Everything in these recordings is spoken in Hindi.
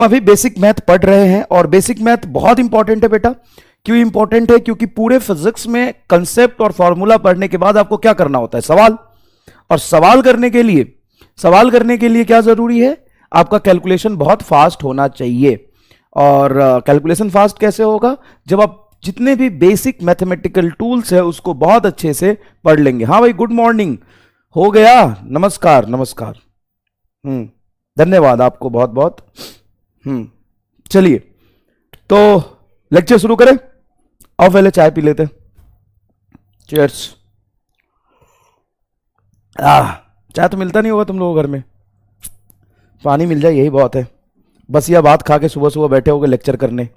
अभी बेसिक मैथ पढ़ रहे हैं और बेसिक मैथ बहुत इंपॉर्टेंट है बेटा। क्यों इंपॉर्टेंट है? क्योंकि पूरे फिजिक्स में कंसेप्ट और फॉर्मूला पढ़ने के बाद आपको क्या करना होता है? सवाल। और सवाल करने के लिए क्या जरूरी है? आपका कैलकुलेशन बहुत फास्ट होना चाहिए। और कैलकुलेशन फास्ट कैसे होगा? जब आप जितने भी बेसिक मैथमेटिकल टूल्स है उसको बहुत अच्छे से पढ़ लेंगे। हाँ भाई, गुड मॉर्निंग हो गया, नमस्कार नमस्कार, धन्यवाद आपको बहुत बहुत। चलिए तो लेक्चर शुरू करें। आओ पहले चाय पी लेते। चीयर्स। चाय तो मिलता नहीं होगा तुम लोगों घर में, पानी मिल जाए यही बहुत है। बसिया भात खा के सुबह सुबह बैठे होगे लेक्चर करने,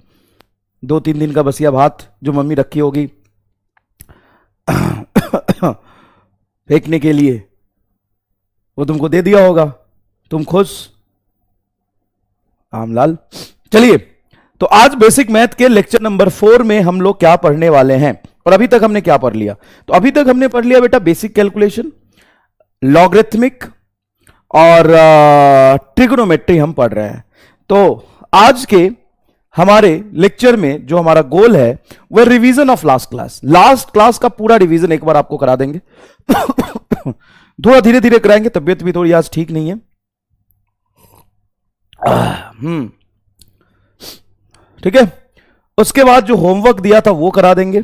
2-3 दिन का बसिया भात जो मम्मी रखी होगी फेंकने के लिए, वो तुमको दे दिया होगा, तुम खुश आमलाल। चलिए तो आज बेसिक मैथ के लेक्चर नंबर 4 में हम लोग क्या पढ़ने वाले हैं। और अभी तक हमने क्या पढ़ लिया? तो अभी तक हमने पढ़ लिया बेटा बेसिक कैलकुलेशन, लॉगरिथमिक और ट्रिग्नोमेट्री हम पढ़ रहे हैं। तो आज के हमारे लेक्चर में जो हमारा गोल है वह रिवीजन ऑफ लास्ट क्लास का पूरा रिवीजन एक बार आपको करा देंगे। थोड़ा धीरे धीरे कराएंगे, तबीयत भी थोड़ी आज ठीक नहीं है। ठीक है, उसके बाद जो होमवर्क दिया था वो करा देंगे।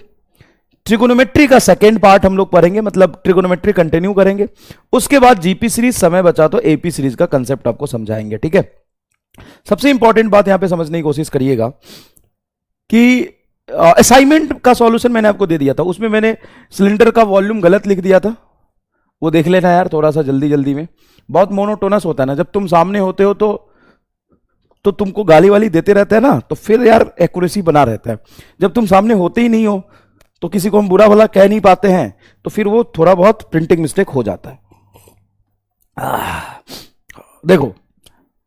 ट्रिगोनोमेट्री का सेकेंड पार्ट हम लोग पढ़ेंगे, मतलब ट्रिगोनोमेट्री कंटिन्यू करेंगे। उसके बाद जीपी सीरीज, समय बचा तो एपी सीरीज का कंसेप्ट आपको समझाएंगे। ठीक है, सबसे इंपॉर्टेंट बात यहां पे समझने की कोशिश करिएगा कि असाइनमेंट का सॉल्यूशन मैंने आपको दे दिया था, उसमें मैंने सिलेंडर का वॉल्यूम गलत लिख दिया था, वो देख लेना यार थोड़ा सा जल्दी जल्दी में। बहुत मोनोटोनस होता है ना, जब तुम सामने होते हो तो तुमको गाली वाली देते रहते हैं ना, तो फिर यार एक्यूरेसी बना रहता है। जब तुम सामने होते ही नहीं हो तो किसी को हम बुरा भला कह नहीं पाते हैं, तो फिर वो थोड़ा बहुत प्रिंटिंग मिस्टेक हो जाता है। देखो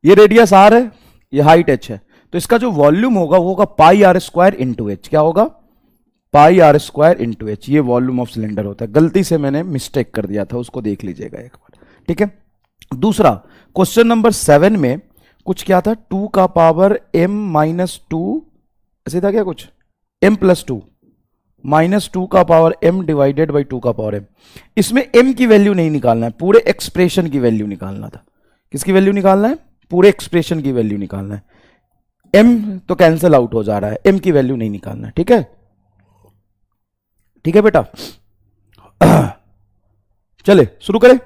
ये रेडियस आर है, ये हाइट एच है, तो इसका जो वॉल्यूम होगा वो होगा पाई आर स्क्वायर इंटू एच। क्या होगा? पाई आर स्क्वायर इंटू एच। ये वॉल्यूम ऑफ सिलेंडर होता है। गलती से मैंने मिस्टेक कर दिया था, उसको देख लीजिएगा एक बार। ठीक है, दूसरा क्वेश्चन नंबर 7 में कुछ क्या था? 2 का पावर m माइनस 2, ऐसे था क्या कुछ? m प्लस 2 माइनस 2 का पावर m डिवाइडेड बाई 2 का पावर m। इसमें m की वैल्यू नहीं निकालना है, पूरे एक्सप्रेशन की वैल्यू निकालना था। किसकी वैल्यू निकालना है? पूरे एक्सप्रेशन की वैल्यू निकालना है। m तो कैंसिल आउट हो जा रहा है, m की वैल्यू नहीं निकालना है। ठीक है, ठीक है बेटा। चले शुरू करें।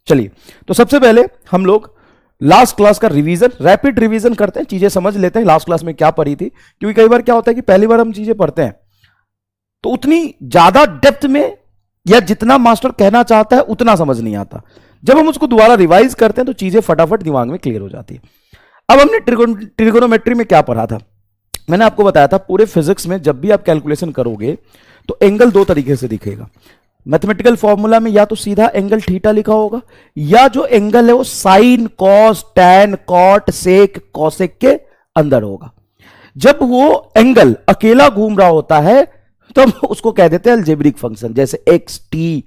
चलिए तो सबसे पहले हम लोग लास्ट क्लास का रिवीजन, रैपिड रिवीजन करते हैं, चीजें समझ लेते हैं लास्ट क्लास में क्या पढ़ी थी। क्योंकि कई बार क्या होता है कि पहली बार हम चीजें पढ़ते हैं तो उतनी ज्यादा डेप्थ में या जितना मास्टर कहना चाहता है उतना समझ नहीं आता। जब हम उसको दोबारा रिवाइज करते हैं तो चीजें फटाफट दिमाग में क्लियर हो जाती है। अब हमने ट्रिगोनोमेट्री में क्या पढ़ा था? मैंने आपको बताया था पूरे फिजिक्स में जब भी आप कैलकुलेशन करोगे तो एंगल 2 तरीके से दिखेगा। मैथमेटिकल फॉर्मूला में या तो सीधा एंगल थीटा लिखा होगा, या जो एंगल है वो साइन, कॉस, टैन, कॉट, सेक, कॉसेक के अंदर होगा। जब वो एंगल अकेला घूम रहा होता है तो हम उसको कह देते हैं अलजेब्रिक फंक्शन, जैसे एक्स टी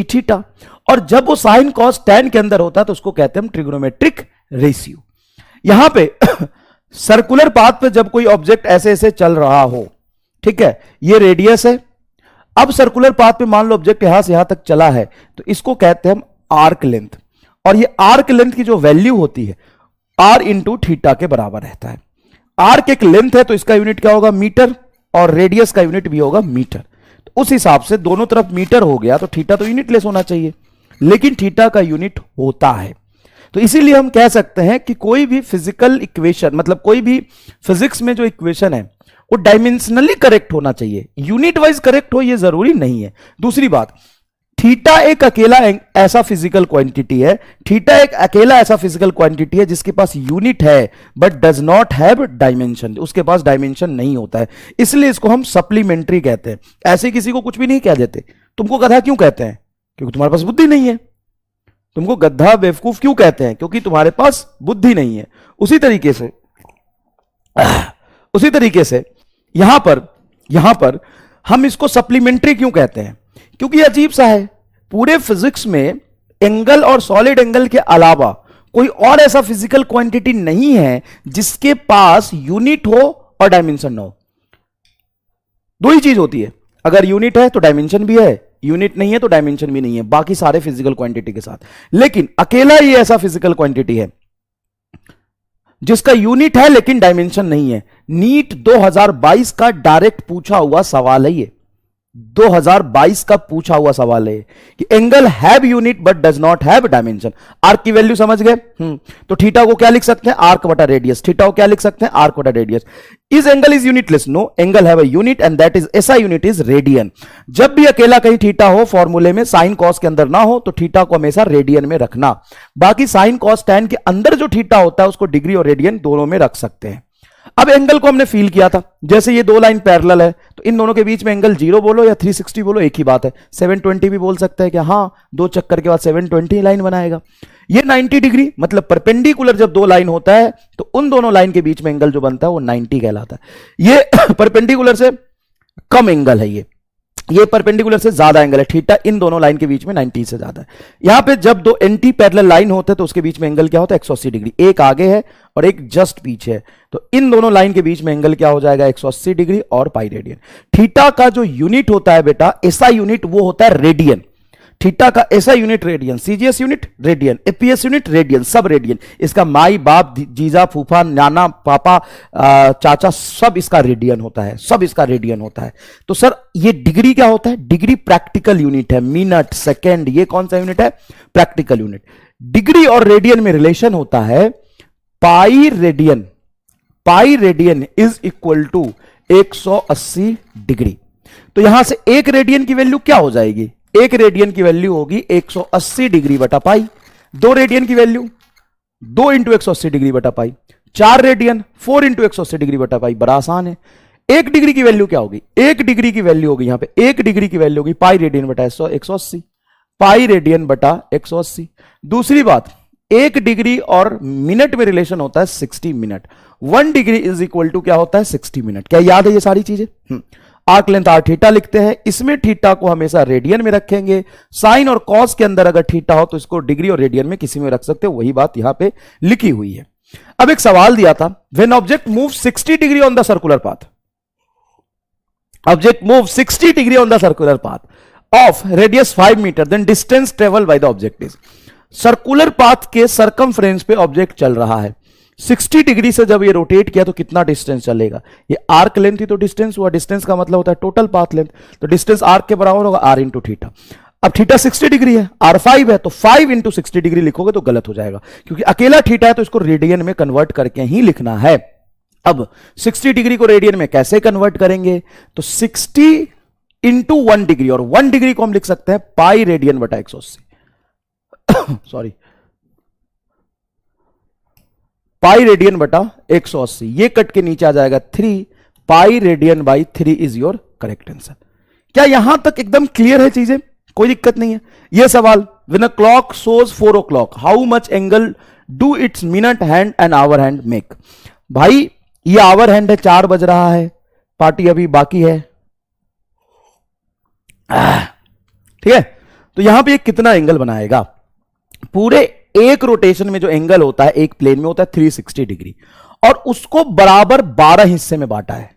थीटा। और जब वो साइन, कॉस, टैन के अंदर होता है तो उसको कहते हैं हम ट्रिग्नोमेट्रिक रेशियो। यहां पे सर्कुलर पाथ पे जब कोई ऑब्जेक्ट ऐसे ऐसे चल रहा हो, ठीक है, ये रेडियस है। अब सर्कुलर पाथ पे मान लो ऑब्जेक्ट यहां से यहां तक चला है तो इसको कहते हैं हम आर्क लेंथ। और ये आर्क लेंथ की जो वैल्यू होती है आर इंटू थीटा के बराबर रहता है। आर्क एक लेंथ है तो इसका यूनिट क्या होगा? मीटर, और रेडियस का यूनिट भी होगा मीटर। तो उस हिसाब से दोनों तरफ मीटर हो गया तो थीटा तो यूनिटलेस होना चाहिए, लेकिन थीटा का यूनिट होता है। तो इसीलिए हम कह सकते हैं कि कोई भी फिजिकल इक्वेशन, मतलब कोई भी फिजिक्स में जो इक्वेशन है वो डायमेंशनली करेक्ट होना चाहिए, यूनिट वाइज करेक्ट हो ये जरूरी नहीं है। दूसरी बात, थीटा एक अकेला ऐसा फिजिकल क्वांटिटी है, थीटा एक अकेला ऐसा फिजिकल क्वांटिटी है जिसके पास यूनिट है but does not have dimension, उसके पास डायमेंशन नहीं होता है, इसलिए इसको हम सप्लीमेंट्री कहते हैं। ऐसे किसी को कुछ भी नहीं कह देते। तुमको गधा क्यों कहते हैं? क्योंकि तुम्हारे पास बुद्धि नहीं है। तुमको गधा बेवकूफ क्यों कहते हैं? क्योंकि तुम्हारे पास बुद्धि नहीं है। उसी तरीके से यहां पर हम इसको सप्लीमेंट्री क्यों कहते हैं? क्योंकि अजीब सा है, पूरे फिजिक्स में एंगल और सॉलिड एंगल के अलावा कोई और ऐसा फिजिकल क्वांटिटी नहीं है जिसके पास यूनिट हो और डायमेंशन ना हो। दो ही चीज होती है, अगर यूनिट है तो डायमेंशन भी है, यूनिट नहीं है तो डायमेंशन भी नहीं है, बाकी सारे फिजिकल क्वांटिटी के साथ। लेकिन अकेला ही ऐसा फिजिकल क्वांटिटी है जिसका यूनिट है लेकिन डायमेंशन नहीं है। नीट 2022 का डायरेक्ट पूछा हुआ सवाल है ये, 2022 का पूछा हुआ सवाल है कि angle have unit but does not have dimension. Arc की वैल्यू समझ गए? तो थीटा को क्या लिख सकते हैं? आर्क बटा रेडियस। थीटा को क्या लिख सकते हैं? आर्क बटा radius. Is angle is unitless? No, angle have a unit and that is ऐसा यूनिट इज रेडियन। जब भी अकेला कहीं थीटा हो फॉर्मूले में, साइन कॉस के अंदर ना हो, तो थीटा को हमेशा रेडियन में रखना। बाकी साइन कॉस टैन के अंदर जो थीटा होता है उसको डिग्री और रेडियन दोनों में रख सकते हैं। अब एंगल को हमने फील किया था, जैसे ये दो लाइन पैरेलल है तो इन दोनों के बीच में एंगल 0 बोलो या 360 बोलो एक ही बात है। 720 भी बोल सकते हैं कि हाँ, दो चक्कर के बाद 720 लाइन बनाएगा। ये 90 डिग्री मतलब परपेंडिकुलर जब दो लाइन होता है तो उन दोनों लाइन के बीच में एंगल जो बनता है वो 90 कहलाता है। ये परपेंडिकुलर से कम एंगल है, ये परपेंडिकुलर से ज्यादा एंगल है। थीटा इन दोनों लाइन के बीच में 90 से ज्यादा है। यहां पे जब दो एंटी पैरेलल लाइन होते हैं तो उसके बीच में एंगल क्या होता है? 180 डिग्री। एक आगे है और एक जस्ट पीछे है, तो इन दोनों लाइन के बीच में एंगल क्या हो जाएगा? 180 डिग्री और पाई रेडियन। थीटा का जो यूनिट होता है बेटा, ऐसा यूनिट वो होता है रेडियन। थीटा का ऐसा unit radian, CGS unit radian, APS unit radian, सब रेडियन। इसका माई बाप जीजा फूफा नाना पापा चाचा सब इसका रेडियन होता है, सब इसका रेडियन होता है। तो सर ये डिग्री क्या होता है? डिग्री प्रैक्टिकल यूनिट है, मिनट सेकेंड, ये कौन सा यूनिट है? Practical unit. डिग्री और रेडियन में रिलेशन होता है pi radian. Pi radian is equal to 180 degree. तो यहां से एक रेडियन की वैल्यू क्या हो जाएगी? एक रेडियन की वैल्यू होगी 180 डिग्री बटा पाई। दो रेडियन की वैल्यू 2 इंटू 180 डिग्री बटा पाई। 4 रेडियन 4 इंटू 180 डिग्री बटा पाई। बड़ा आसान है। एक डिग्री की वैल्यू क्या होगी? एक डिग्री की वैल्यू होगी यहां पे, एक डिग्री की वैल्यू होगी पाई रेडियन बटा 180, पाई रेडियन बटा 180। दूसरी बात, एक डिग्री और मिनट में रिलेशन होता है 60 मिनट। 1 डिग्री इज इक्वल टू क्या होता है? 60 मिनट। क्या याद है ये सारी चीजें? आर्क लेंथ आर थीटा लिखते हैं, इसमें थीटा को हमेशा रेडियन में रखेंगे। साइन और कॉस के अंदर अगर थीटा हो तो इसको डिग्री और रेडियन में किसी में रख सकते हो, वही बात यहां पे लिखी हुई है। अब एक सवाल दिया था, when object move 60 degree on the circular path, object move 60 degree on the circular path of radius 5 metre, then distance travel by the object is. Circular path के सरकमफ्रेंस पे ऑब्जेक्ट चल रहा है, 60 डिग्री से जब ये रोटेट किया तो कितना डिस्टेंस चलेगा? ये आर्क लेंथ ही तो डिस्टेंस हुआ, डिस्टेंस का मतलब होता है टोटल पाथ लेंथ, तो डिस्टेंस आर्क के बराबर होगा आर इंटू थीटा। अब थीटा 60 डिग्री है, आर 5 है, तो 5 इंटू 60 डिग्री लिखोगे तो गलत हो जाएगा, क्योंकि अकेला थीटा है तो इसको रेडियन में कन्वर्ट करके ही लिखना है। अब 60 डिग्री को रेडियन में कैसे कन्वर्ट करेंगे? तो 60 इंटू 1 डिग्री, और 1 डिग्री को हम लिख सकते हैं पाई रेडियन बटा 180 सॉरी, पाई रेडियन बटा 180। ये कट के नीचे आ जाएगा 3 pi radian by 3 is your correct answer. क्या यहां तक एकदम क्लियर है चीजें? कोई दिक्कत नहीं है। यह सवाल, when a clock shows 4 o'clock how much angle do its minute hand and hour hand make? भाई ये आवर हैंड है, 4 बज रहा है, पार्टी अभी बाकी है, ठीक है। तो यहां पे कितना एंगल बनाएगा? पूरे एक रोटेशन में जो एंगल होता है एक प्लेन में होता है 360 डिग्री, और उसको बराबर 12 हिस्से में बांटा है।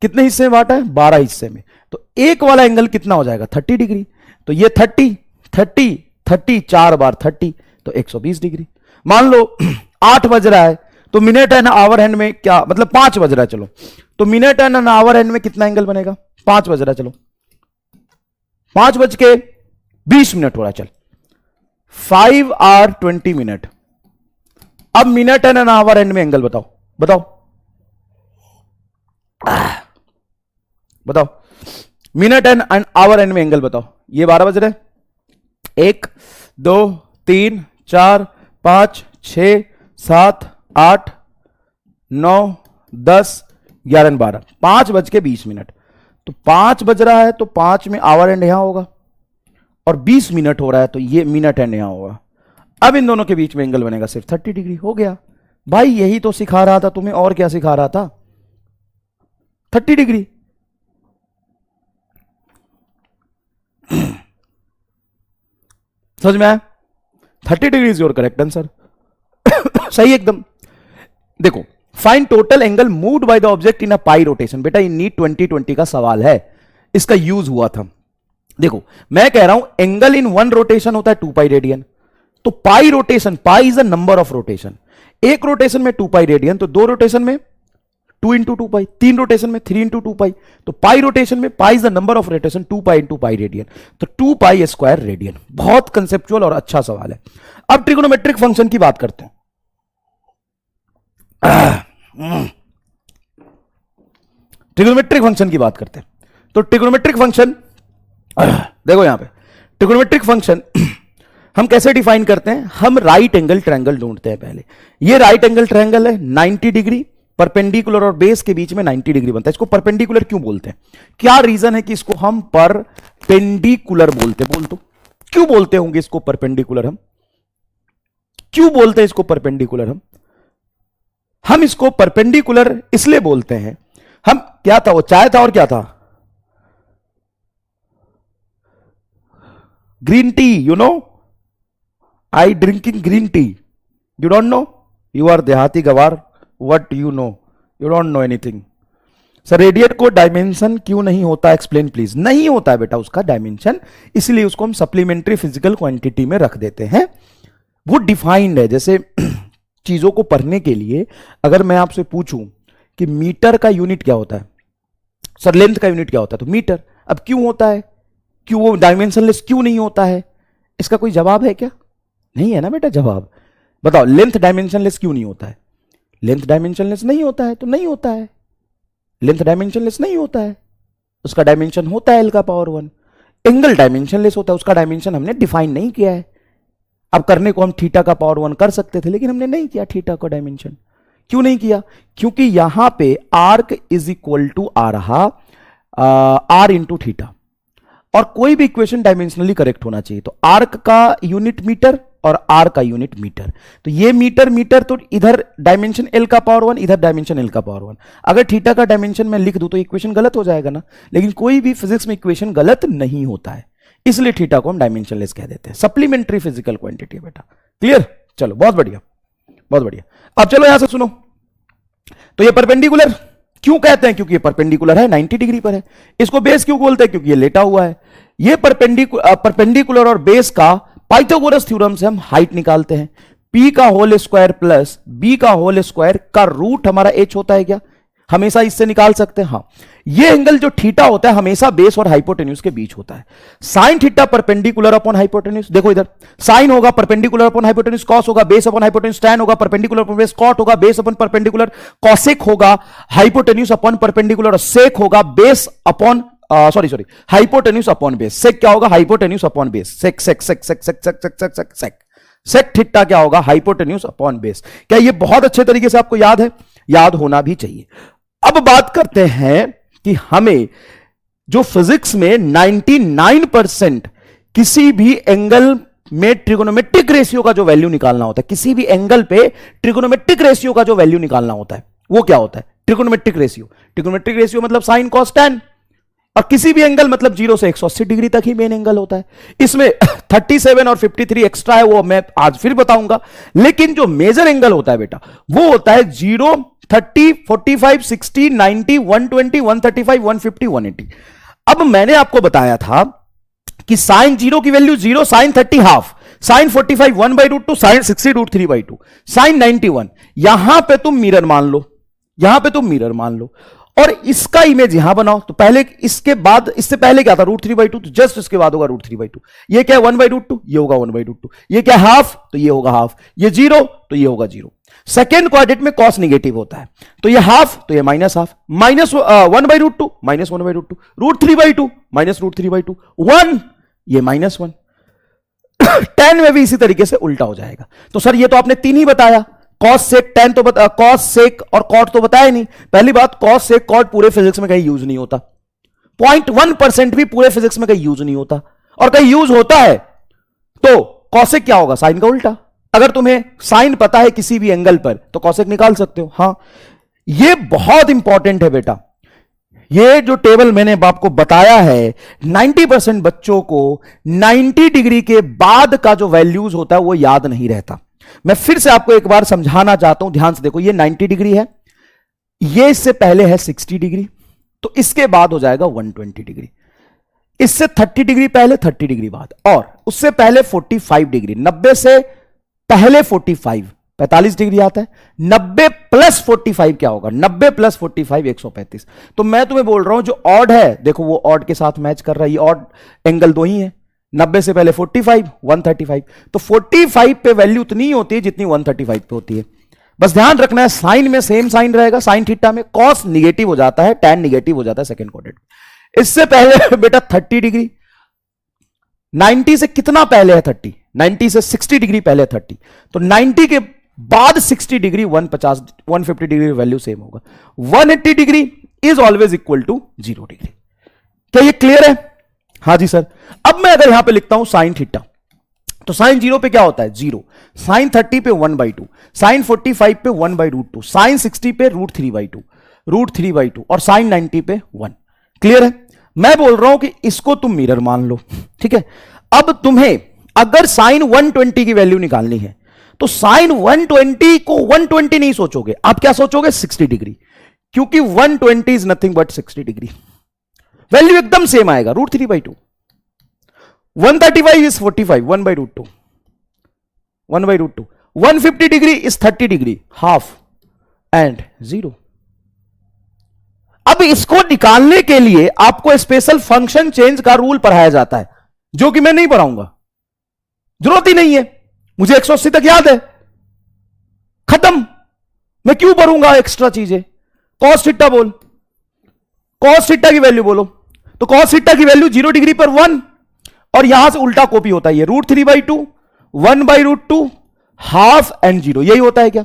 कितने हिस्से में बांटा है? 12 हिस्से में। तो एक वाला एंगल कितना हो जाएगा? 30 डिग्री। तो ये 30 30 30 4 बार 30, तो 120 डिग्री। मान लो 8 बज रहा है, तो मिनट एंड आवर हैंड में क्या मतलब 5 बज रहा है, चलो तो मिनट एंड आवर हैंड में कितना एंगल बनेगा? 5 बज रहा है, चलो 5 बज के 20 मिनट हो रहा है, चल 5 hour 20 मिनट। अब minute and an hour and में एंगल बताओ, बताओ बताओ, मिनट एंड आवर एंड में एंगल बताओ। ये 12 बज रहे, 1 2 3 4 5 6 7 8 9 10 11 12, 5 बज के 20 मिनट। तो 5 बज रहा है तो 5 में आवर एंड यहां होगा, और 20 मिनट हो रहा है तो ये मिनट एंड यहां होगा। अब इन दोनों के बीच में एंगल बनेगा सिर्फ 30 डिग्री। हो गया भाई, यही तो सिखा रहा था तुम्हें, और क्या सिखा रहा था? 30 डिग्री। समझ में आया? 30 degree is your correct answer. सही एकदम। देखो, find total angle moved by the object in a pi rotation. बेटा ये नीट 2020 का सवाल है, इसका यूज हुआ था। देखो मैं कह रहा हूं एंगल इन वन रोटेशन होता है 2 पाई रेडियन, तो pi rotation, pi is a number of rotation, एक रोटेशन में 2 पाई रेडियन, तो 2 रोटेशन में 2 इंटू 2 पाई, 3 रोटेशन में 3 इंटू 2 पाई, तो पाई रोटेशन में pi is the number of rotation, 2 pi into pi radian, तो 2 पाई स्क्वायर रेडियन। बहुत कंसेप्चुअल और अच्छा सवाल है। अब ट्रिगोनोमेट्रिक फंक्शन की बात करते हैं। ट्रिगोनोमेट्रिक फंक्शन की बात करते हैं। तो ट्रिगोनोमेट्रिक फंक्शन देखो यहां पे ट्रिगोनोमेट्रिक फंक्शन हम कैसे डिफाइन करते हैं? हम राइट एंगल ट्रायंगल ढूंढते हैं पहले। ये राइट एंगल ट्रायंगल है, 90 डिग्री, परपेंडिकुलर और बेस के बीच में 90 डिग्री बनता है। इसको परपेंडिकुलर क्यों बोलते हैं? क्या रीजन है कि इसको हम परपेंडिकुलर बोलते? बोल तो क्यों बोलते होंगे इसको परपेंडिकुलर? हम क्यों बोलते हैं इसको परपेंडिकुलर? हम इसको परपेंडिकुलर इसलिए बोलते हैं, हम क्या था वो, चाय था और क्या था, green tea, you know, I drinking green tea, you don't know, you are देहाती गवार, what you know, you don't know anything. Sir radian को डायमेंशन क्यों नहीं होता, एक्सप्लेन प्लीज। नहीं होता है बेटा उसका डायमेंशन, इसलिए उसको हम सप्लीमेंट्री फिजिकल क्वांटिटी में रख देते हैं। वो डिफाइंड है। जैसे चीजों को पढ़ने के लिए अगर मैं आपसे पूछूं कि मीटर का यूनिट क्या होता है, सर लेंथ का यूनिट क्या होता है, तो मीटर। अब क्यों होता है, क्यों वो डायमेंशनलेस क्यों नहीं होता है? इसका कोई जवाब है क्या? नहीं है ना बेटा जवाब। बताओ लेंथ डायमेंशनलेस क्यों नहीं होता है? लेंथ डायमेंशनलेस नहीं होता है तो नहीं होता है। लेंथ डायमेंशनलेस नहीं होता है, उसका डायमेंशन होता है l का पावर 1। एंगल डायमेंशनलेस होता है, उसका डायमेंशन हमने डिफाइन नहीं किया है। अब करने को हम थीटा का पावर 1 कर सकते थे, लेकिन हमने नहीं किया थीटा का डायमेंशन। क्यों नहीं किया? क्योंकि यहां पे आर्क इज इक्वल टू आ रहा आर इंटू थीटा, और कोई भी इक्वेशन डायमेंशनली करेक्ट होना चाहिए। तो आर्क का यूनिट मीटर और आर का यूनिट मीटर, तो ये मीटर मीटर, तो इधर डायमेंशन एल का पावर 1, इधर डायमेंशन एल का पावर 1। अगर थीटा का डायमेंशन मैं लिख दूं तो इक्वेशन गलत हो जाएगा ना, लेकिन कोई भी फिजिक्स में इक्वेशन गलत नहीं होता है, इसलिए थीटा को हम डायमेंशनलेस कह देते हैं। सप्लीमेंट्री फिजिकल क्वांटिटी बेटा, क्लियर? चलो बहुत बढ़िया, बहुत बढ़िया। अब चलो यहां से सुनो, तो ये परपेंडिकुलर क्यों कहते हैं? क्योंकि ये परपेंडिकुलर है, 90 डिग्री पर है। इसको बेस क्यों बोलते हैं? क्योंकि ये लेटा हुआ है। ये परपेंडिकुलर और बेस का पाइथागोरस थ्योरम से हम हाइट निकालते हैं। p का होल स्क्वायर प्लस b का होल स्क्वायर का रूट हमारा h होता है क्या? हमेशा इससे निकाल सकते हैं। हाँ, ये एंगल जो थीटा होता है हमेशा बेस और हाइपोटेन्यूज के बीच होता है। Sine theta perpendicular upon hypotenuse, देखो इधर साइन होगा परपेंडिकुलर अपॉन हाइपोटेन्यूज, कॉस होगा बेस अपॉन हाइपोटेन्यूज, टैन होगा परपेंडिकुलर अपॉन बेस, कॉट होगा बेस अपॉन परपेंडिकुलर, कॉसेक होगा हाइपोटेन्यूज अपॉन परपेंडिकुलर, और सेक होगा base upon sorry hypotenuse upon base. Sec क्या होगा? Hypotenuse upon base. Sec sec sec sec sec sec sec sec sec sec sec theta क्या होगा? Hypotenuse upon base. क्या ये बहुत अच्छे तरीके से आपको याद है? याद होना भी चाहिए। अब बात करते हैं कि हमें जो फिजिक्स में 99% किसी भी एंगल में ट्रिगोनोमेट्रिक रेशियो का जो वैल्यू निकालना होता है, किसी भी एंगल पे ट्रिगोनोमेट्रिक रेशियो का जो वैल्यू निकालना होता है, वो क्या होता है? Trigonometric ratio. ट्रिगोनोमेट्रिक रेशियो मतलब साइन कॉस टैन, और किसी भी एंगल मतलब 0 से 180 डिग्री तक ही मेन एंगल होता है। इसमें 37 और 53 एक्स्ट्रा है, वो मैं आज फिर बताऊंगा। लेकिन जो मेजर एंगल होता है बेटा, वो होता है 0, 30, 45, 60, 90, 120, 135, 150, 180। अब मैंने आपको बताया था कि साइन 0 की value 0, sine 30 half, sine 45 1/√2, sine 60 √3/2, sine 91। यहां पे तुम मिरर मान लो, यहां पे तुम मिरर मान लो, और इसका इमेज यहां बनाओ। तो पहले इसके बाद, इससे पहले क्या था? √3/2, तो जस्ट इसके बाद होगा √3/2। ये क्या है? 1/√2, ये होगा 1/√2। ये क्या हाफ? तो ये होगा हाफ। ये 0, तो ये होगा 0। सेकेंड क्वाड्रेंट में कॉस निगेटिव होता है, तो ये हाफ, तो ये minus half. Minus 1/√2, minus 1/√2, √3/2, minus √3/2, 1, ये -1। 10 में भी इसी तरीके से उल्टा हो जाएगा। तो सर ये तो आपने 3 ही बताया, कॉस सेक टैन तो कॉस सेक और कॉट तो बताया नहीं। पहली बात, कॉस सेक कॉट पूरे फिजिक्स में कहीं यूज नहीं होता, 0.1% भी पूरे फिजिक्स में कहीं यूज नहीं होता, और कहीं यूज होता है तो कॉसेक क्या होगा? साइन का उल्टा। अगर तुम्हें साइन पता है किसी भी एंगल पर तो कॉसेक निकाल सकते हो। हां, यह बहुत इंपॉर्टेंट है बेटा। ये जो टेबल मैंने आपको बताया है, 90% बच्चों को 90 डिग्री के बाद का जो वैल्यूज होता है वो याद नहीं रहता। मैं फिर से आपको एक बार समझाना चाहता हूं, ध्यान से देखो, ये 90 डिग्री है, ये इससे पहले है 60 डिग्री, तो इसके बाद हो जाएगा 120 डिग्री, इससे 30 डिग्री पहले 30 डिग्री बाद, और उससे पहले 45 डिग्री, 90 से पहले 45 डिग्री आता है, 90 प्लस 45 क्या होगा, 90 प्लस 45 135। तो मैं तुम्हें बोल रहा हूं जो ऑड है, देखो वो ऑड के साथ मैच कर रहा है, ये ऑड एंगल दो ही है, 90 से पहले 45 135, तो 45 पे वैल्यू उतनी ही होती है जितनी 135 पे होती है। बस ध्यान रखना है, साइन में सेम साइन रहेगा, साइन थीटा में कॉस निगेटिव हो जाता है, टैन निगेटिव हो जाता है सेकंड क्वाड्रेंट। इससे पहले बेटा 30 डिग्री, 90 से कितना पहले है 30, 90 से 60 डिग्री पहले 30, तो 90 के बाद 60 डिग्री 150 डिग्री वैल्यू सेम होगा, 180 degree is always equal to 0 degree. क्या ये क्लियर है? हां जी सर। अब मैं अगर यहां पे लिखता हूं साइन थीटा, तो साइन 0 पे क्या होता है 0, साइन 30 पे 1/2, साइन 45 पे 1/√2, साइन 60 पे √3/2, √3/2, और साइन 90 पे 1। क्लियर है? मैं बोल रहा हूं कि इसको तुम मिरर मान लो, ठीक है। अब तुम्हें अगर साइन 120 की वैल्यू निकालनी है, तो साइन 120 को 120 नहीं सोचोगे, आप क्या सोचोगे 60 डिग्री, क्योंकि 120 is nothing but 60 degree, value एकदम सेम आएगा, √3/2। 135 is 45, 1/√2, 1/√2, 150 degree is 30 degree, half and 0। अब इसको निकालने के लिए आपको स्पेशल फंक्शन चेंज का रूल पढ़ाया जाता है, जो कि मैं नहीं पढ़ाऊंगा, जरूरत ही नहीं है, मुझे 180 तक याद है, खत्म, मैं क्यों पढ़ूंगा एक्स्ट्रा चीजें। कॉस थीटा बोल, कॉस थीटा की वैल्यू बोलो, तो कॉस थीटा की वैल्यू 0 डिग्री पर 1, और यहां से उल्टा कॉपी होता है, ये √3/2, 1/√2, हाफ एंड 0, यही होता है क्या?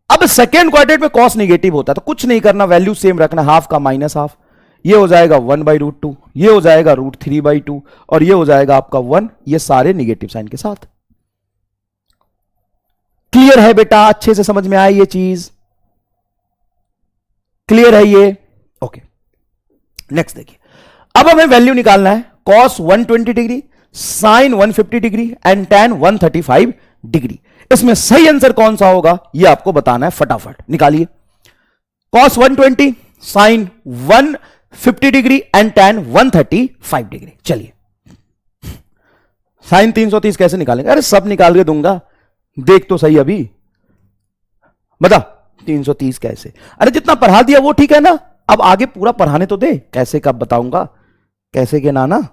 अब सेकेंड क्वाड्रेंट में कॉस निगेटिव होता है, तो कुछ नहीं करना, वैल्यू सेम रखना, हाफ का माइनस हाफ, ये हो जाएगा 1/√2, ये हो जाएगा √3/2, और ये हो जाएगा आपका 1, ये सारे निगेटिव साइन के साथ। क्लियर है बेटा? अच्छे से समझ में आए ये चीज? क्लियर है ये? ओके, नेक्स्ट देखिए, अब हमें वैल्यू निकालना है cos 120 degree, sine 150 degree and tan 135 degree. इसमें सही आंसर कौन सा होगा ये आपको बताना है, फटाफट निकालिए। Cos 120, sine 150 degree and tan 135 degree. चलिए, साइन 330 कैसे निकालेंगे? अरे सब निकाल के दूंगा, देख तो सही अभी, बता 330 कैसे? अरे जितना पढ़ा दिया वो ठीक है ना, अब आगे पूरा पढ़ाने तो दे, कैसे कब बताऊंगा, कैसे के नाना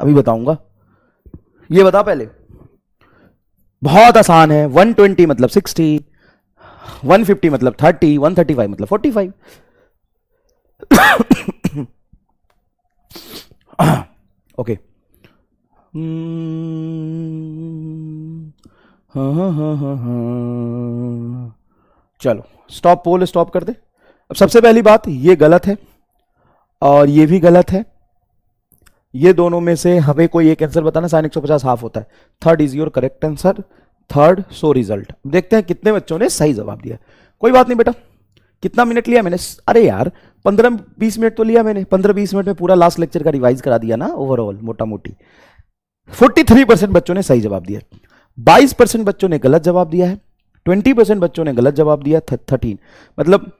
अभी बताऊंगा, ये बता पहले। बहुत आसान है, 120 मतलब 60, 150 मतलब 30, 135 मतलब 45। ओके, चलो स्टॉप पोल स्टॉप कर दे। अब सबसे पहली बात, ये गलत है और ये भी गलत है, ये दोनों में से हमें कोई एक आंसर बताना। साइन 150 हाफ होता है, third is your correct answer, third so result. देखते हैं कितने बच्चों ने सही जवाब दिया। कोई बात नहीं बेटा, कितना मिनट लिया मैंने? अरे यार 15-20 मिनट तो लिया मैंने, 15-20 मिनट में पूरा लास्ट लेक्चर का रिवाइज करा दिया ना ओवरऑल मोटा मोटी। 43% बच्चों ने सही जवाब दिया, 22% बच्चों ने गलत जवाब दिया है, 20% बच्चों ने गलत जवाब दिया, 13 मतलब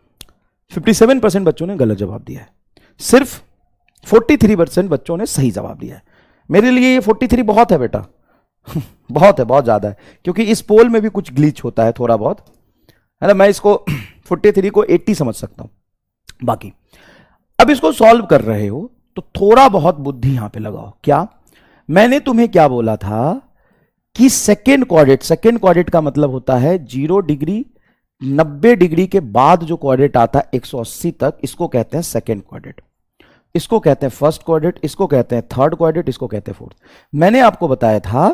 57% बच्चों ने गलत जवाब दिया है, सिर्फ 43% बच्चों ने सही जवाब दिया है। मेरे लिए ये 43 बहुत है बेटा बहुत है, बहुत ज्यादा है, क्योंकि इस पोल में भी कुछ ग्लिच होता है थोड़ा बहुत, है ना। मैं इसको 43 को 80 समझ सकता हूं। बाकी अब इसको सॉल्व कर रहे हो तो थोड़ा बहुत बुद्धि यहां पे लगाओ। क्या मैंने तुम्हें क्या बोला था कि सेकेंड क्वाड्रेंट का मतलब होता है 0 डिग्री 90 डिग्री के बाद जो क्वाड्रेंट आता है 180 तक, इसको कहते हैं सेकेंड क्वाड्रेंट, इसको कहते हैं फर्स्ट क्वाड्रेंट, इसको कहते हैं थर्ड क्वाड्रेंट, इसको कहते हैं फोर्थ। मैंने आपको बताया था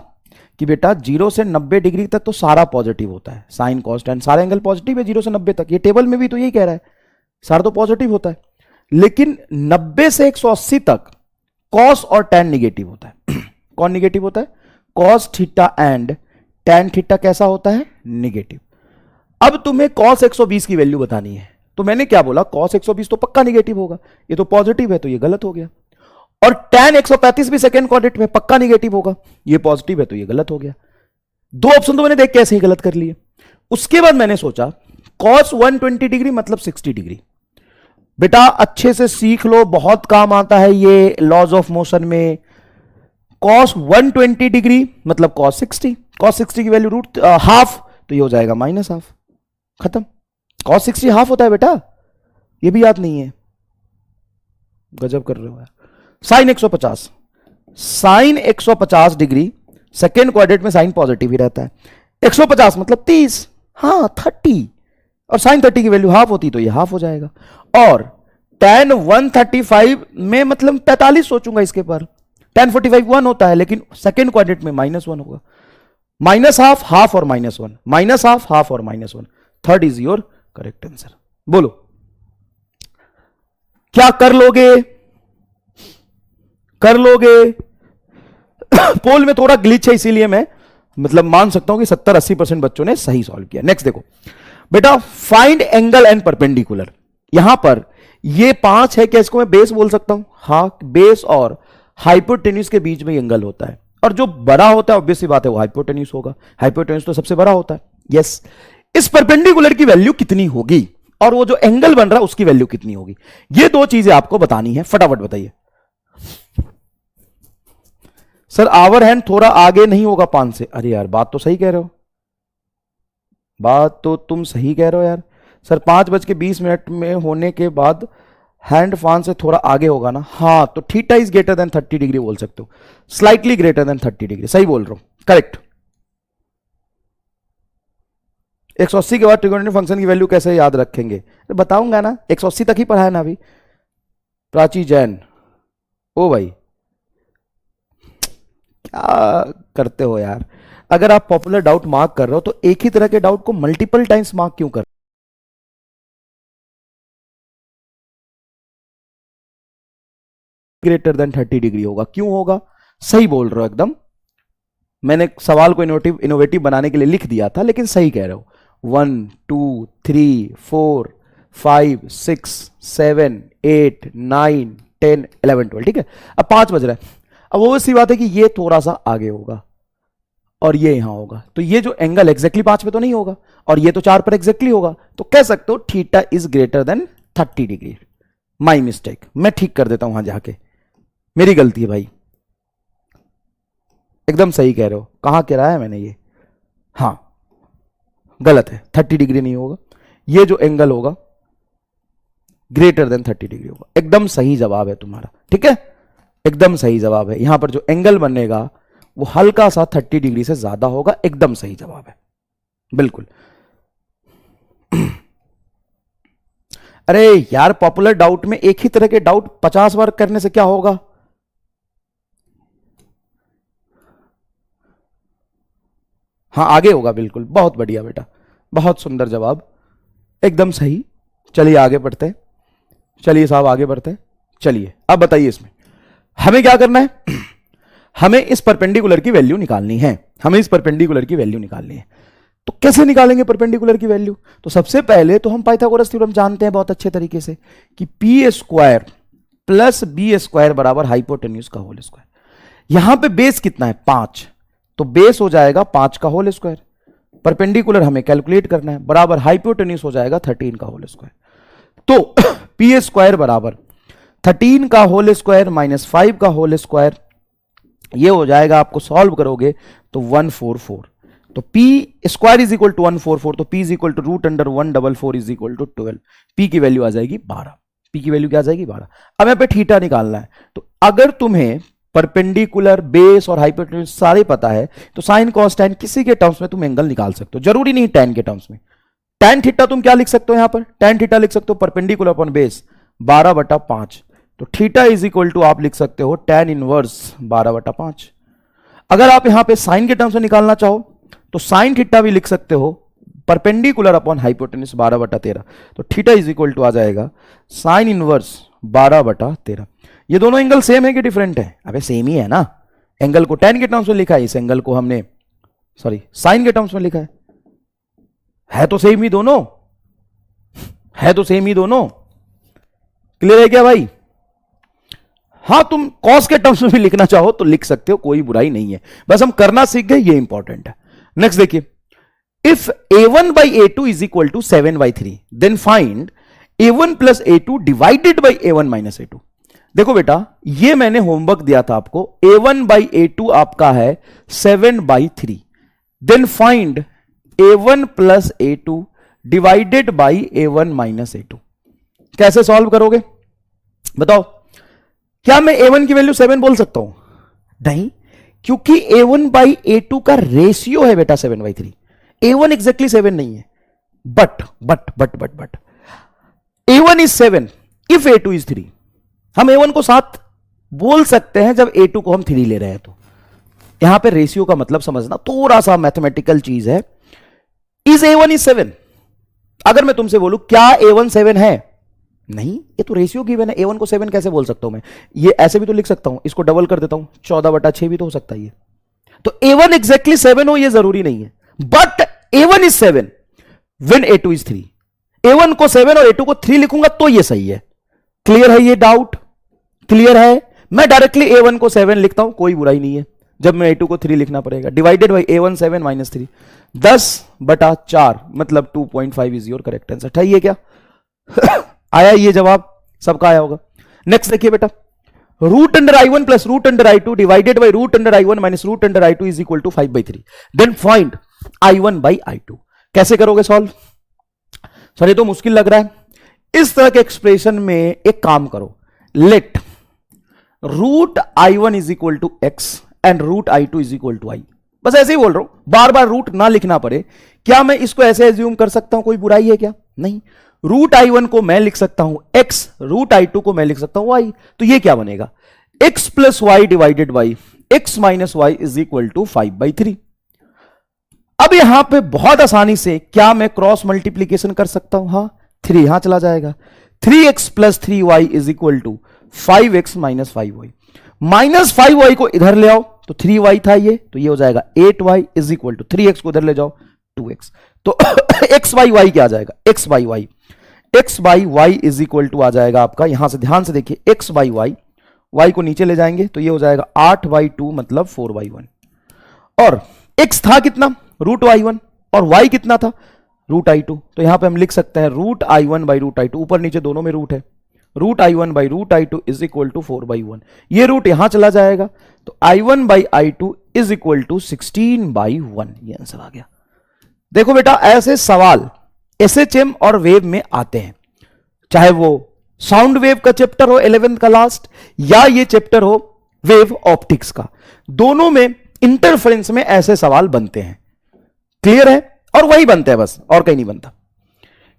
कि बेटा 0 से 90 डिग्री तक तो सारा पॉजिटिव होता है, साइन कॉस टैन सारे एंगल पॉजिटिव है 0 से 90 तक, ये टेबल में भी तो यही कह रहा है, सारा तो पॉजिटिव होता है। लेकिन 90 से 180 तक कॉस और टैन निगेटिव होता है कौन निगेटिव होता है? Cos theta and tan theta कैसा होता है? निगेटिव। अब तुम्हें कॉस 120 की वैल्यू बतानी है, तो मैंने क्या बोला, कॉस 120 तो पक्का निगेटिव होगा, ये तो पॉजिटिव है तो ये गलत हो गया। और टैन 135 भी सेकेंड क्वाड्रेंट में पक्का निगेटिव होगा, ये पॉजिटिव है तो ये गलत हो गया। दो ऑप्शन तो मैंने देख के ऐसे ही गलत कर लिए। उसके बाद मैंने सोचा cos 120 डिग्री मतलब 60 डिग्री। बेटा अच्छे से सीख लो, बहुत काम आता है ये लॉज ऑफ मोशन में। cos 120 डिग्री मतलब cos 60, cos 60 की वैल्यू रूट हाफ, तो ये हो जाएगा माइनस हाफ, खत्म। cos 60 हाफ होता है बेटा, ये भी याद नहीं है, गजब कर रहे हो यार। Sine 150, sine 150 degree, second quadrant में साइन पॉजिटिव ही रहता है। 150 मतलब 30, हाँ 30, और साइन 30 की वैल्यू हाफ होती तो ये हाफ हो जाएगा। और tan 135 में मतलब 45 सोचूंगा इसके पर, tan 45 1 होता है, लेकिन सेकेंड क्वाड्रेंट में -1 होगा। माइनस हाफ, हाफ और -1, माइनस हाफ, हाफ और -1, third is your correct answer. बोलो क्या कर लोगे? कर लोगे? पोल में थोड़ा ग्लिच है, इसीलिए मैं मतलब मान सकता हूं कि 70-80% बच्चों ने सही सॉल्व किया। नेक्स्ट देखो बेटा, फाइंड एंगल एंड परपेंडिकुलर। यहां पर ये 5 है, क्या इसको मैं बेस बोल सकता हूं? हाँ, बेस और हाइपोटेन्यूज के बीच में एंगल होता है, और जो बड़ा होता है ऑब्वियस सी बात है वो हाइपोटेन्यूज होगा, हाइपोटेन्यूज तो सबसे बड़ा होता है। यस, इस परपेंडिकुलर की वैल्यू कितनी होगी और वो जो एंगल बन रहा है उसकी वैल्यू कितनी होगी, ये दो चीजें आपको बतानी है। फटाफट बताइए सर। आवर हैंड थोड़ा आगे नहीं होगा 5 से? अरे यार बात तो सही कह रहे हो, बात तो तुम सही कह रहे हो यार। सर 5:20 में होने के बाद हैंड फान से थोड़ा आगे होगा ना? हाँ, तो theta is greater than 30 degree बोल सकते हो, स्लाइटली ग्रेटर देन 30 डिग्री, सही बोल रहा हूं, करेक्ट। 180 के बाद ट्रिगोनोमेट्रिक फंक्शन की वैल्यू कैसे याद रखेंगे? बताऊंगा ना, 180 तक ही पढ़ा है ना अभी। प्राची जैन, ओ भाई क्या करते हो यार। अगर आप पॉपुलर डाउट मार्क कर रहे हो तो एक ही तरह के डाउट को मल्टीपल टाइम्स मार्क क्यों कर? ग्रेटर देन 30 डिग्री होगा, क्यों होगा? सही बोल रहे हो एकदम। मैंने सवाल को इनोवेटिव बनाने के लिए लिख दिया था, लेकिन सही कह रहे हो। 1 2 3 4 5 6 7 8 9 10 11 12, ठीक है। अब 5 बज रहा है, अब वो सी बात है कि ये थोड़ा सा आगे होगा और ये यहां होगा, तो ये जो एंगल एग्जैक्टली 5 पे तो नहीं होगा, और ये तो 4 पर एग्जैक्टली होगा, तो कह सकते हो theta is greater than 30 degree. My mistake, मैं ठीक कर देता हूं वहां जाके, मेरी गलती है भाई। एकदम सही कह रहे हो, कहां कह रहा है मैंने ये? हाँ गलत है, 30 डिग्री नहीं होगा, ये जो एंगल होगा ग्रेटर देन 30 डिग्री होगा। एकदम सही जवाब है तुम्हारा, ठीक है, एकदम सही जवाब है। यहां पर जो एंगल बनेगा वो हल्का सा 30 डिग्री से ज्यादा होगा, एकदम सही जवाब है, बिल्कुल। अरे यार पॉपुलर डाउट में एक ही तरह के डाउट 50 बार करने से क्या होगा? हाँ आगे होगा, बिल्कुल, बहुत बढ़िया बेटा, बहुत सुंदर जवाब, एकदम सही। चलिए आगे बढ़ते हैं, चलिए साहब आगे बढ़ते हैं। चलिए अब बताइए इसमें हमें क्या करना है? हमें इस परपेंडिकुलर की वैल्यू निकालनी है, हमें इस परपेंडिकुलर की वैल्यू निकालनी है। तो कैसे निकालेंगे परपेंडिकुलर की वैल्यू? तो सबसे पहले तो हम पाइथागोरस थ्योरम जानते हैं बहुत अच्छे तरीके से कि P square plus B square बराबर हाइपोटेन्यूज का होल स्क्वायर। यहां पे बेस कितना है? 5, तो बेस हो जाएगा 5 का होल स्क्वायर, परपेंडिकुलर हमें कैलकुलेट करना है, बराबर हाइपोटेन्यूज हो जाएगा 13 का होल स्क्वायर। तो पी स्क्वायर बराबर 13 का होल स्क्वायर माइनस 5 का होल स्क्वायर, ये हो जाएगा, आपको सॉल्व करोगे तो 144। तो P square is equal to 144, तो P is equal to √144 is equal to 12। P की वैल्यू आ जाएगी 12, पी की वैल्यू क्या आ जाएगी? 12। अब यहाँ पे थीटा निकालना है, तो अगर तुम्हें परपेंडिकुलर, बेस और हाइपोटेन्यूज सारे पता है तो साइन कॉस टैन किसी के टर्म्स में तुम एंगल निकाल सकते हो, जरूरी नहीं टैन के टर्म्स में। टैन थीटा तुम क्या लिख सकते हो? यहां पर टैन थीटा लिख सकते हो परपेंडिकुलर अपॉन बेस 12/5, तो थीटा इज इक्वल टू आप लिख सकते हो टैन इनवर्स 12/5। अगर आप यहां पे साइन के टर्म्स में निकालना चाहो तो साइन थीटा भी लिख सकते हो परपेंडिकुलर अपॉन हाइपोटेन्यूज 12/13, तो थीटा इज इक्वल टू आ जाएगा साइन इनवर्स 12/13। ये दोनों एंगल सेम है कि डिफरेंट है? अबे सेम ही है ना, एंगल को टैन के टर्म्स में लिखा है, इस एंगल को हमने साइन के टर्म्स में लिखा है तो सेम ही दोनों, है तो सेम ही दोनों। क्लियर है क्या भाई? हाँ, तुम कॉस के टर्म्स में भी लिखना चाहो तो लिख सकते हो, कोई बुराई नहीं है, बस हम करना सीख गए, ये इंपॉर्टेंट है। नेक्स्ट देखिए, if a1 by a2 is equal to 7 by 3, then find a1 plus a2 divided by a1 minus a2. देखो बेटा, ये मैंने होमवर्क दिया था आपको, a1 by a2 आपका है 7 by 3, then find a1 plus a2 divided by a1 minus a2. कैसे सॉल्व करोगे बताओ? क्या मैं a1 की वैल्यू 7 बोल सकता हूं? नहीं, क्योंकि a1 by a2 का रेशियो है बेटा 7 by 3. a1 एग्जैक्टली 7 नहीं है, but a1 is 7 if a2 is 3. हम a1 को 7 बोल सकते हैं जब a2 को हम 3 ले रहे हैं. तो यहां पे रेशियो का मतलब समझना, थोड़ा सा मैथमेटिकल चीज है. Is a1 is 7. अगर मैं तुमसे बोलूं क्या a1 7 है? नहीं, ये तो रेशियो गिवन है. a1 को 7 कैसे बोल सकता हूं मैं? ये ऐसे भी तो लिख सकता हूं, इसको डबल कर देता हूं, 14/6 भी तो हो सकता है ये. तो a1 एग्जैक्टली 7 हो ये जरूरी नहीं है, but a1 is 7 when a2 is 3. a1 को 7 और a2 को 3 लिखूंगा तो ये सही है. क्लियर है ये डाउट? क्लियर है? मैं डायरेक्टली a1 को 7 लिखता हूं, कोई बुराई नहीं है. जब मैं a2 को 3 लिखना पड़ेगा, डिवाइडेड बाई a1 7 माइनस 3, 10/4 मतलब 2.5 इज योर करेक्ट आंसर. ठीक है क्या? आया ये जवाब? सबका आया होगा. नेक्स्ट देखिए बेटा, root under i1 plus root under i2 divided by root under i1 minus root under i2 is equal to 5/3. Then find i1 by i2. कैसे करोगे सॉल्व? सर ये तो मुश्किल लग रहा है. इस तरह के एक्सप्रेशन में एक काम करो, let root i1 is equal to x and root i2 is equal to i. बस ऐसे ही बोल रहा हूं, बार बार रूट ना लिखना पड़े. क्या मैं इसको ऐसे एज्यूम कर सकता हूं? कोई बुराई है क्या? नहीं. रूट i1 को मैं लिख सकता हूं x, रूट i2 को मैं लिख सकता हूं y. तो ये क्या बनेगा? x plus Y divided by x minus Y is equal to 5/3. अब यहां पे बहुत आसानी से क्या मैं क्रॉस मल्टीप्लीकेशन कर सकता हूं? हां, 3 यहां चला जाएगा. 3x plus 3y is equal to 5x minus 5y. Minus 5y को इधर ले आओ तो 3y था ये, तो ये हो जाएगा 8y is equal to 3x को इधर ले जाओ 2x. तो x बाई वाई क्या आ जाएगा? x by y, x by Y is equal to आ जाएगा आपका, यहां से ध्यान से देखिए, x बाई वाई, y को नीचे ले जाएंगे तो ये हो जाएगा 8/2 मतलब 4/1. और x था कितना? Root i1. और y कितना था? Root i2. तो यहां पे हम लिख सकते हैं root i1 by root i2, ऊपर नीचे दोनों में रूट है, root i1 by root i2 is equal to 4/1. ये रूट यहां चला जाएगा तो i1 by i2 is equal to 16/1. ये आंसर आ गया. देखो बेटा, ऐसे सवाल SHM और वेव में आते हैं, चाहे वो साउंड वेव का चैप्टर हो 11th का लास्ट, या ये चैप्टर हो वेव ऑप्टिक्स का. दोनों में इंटरफेरेंस में ऐसे सवाल बनते हैं. क्लियर है? और वही बनते हैं बस, और कहीं नहीं बनता.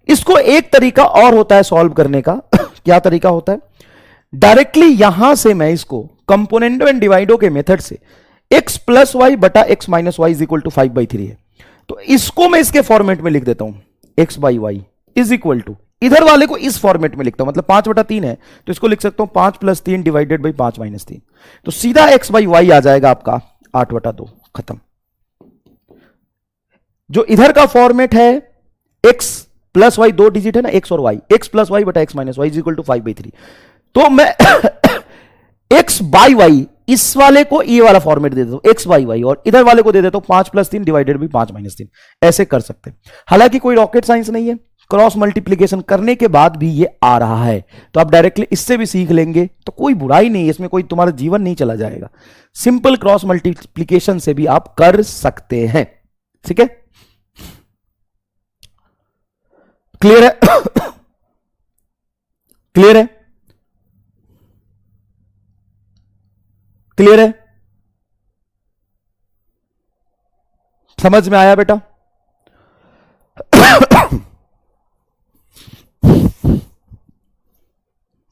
इसको एक तरीका और होता है सॉल्व करने का. क्या तरीका होता है? डायरेक्टली यहां से मैं इसको कंपोनेंटो एंड डिवाइडो के मेथड से x प्लस वाई बटा x minus Y is equal to 5/3 है, तो इसको मैं इसके फॉर्मेट में लिख देता हूं, x by Y is equal to, इधर वाले को इस फॉर्मेट में लिखता हूं, मतलब 5/3 है तो इसको लिख सकता हूं 5 प्लस 3 डिवाइडेड बाई 5 माइनस 3. तो सीधा x बाई वाई आ जाएगा आपका 8/2. खत्म. जो इधर का फॉर्मेट है x प्लस वाई, 2 डिजिट है ना, x और y, x प्लस वाई बटा x minus Y is equal to 5/3. तो मैं x बाई वाई इस वाले को ये वाला फॉर्मेट दे देता हूं, x बाई वाई, और इधर वाले को दे देता हूं 5 प्लस 3 डिवाइडेड बाई 5 माइनस 3. ऐसे कर सकते हैं. हालांकि कोई रॉकेट साइंस नहीं है, क्रॉस मल्टीप्लीकेशन करने के बाद भी ये आ रहा है, तो आप डायरेक्टली इससे भी सीख लेंगे तो कोई बुराई नहीं है, इसमें कोई तुम्हारा जीवन नहीं चला जाएगा. सिंपल क्रॉस मल्टीप्लीकेशन से भी आप कर सकते हैं. ठीक है? क्लियर है? क्लियर है? क्लियर है? समझ में आया बेटा?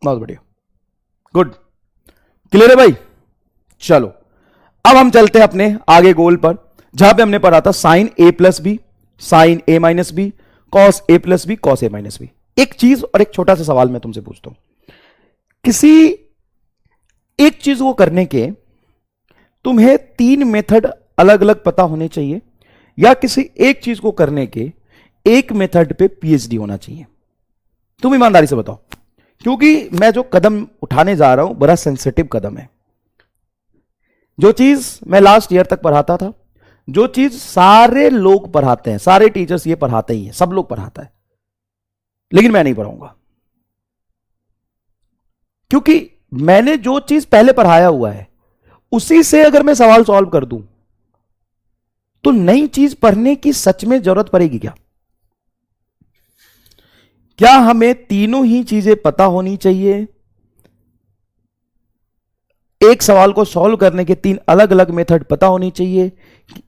बहुत बढ़िया, गुड. क्लियर है भाई? चलो अब हम चलते हैं अपने आगे गोल पर, जहां पे हमने पढ़ा था sine a plus B, sine a minus B, cos a plus B, cos a minus B. एक चीज और एक छोटा सा सवाल मैं तुमसे पूछता हूं. किसी एक चीज को करने के तुम्हें 3 मेथड अलग अलग पता होने चाहिए, या किसी एक चीज को करने के एक मेथड पे PhD होना चाहिए? तुम ईमानदारी से बताओ, क्योंकि मैं जो कदम उठाने जा रहा हूं बड़ा सेंसिटिव कदम है. जो चीज मैं लास्ट ईयर तक पढ़ाता था, जो चीज सारे लोग पढ़ाते हैं, सारे टीचर्स ये पढ़ाते ही हैं, सब लोग पढ़ाता है, लेकिन मैं नहीं पढ़ाऊंगा, क्योंकि मैंने जो चीज पहले पढ़ाया हुआ है उसी से अगर मैं सवाल सॉल्व कर दूं तो नई चीज पढ़ने की सच में जरूरत पड़ेगी क्या? क्या हमें तीनों ही चीजें पता होनी चाहिए? एक सवाल को सॉल्व करने के 3 अलग अलग मेथड पता होनी चाहिए,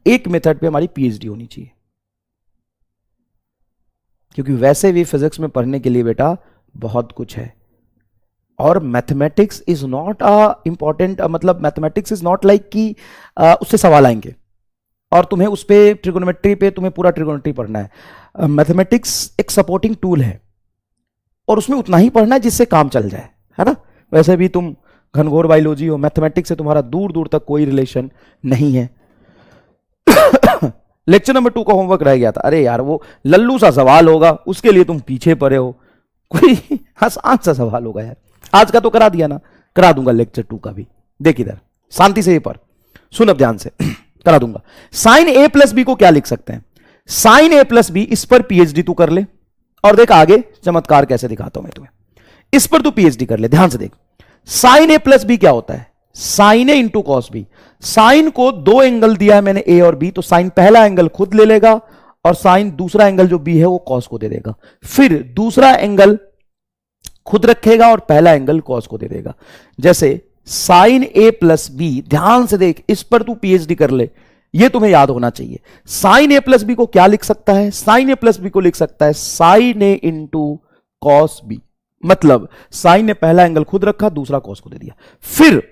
एक मेथड पे हमारी पीएचडी होनी चाहिए? क्योंकि वैसे भी फिजिक्स में पढ़ने के लिए बेटा बहुत कुछ है, और मैथमेटिक्स इज नॉट इंपॉर्टेंट, मतलब मैथमेटिक्स इज नॉट लाइक कि उससे सवाल आएंगे और तुम्हें उस पे ट्रिगोनोमेट्री पे तुम्हें पूरा ट्रिगोनोमेट्री पढ़ना है। मैथमेटिक्स एक सपोर्टिंग टूल है और उसमें उतना ही पढ़ना है जिससे काम चल जाए, है ना। वैसे भी तुम घनघोर बायोलॉजी हो, मैथमेटिक्स से तुम्हारा दूर दूर तक कोई रिलेशन नहीं है। लेक्चर नंबर 2 का होमवर्क रह गया था, अरे यार वो लल्लू सा सवाल होगा, उसके लिए तुम पीछे पड़े हो, कोई आसान सा सवाल होगा यार। आज का तो करा दिया ना, करा दूंगा लेक्चर 2 का भी, देख इधर शांति से ये पर सुन, अब ध्यान से करा दूंगा। साइन ए प्लस बी को क्या लिख सकते हैं? साइन ए प्लस बी, इस पर पीएचडी तू कर ले, और देख आगे चमत्कार कैसे दिखाता हूं मैं तुम्हें। इस पर तू पीएचडी कर ले, ध्यान से देख। साइन ए प्लस बी क्या होता है? Sine A into cos B. Sign को 2 एंगल दिया है मैंने, ए और बी, तो साइन पहला एंगल खुद ले लेगा और साइन दूसरा एंगल जो बी है वो कॉस को दे देगा, फिर दूसरा एंगल खुद रखेगा और पहला एंगल कॉस को दे देगा। जैसे साइन ए प्लस बी, ध्यान से देख, इस पर तू पीएचडी कर ले, ये तुम्हें याद होना चाहिए। साइन ए प्लस बी को क्या लिख सकता है? साइन ए प्लस बी को लिख सकता है sine A into cos B, मतलब साइन ने पहला एंगल खुद रखा, दूसरा कॉस को दे दिया, फिर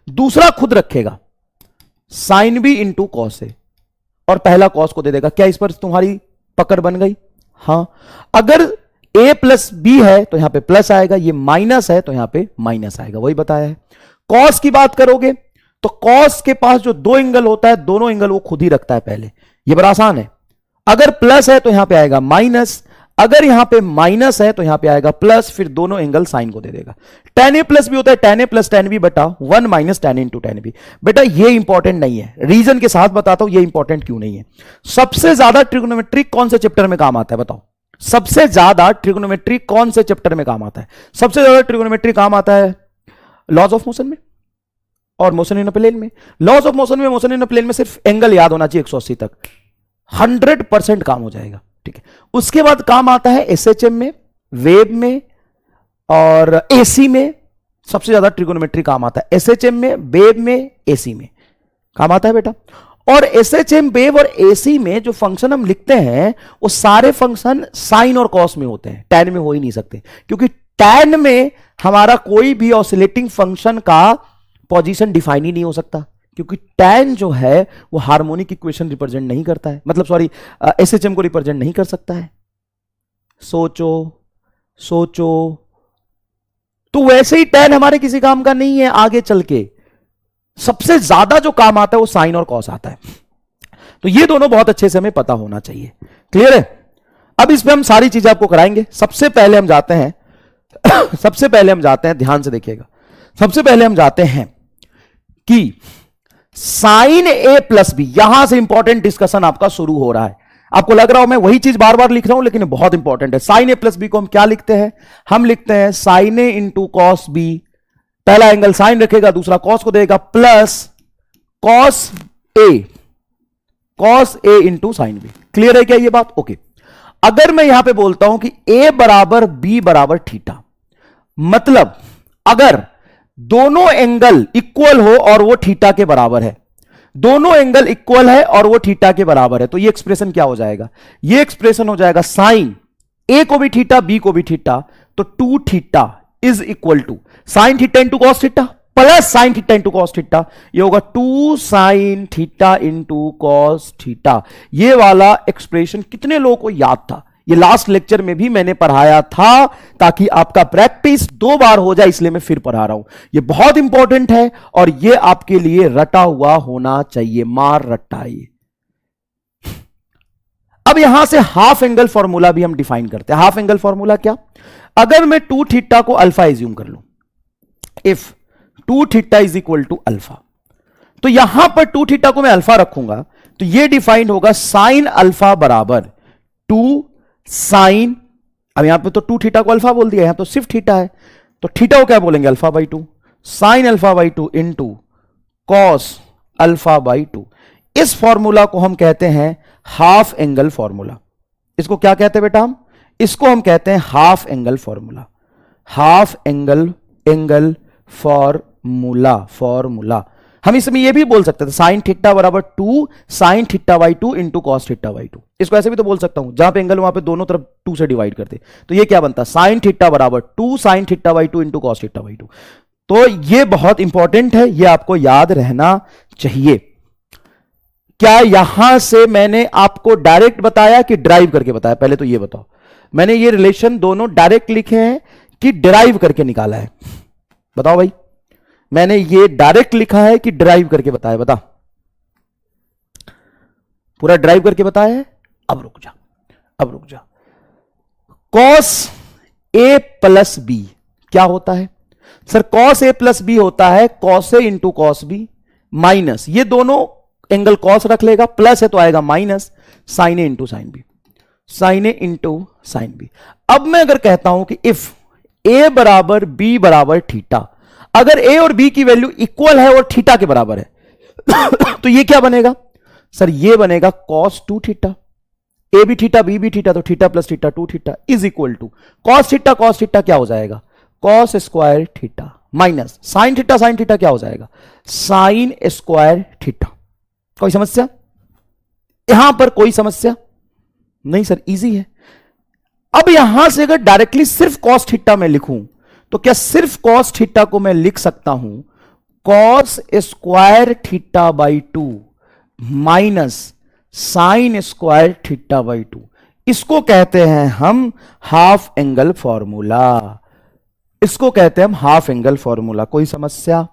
दूसरा खुद रखेगा sine B into cos A और पहला कॉस को दे देगा। क्या इस पर तुम्हारी पकड़ बन गई? हां, अगर a प्लस बी है तो यहां पे प्लस आएगा, ये माइनस है तो यहां पे माइनस आएगा, वही बताया है। कॉस की बात करोगे तो कॉस के पास जो 2 एंगल होता है, दोनों एंगल वो खुद ही रखता है पहले, ये बड़ा आसान है। अगर प्लस है तो यहां पे आएगा माइनस, अगर यहां पे माइनस है तो यहां पे आएगा प्लस, फिर दोनों एंगल साइन को दे देगा। tan a प्लस बी होता है tan a plus tan b बटा 1 minus tan a into tan b। बेटा ये इंपॉर्टेंट नहीं है, रीजन के साथ बताता हूं ये इंपॉर्टेंट क्यों नहीं है। सबसे ज्यादा ट्रिग्नोमेट्री कौन से चैप्टर में काम आता है बताओ? सबसे ज्यादा ट्रिग्नोमेट्री कौन से चैप्टर में काम आता है? सबसे ज्यादा ट्रिग्नोमेट्री काम आता है लॉज ऑफ मोशन में और मोशन इन अ प्लेन में। लॉज ऑफ मोशन में, मोशन इन अ प्लेन में सिर्फ एंगल याद होना चाहिए 180 तक, 100% काम हो जाएगा, ठीक है। उसके बाद काम आता है एसएचएम में, वेव में और एसी में। सबसे ज्यादा ट्रिगोनोमेट्री काम आता है एसएचएम में, वेव में, एसी में काम आता है बेटा। और एसएचएम, वेव और एसी में जो फंक्शन हम लिखते हैं वो सारे फंक्शन साइन और कॉस में होते हैं, टैन में हो ही नहीं सकते, क्योंकि टैन में हमारा कोई भी ऑसिलेटिंग फंक्शन का पोजीशन डिफाइन ही नहीं हो सकता, क्योंकि टैन जो है वो हार्मोनिक इक्वेशन रिप्रेजेंट नहीं करता है, मतलब सॉरी एसएचएम को रिप्रेजेंट नहीं कर सकता है। सोचो सोचो, तो वैसे ही टैन हमारे किसी काम का नहीं है। आगे चल के सबसे ज्यादा जो काम आता है वो साइन और कॉस आता है, तो ये दोनों बहुत अच्छे से हमें पता होना चाहिए। क्लियर है? अब इसमें हम सारी चीजें आपको कराएंगे। सबसे पहले हम जाते हैं सबसे पहले हम जाते हैं, ध्यान से देखिएगा, सबसे पहले हम जाते हैं कि साइन ए प्लस बी, यहां से इंपॉर्टेंट डिस्कशन आपका शुरू हो रहा है। आपको लग रहा हो मैं वही चीज बार बार लिख रहा हूं, लेकिन बहुत इंपॉर्टेंट है। साइन ए प्लस बी को हम क्या लिखते हैं? हम लिखते हैं sign A into cos B, पहला एंगल साइन रखेगा, दूसरा कॉस को देगा, plus cos A into sine B. Clear है क्या ये बात? ओके। अगर मैं यहां पे बोलता हूं कि ए बराबर बी बराबर थीटा, मतलब अगर दोनों एंगल इक्वल हो और वो थीटा के बराबर है, दोनों एंगल इक्वल है और वो थीटा के बराबर है, तो ये एक्सप्रेशन क्या हो जाएगा? ये एक्सप्रेशन हो जाएगा साइन ए को भी थीटा, बी को भी थीटा, तो 2 theta is equal to sine theta into cos theta plus sine theta into cos theta. ये होगा 2 sine theta into cos theta. ये वाला एक्सप्रेशन कितने लोगों को याद था? ये लास्ट लेक्चर में भी मैंने पढ़ाया था, ताकि आपका प्रैक्टिस 2 बार हो जाए, इसलिए मैं फिर पढ़ा रहा हूं। ये बहुत इंपॉर्टेंट है और ये आपके लिए रटा हुआ होना चाहिए, मार रट्टा ये। अब यहां से हाफ एंगल फॉर्मूला भी हम डिफाइन करते हैं। हाफ एंगल फॉर्मूला क्या? अगर मैं 2 थीटा को अल्फा एज्यूम कर लूं, if 2 theta is equal to alpha, तो यहां पर 2 थीटा को मैं अल्फा रखूंगा, तो ये डिफाइंड होगा साइन अल्फा बराबर 2 साइन, अब यहां पे तो 2 थीटा को अल्फा बोल दिया, यहां तो सिर्फ थीटा है, तो थीटा को क्या बोलेंगे alpha by 2, sine alpha by 2 into cos alpha by 2। इस फॉर्मूला को हम कहते हैं हाफ एंगल फॉर्मूला। इसको क्या कहते हैं बेटा हम? इसको हम कहते हैं half angle formula, half angle formula. हम इसमें यह भी बोल सकते थे साइन थीटा बराबर 2 sine theta by 2 into cos theta by 2। इसको ऐसे भी तो बोल सकता हूं, जहां पे एंगल वहां पे दोनों तरफ 2 से डिवाइड करते, तो ये क्या बनता, साइन थीटा बराबर 2 sine theta by 2 into cos theta by 2। तो ये बहुत इंपॉर्टेंट है, ये आपको याद रहना चाहिए। क्या यहां से मैंने आपको डायरेक्ट बताया कि ड्राइव करके बताया? पहले तो ये बताओ, मैंने ये रिलेशन दोनों डायरेक्ट लिखे हैं कि डिराइव करके निकाला है? बताओ भाई, मैंने ये डायरेक्ट लिखा है कि ड्राइव करके बताया? बता, पूरा ड्राइव करके बताया है? अब रुक जा, कॉस ए प्लस बी क्या होता है sir? Cos A plus B होता है cos A into cos B minus, ये दोनों एंगल कॉस रख लेगा, प्लस है तो आएगा minus sign A into sine B, sine A into sine B. अब मैं अगर कहता हूं कि इफ ए बराबर बी बराबर थीटा, अगर ए और बी की वैल्यू इक्वल है और थीटा के बराबर है तो ये क्या बनेगा सर? ये बनेगा कॉस 2 थीटा, ए भी थीटा बी भी थीटा, तो theta plus theta 2 theta is equal to cos theta क्या हो जाएगा? Cos square theta minus sine theta क्या हो जाएगा? Sine square theta. कोई समस्या यहां पर? कोई समस्या नहीं सर, इजी है। अब यहां से अगर डायरेक्टली सिर्फ कॉस थीटा में लिखूं तो क्या सिर्फ कॉस थीटा को मैं लिख सकता हूं cos square theta by 2 minus sine square theta by 2। इसको कहते हैं हम हाफ एंगल फॉर्मूला, इसको कहते हैं हम हाफ एंगल फॉर्मूला। कोई समस्या?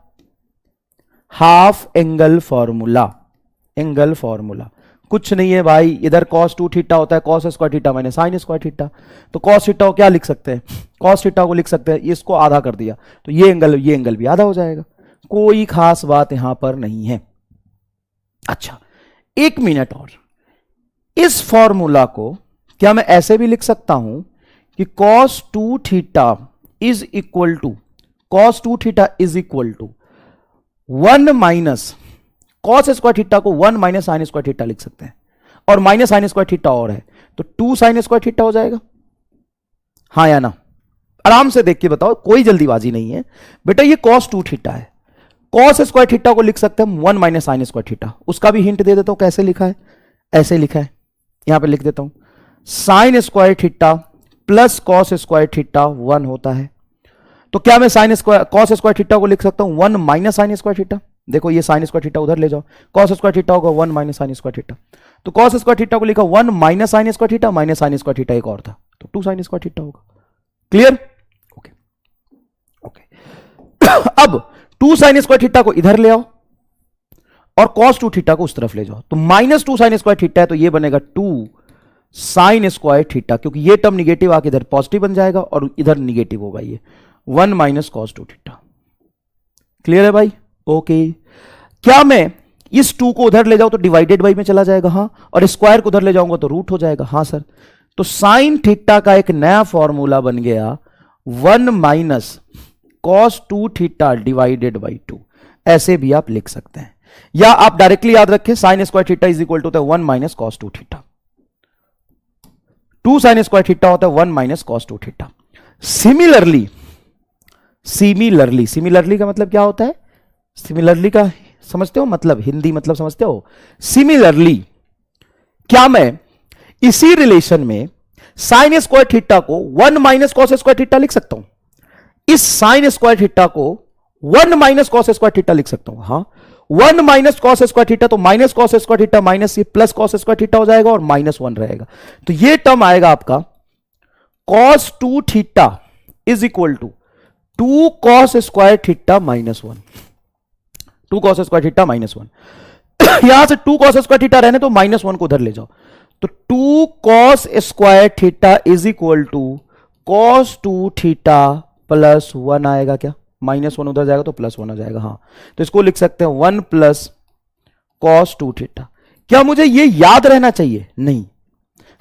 हाफ एंगल फॉर्मूला कुछ नहीं है भाई, इधर cos 2 थीटा होता है cos square theta minus sine square theta, तो cos थीटा को क्या लिख सकते हैं? cos थीटा को लिख सकते हैं, इसको आधा कर दिया तो ये एंगल भी आधा हो जाएगा। कोई खास बात यहां पर नहीं है। अच्छा, 1 मिनट और, इस फॉर्मूला को क्या मैं ऐसे भी लिख सकता हूं कि cos 2 theta is equal to 1 minus cos square theta को 1 माइनस साइन स्क्वायर थीटा लिख सकते हैं, और माइनस साइन स्क्वायर थीटा और है तो 2 साइन स्क्वायर थीटा हो जाएगा। हाँ या ना? आराम से देख के बताओ, कोई जल्दीबाजी नहीं है बेटा। ये cos 2 थीटा है, cos स्क्वायर थीटा को लिख सकते हैं 1 माइनस साइन स्क्वायर थीटा। उसका भी हिंट दे देता हूं, कैसे लिखा है? ऐसे लिखा है, यहां पे लिख देता हूं, sign square theta plus cos square theta 1 होता है। तो क्या मैं कॉस स्क्वायर थीटा को लिख सकता हूं 1 माइनस साइन स्क्वायर थीटा? देखो ये साइन स्क्वायर थीटा उधर ले जाओ, कॉस स्क्वायर थीटा होगा 1 माइनस साइन स्क्वायर थीटा, तो कॉस स्क्वायर थीटा को लिखा 1 minus sine square theta, minus sine square theta एक और था तो 2 साइन स्क्वायर थीटा होगा। क्लियर? ओके। अब 2 साइन स्क्वायर थीटा को इधर ले आओ और कॉस 2 थीटा को उस तरफ ले जाओ, तो माइनस 2 साइन स्क्वायर थीटा है तो ये बनेगा 2 साइन स्क्वायर थीटा, क्योंकि ये टर्म निगेटिव आके इधर पॉजिटिव बन जाएगा और इधर निगेटिव होगा, ये 1 माइनस कॉस 2 थीटा। क्लियर है भाई? ओके। क्या मैं इस 2 को उधर ले जाऊं तो डिवाइडेड बाई में चला जाएगा? हाँ। और स्क्वायर को उधर ले जाऊंगा तो रूट हो जाएगा? हाँ सर। तो साइन थीटा का एक नया फॉर्मूला बन गया 1 minus cos 2 theta divided by 2। ऐसे भी आप लिख सकते हैं, या आप डायरेक्टली याद रखें sine square theta is equal to 1 minus cos 2 theta. 2 sine square theta होता है 1 माइनस कॉस 2 थीटा। सिमिलरली का मतलब क्या होता है? सिमिलरली का समझते हो मतलब? हिंदी मतलब समझते हो? सिमिलरली क्या मैं इसी रिलेशन में साइन स्क्वायर थीटा को 1 माइनस कॉस स्क्वायर थीटा लिख सकता हूं? इस साइन स्क्वायर थीटा को 1 माइनस कॉस स्क्वायर थीटा लिख सकता हूं? हाँ। 1 माइनस कॉस स्क्वायर थीटा, तो minus cos square theta minus ये प्लस कॉस स्क्वायर थीटा हो जाएगा और माइनस 1 रहेगा, तो ये टर्म आएगा आपका cos 2 theta is equal to 2 cos square theta minus 1। 2 cos square theta minus 1। यहां से 2 कॉस स्क्वायर थीटा रहने तो माइनस 1 को उधर ले जाओ, तो 2 cos square theta is equal to cos 2 theta plus 1 आएगा। क्या माइनस 1 उधर जाएगा तो प्लस 1 हो जाएगा? हाँ। तो इसको लिख सकते हैं 1 प्लस कॉस 2 थीटा। क्या मुझे ये याद रहना चाहिए? नहीं,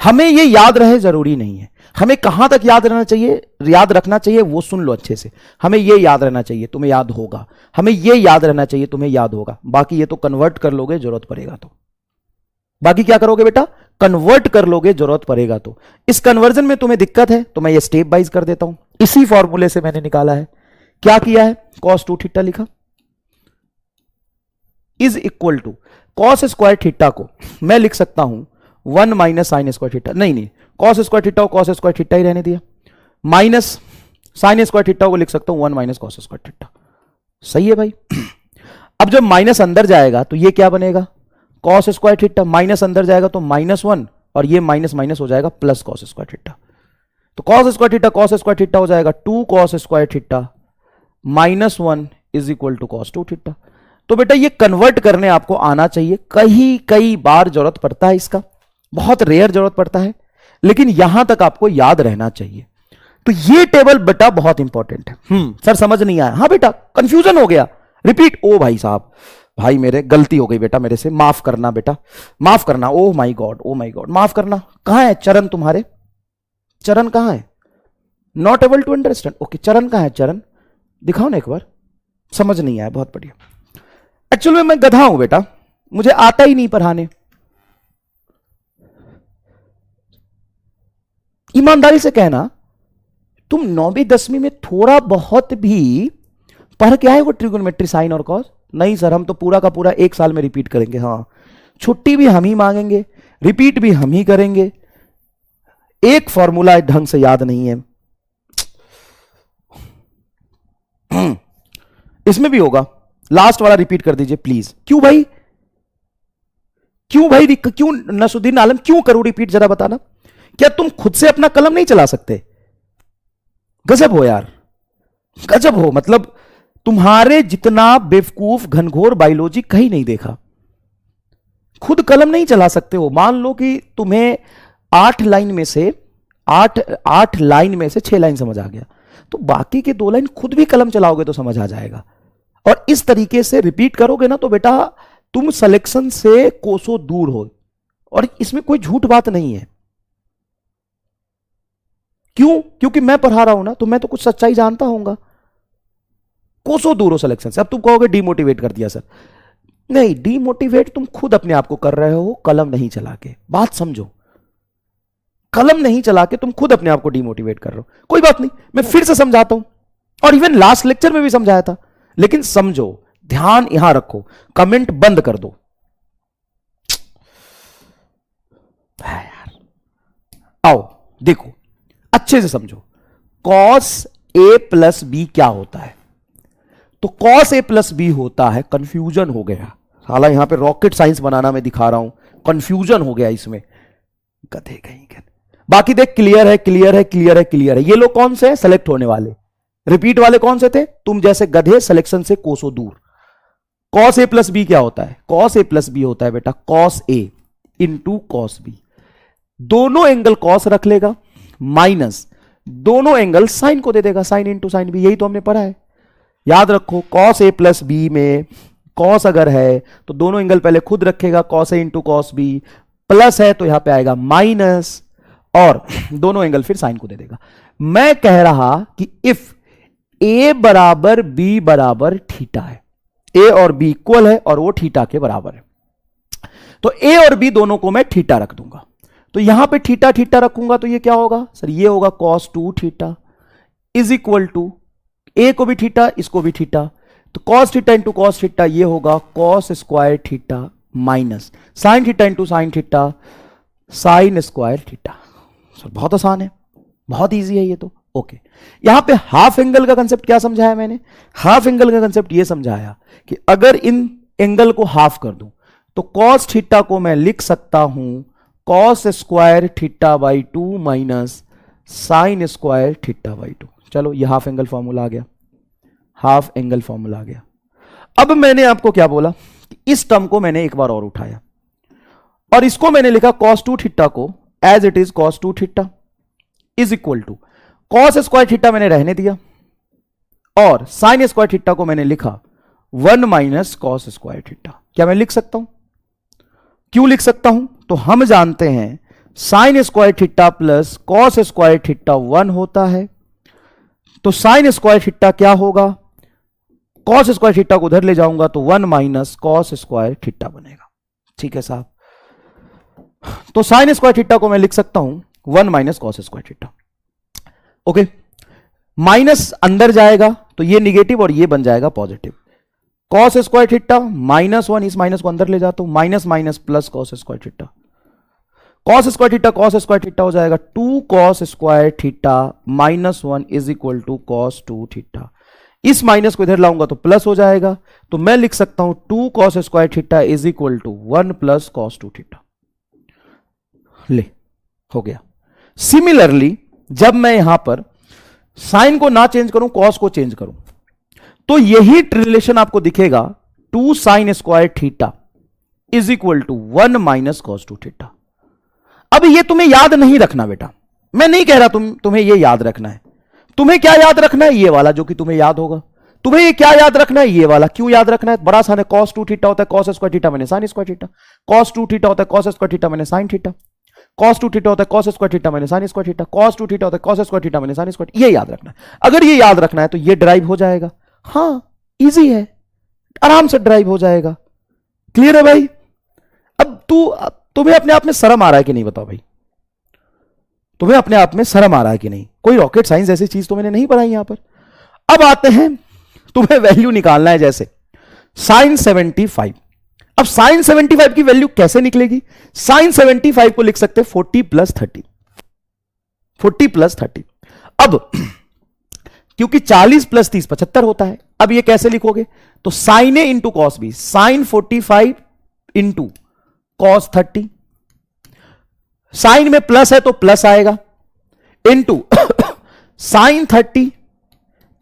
हमें ये याद रहे जरूरी नहीं है। हमें कहां तक याद रहना चाहिए, याद रखना चाहिए, वो सुन लो अच्छे से। हमें ये याद रहना चाहिए, तुम्हें याद होगा। हमें ये याद रहना चाहिए, तुम्हें याद होगा। बाकी ये तो कन्वर्ट कर लोगे जरूरत पड़ेगा तो। बाकी क्या करोगे बेटा? कन्वर्ट कर लोगे जरूरत पड़ेगा तो। इस कन्वर्जन में तुम्हें दिक्कत है तो मैं ये स्टेप वाइज कर देता हूं। इसी फॉर्मूले से मैंने निकाला है। क्या किया है? cos 2 थीटा लिखा is equal to cos square theta को मैं लिख सकता हूं 1 माइनस साइन स्क्वायर थीटा। नहीं, cos स्क्वायर थीटा को cos स्क्वायर थीटा ही रहने दिया, माइनस साइन स्क्वायर थीटा को लिख सकता हूं 1 माइनस cos स्क्वायर थीटा। सही है भाई। अब जब माइनस अंदर जाएगा तो ये क्या बनेगा? cos square theta. माइनस अंदर जाएगा तो -1 और ये माइनस माइनस हो जाएगा प्लस cos स्क्वायर थीटा। तो cos स्क्वायर थीटा हो जाएगा 2 cos square theta -1 is equal to cos 2 theta. तो बेटा ये कन्वर्ट करने आपको आना चाहिए। कई बार जरूरत पड़ता है इसका, बहुत रेयर जरूरत पड़ता है, लेकिन यहां तक आपको याद रहना चाहिए। तो ये टेबल बेटा बहुत इंपॉर्टेंट है। सर समझ नहीं आया? हाँ बेटा, कंफ्यूजन हो गया, रिपीट। ओ भाई साहब, भाई मेरे गलती हो गई बेटा, मेरे से माफ करना बेटा, माफ करना। ओ माई गॉड, ओ माई गॉड, माफ करना। कहां है चरण तुम्हारे? चरण कहां है? Not able to understand. Okay, चरण कहां है? चरण दिखाओ ना एक बार। समझ नहीं आया, बहुत बढ़िया। एक्चुअल में मैं गधा हूं बेटा, मुझे आता ही नहीं पढ़ाने। ईमानदारी से कहना, तुम 9वीं 10वीं में थोड़ा बहुत भी पढ़ के आए हो ट्रिगोनोमेट्री, साइन और कॉस? नहीं सर, हम तो पूरा का पूरा 1 साल में रिपीट करेंगे। हाँ, छुट्टी भी हम ही मांगेंगे, रिपीट भी हम ही करेंगे। एक फॉर्मूला ढंग से याद नहीं है। इसमें भी होगा, लास्ट वाला रिपीट कर दीजिए प्लीज। क्यों भाई? क्यों नसुद्दीन आलम, क्यों करूं रिपीट? जरा बताना। क्या तुम खुद से अपना कलम नहीं चला सकते? गजब हो यार, गजब हो। मतलब तुम्हारे जितना बेवकूफ घनघोर बायोलॉजी कहीं नहीं देखा। खुद कलम नहीं चला सकते हो। मान लो कि तुम्हें 8 लाइन में से 6 लाइन समझ आ गया, तो बाकी के 2 लाइन खुद भी कलम चलाओगे तो समझ आ जाएगा। और इस तरीके से रिपीट करोगे ना तो बेटा तुम सिलेक्शन से कोसों दूर हो। और इसमें कोई झूठ बात नहीं है। क्यों? क्योंकि मैं पढ़ा रहा हूं ना, तो मैं तो कुछ सच्चाई जानता होऊंगा। कोसों दूर हो सिलेक्शन से। अब तुम कहोगे डीमोटिवेट कर दिया सर। नहीं, डीमोटिवेट तुम खुद अपने आप को कर रहे हो, कलम नहीं चला के। बात समझो, कलम नहीं चला के तुम खुद अपने आप को डीमोटिवेट कर रहे हो। कोई बात नहीं, मैं फिर से समझाता हूं, और इवन लास्ट लेक्चर में भी समझाया था। लेकिन समझो, ध्यान यहां रखो, कमेंट बंद कर दो यार। आओ देखो, अच्छे से समझो। cos a प्लस बी क्या होता है? तो cos a प्लस बी होता है, कंफ्यूजन हो गया साला, यहां पे रॉकेट साइंस बनाना मैं दिखा रहा हूं, कंफ्यूजन हो गया इसमें, गधे कहीं गधे। बाकी देख, क्लियर है, क्लियर है, क्लियर है, क्लियर है। ये लोग कौन से हैं? सेलेक्ट होने वाले। रिपीट वाले कौन से थे? तुम जैसे गधे, सिलेक्शन से कोसों दूर। cos a प्लस बी क्या होता है? cos a प्लस बी होता है बेटा cos a into cos b। दोनों एंगल cos रख लेगा, माइनस दोनों एंगल साइन को दे देगा, साइन इंटू साइन बी। यही तो हमने पढ़ा है, याद रखो। cos a प्लस बी में cos अगर है तो दोनों एंगल पहले खुद रखेगा, cos a into cos b। Plus है तो यहां पे आएगा माइनस, और दोनों एंगल फिर साइन को दे देगा। मैं कह रहा कि इफ a बराबर b बराबर थीटा है, a और b इक्वल है और वो थीटा के बराबर है, तो a और b दोनों को मैं थीटा रख दूंगा। तो यहां पे थीटा थीटा रखूंगा तो ये क्या होगा सर? ये होगा cos 2 theta is equal to, a को भी थीटा, इसको भी थीटा, तो cos theta into cos theta ये होगा cos square theta minus sine theta into sine theta sine square theta. Sir बहुत आसान है, बहुत इजी है ये तो। ओके, यहां पे हाफ एंगल का कंसेप्ट क्या समझाया मैंने? हाफ एंगल का कंसेप्ट ये समझाया कि अगर इन एंगल को हाफ कर दूं तो cos थीटा को मैं लिख सकता हूं cos square theta by 2 minus sine square theta by 2। चलो, ये हाफ एंगल फॉर्मूला आ गया, हाफ एंगल फॉर्मूला आ गया। अब मैंने आपको क्या बोला कि इस टर्म को मैंने एक बार और उठाया और इसको मैंने लिखा cos 2 थीटा को as it is cos 2 theta is equal to cos square theta मैंने रहने दिया और साइन स्क्वायर थीटा को मैंने लिखा 1 माइनस cos स्क्वायर थीटा। क्या मैं लिख सकता हूं? क्यों लिख सकता हूं? तो हम जानते हैं sine square theta plus cos square theta 1 होता है। तो साइन स्क्वायर थीटा क्या होगा? कॉस स्क्वायर थीटा को उधर ले जाऊंगा तो 1 माइनस कॉस स्क्वायर थीटा बनेगा। ठीक है साहब, तो साइन स्क्वायर थीटा को मैं लिख सकता हूं 1 minus cos square theta. Okay, minus अंदर जाएगा तो ये निगेटिव और ये बन जाएगा पॉजिटिव। कॉस स्क्वायर थीटा -1, इस माइनस को अंदर ले जाता हूं, minus minus plus cos square theta. Cos square theta हो जाएगा 2 cos square theta -1 is equal to cos 2 theta. इस माइनस को इधर लाऊंगा तो प्लस हो जाएगा, तो मैं लिख सकता हूं 2 cos square theta is equal to 1 plus cos 2 theta. ले, हो गया। सिमिलरली जब मैं यहां पर साइन को ना चेंज करूं, कॉस को चेंज करूं, तो यही रिलेशन आपको दिखेगा 2 sine square theta is equal to 1 minus cos 2 theta. अब ये तुम्हें याद नहीं रखना बेटा, मैं नहीं कह रहा तुम्हें ये याद रखना है। तुम्हें क्या याद रखना है? ये वाला जो कि तुम्हें याद होगा। तुम्हें ये क्या याद रखना है? ये वाला। क्यों याद रखना है? बड़ा आसान है, cos 2 थीटा होता है cos स्क्वायर थीटा मैंने sine square theta, cos 2 theta होता है cos स्क्वायर थीटा मैंने साइन थीटा, cos 2 थीटा होता है cos स्क्वायर थीटा मैंने sine square theta, cos 2 theta होता है cos स्क्वायर थीटा मैंने साइन स्क्वायर। ये याद रखना है। अगर ये याद रखना है तो ये ड्राइव हो जाएगा। हाँ, इजी है, आराम से ड्राइव हो जाएगा। क्लियर है भाई? अब तुम्हें अपने आप में शर्म आ रहा है कि नहीं? बताओ भाई, तुम्हें अपने आप में शर्म आ रहा है कि नहीं? कोई रॉकेट साइंस ऐसी चीज तो मैंने नहीं पढ़ाई यहां पर। अब आते हैं, तुम्हें वैल्यू निकालना है जैसे साइन 75। अब साइन 75 की वैल्यू कैसे निकलेगी? साइन 75 को लिख सकते हैं 40 प्लस 30, 40 प्लस 30। अब क्योंकि 40 प्लस 30 75 होता है। अब ये कैसे लिखोगे? तो sine A into cos B, sine 45 into cos 30। Sine में प्लस है तो प्लस आएगा, into sine 30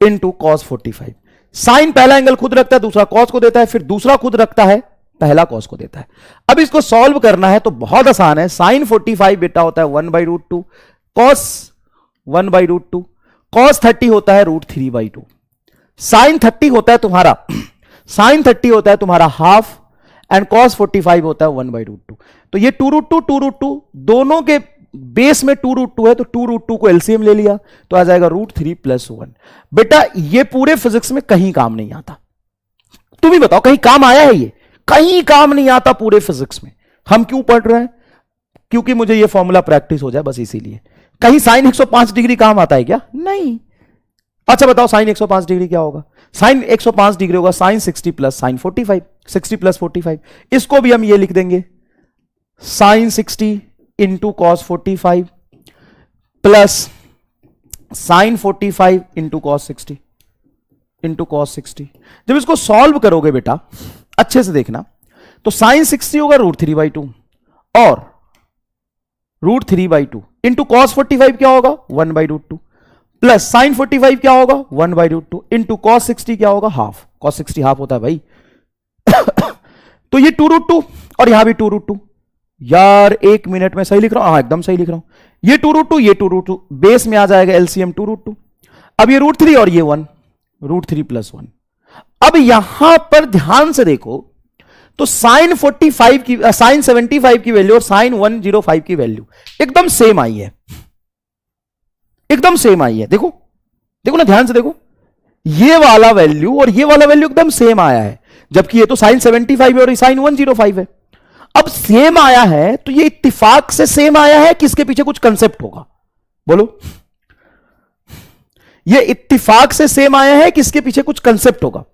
into cos 45। Sine पहला एंगल खुद रखता है, दूसरा कॉस को देता है, फिर दूसरा खुद रखता है, पहला कॉस को देता है। अब इसको सॉल्व करना है तो बहुत आसान है। साइन 45 बेटा होता है 1/√2, कॉस 1/√2, कॉस 30 होता है √3/2। साइन 30 होता है तुम्हारा साइन 30 होता है तुम्हारा हाफ, एंड cos 45 होता है 1/√2। तो ये 2√2 दोनों के बेस में 2√2 है, तो 2√2 को एलसीएम ले लिया तो आ जाएगा √3 + 1। बेटा ये पूरे फिजिक्स में कहीं काम नहीं आता। तुम ही बताओ, कहीं काम आया है? ये कहीं काम नहीं आता पूरे फिजिक्स में। हम क्यों पढ़ रहे हैं? क्योंकि मुझे ये फॉर्मूला प्रैक्टिस हो जाए, बस इसीलिए। कहीं साइन 105 डिग्री काम आता है क्या? नहीं। अच्छा बताओ, साइन 105 डिग्री क्या होगा? साइन 105 डिग्री होगा साइन 60 प्लस साइन 45, 60 प्लस 45। इसको भी हम ये लिख देंगे, sine 60 into cos 45 plus sine 45 into cos 60 into cos 60। जब इसको सॉल्व करोगे बेटा अच्छे से देखना, तो साइन 60 होगा √3/2 और √3/2 इंटू कॉस 45 क्या होगा 1/√2 प्लस साइन 45 क्या होगा 1/√2 इंटू कॉस 60 क्या होगा हाफ। कॉस 60 हाफ होता है भाई। तो ये 2√2 और यहां भी 2√2। यार एक मिनट में सही लिख रहा हूं? हाँ एकदम सही लिख रहा हूं। ये 2√2 ये 2√2 बेस में आ जाएगा एलसीएम 2√2। अब ये √3 और ये 1, √3 + 1। अब यहां पर ध्यान से देखो तो साइन 45 की साइन 75 की वैल्यू और साइन 105 की वैल्यू एकदम सेम आई है, एकदम सेम आई है। देखो देखो ना, ध्यान से देखो, ये वाला वैल्यू और ये वाला वैल्यू एकदम सेम आया है, जबकि ये तो साइन 75 है और साइन 105 है। अब सेम आया है तो ये इत्तिफाक से सेम आया है कि इसके पीछे कुछ कंसेप्ट होगा? बोलो, ये इत्तिफाक से सेम आया है कि इसके पीछे कुछ कंसेप्ट होगा?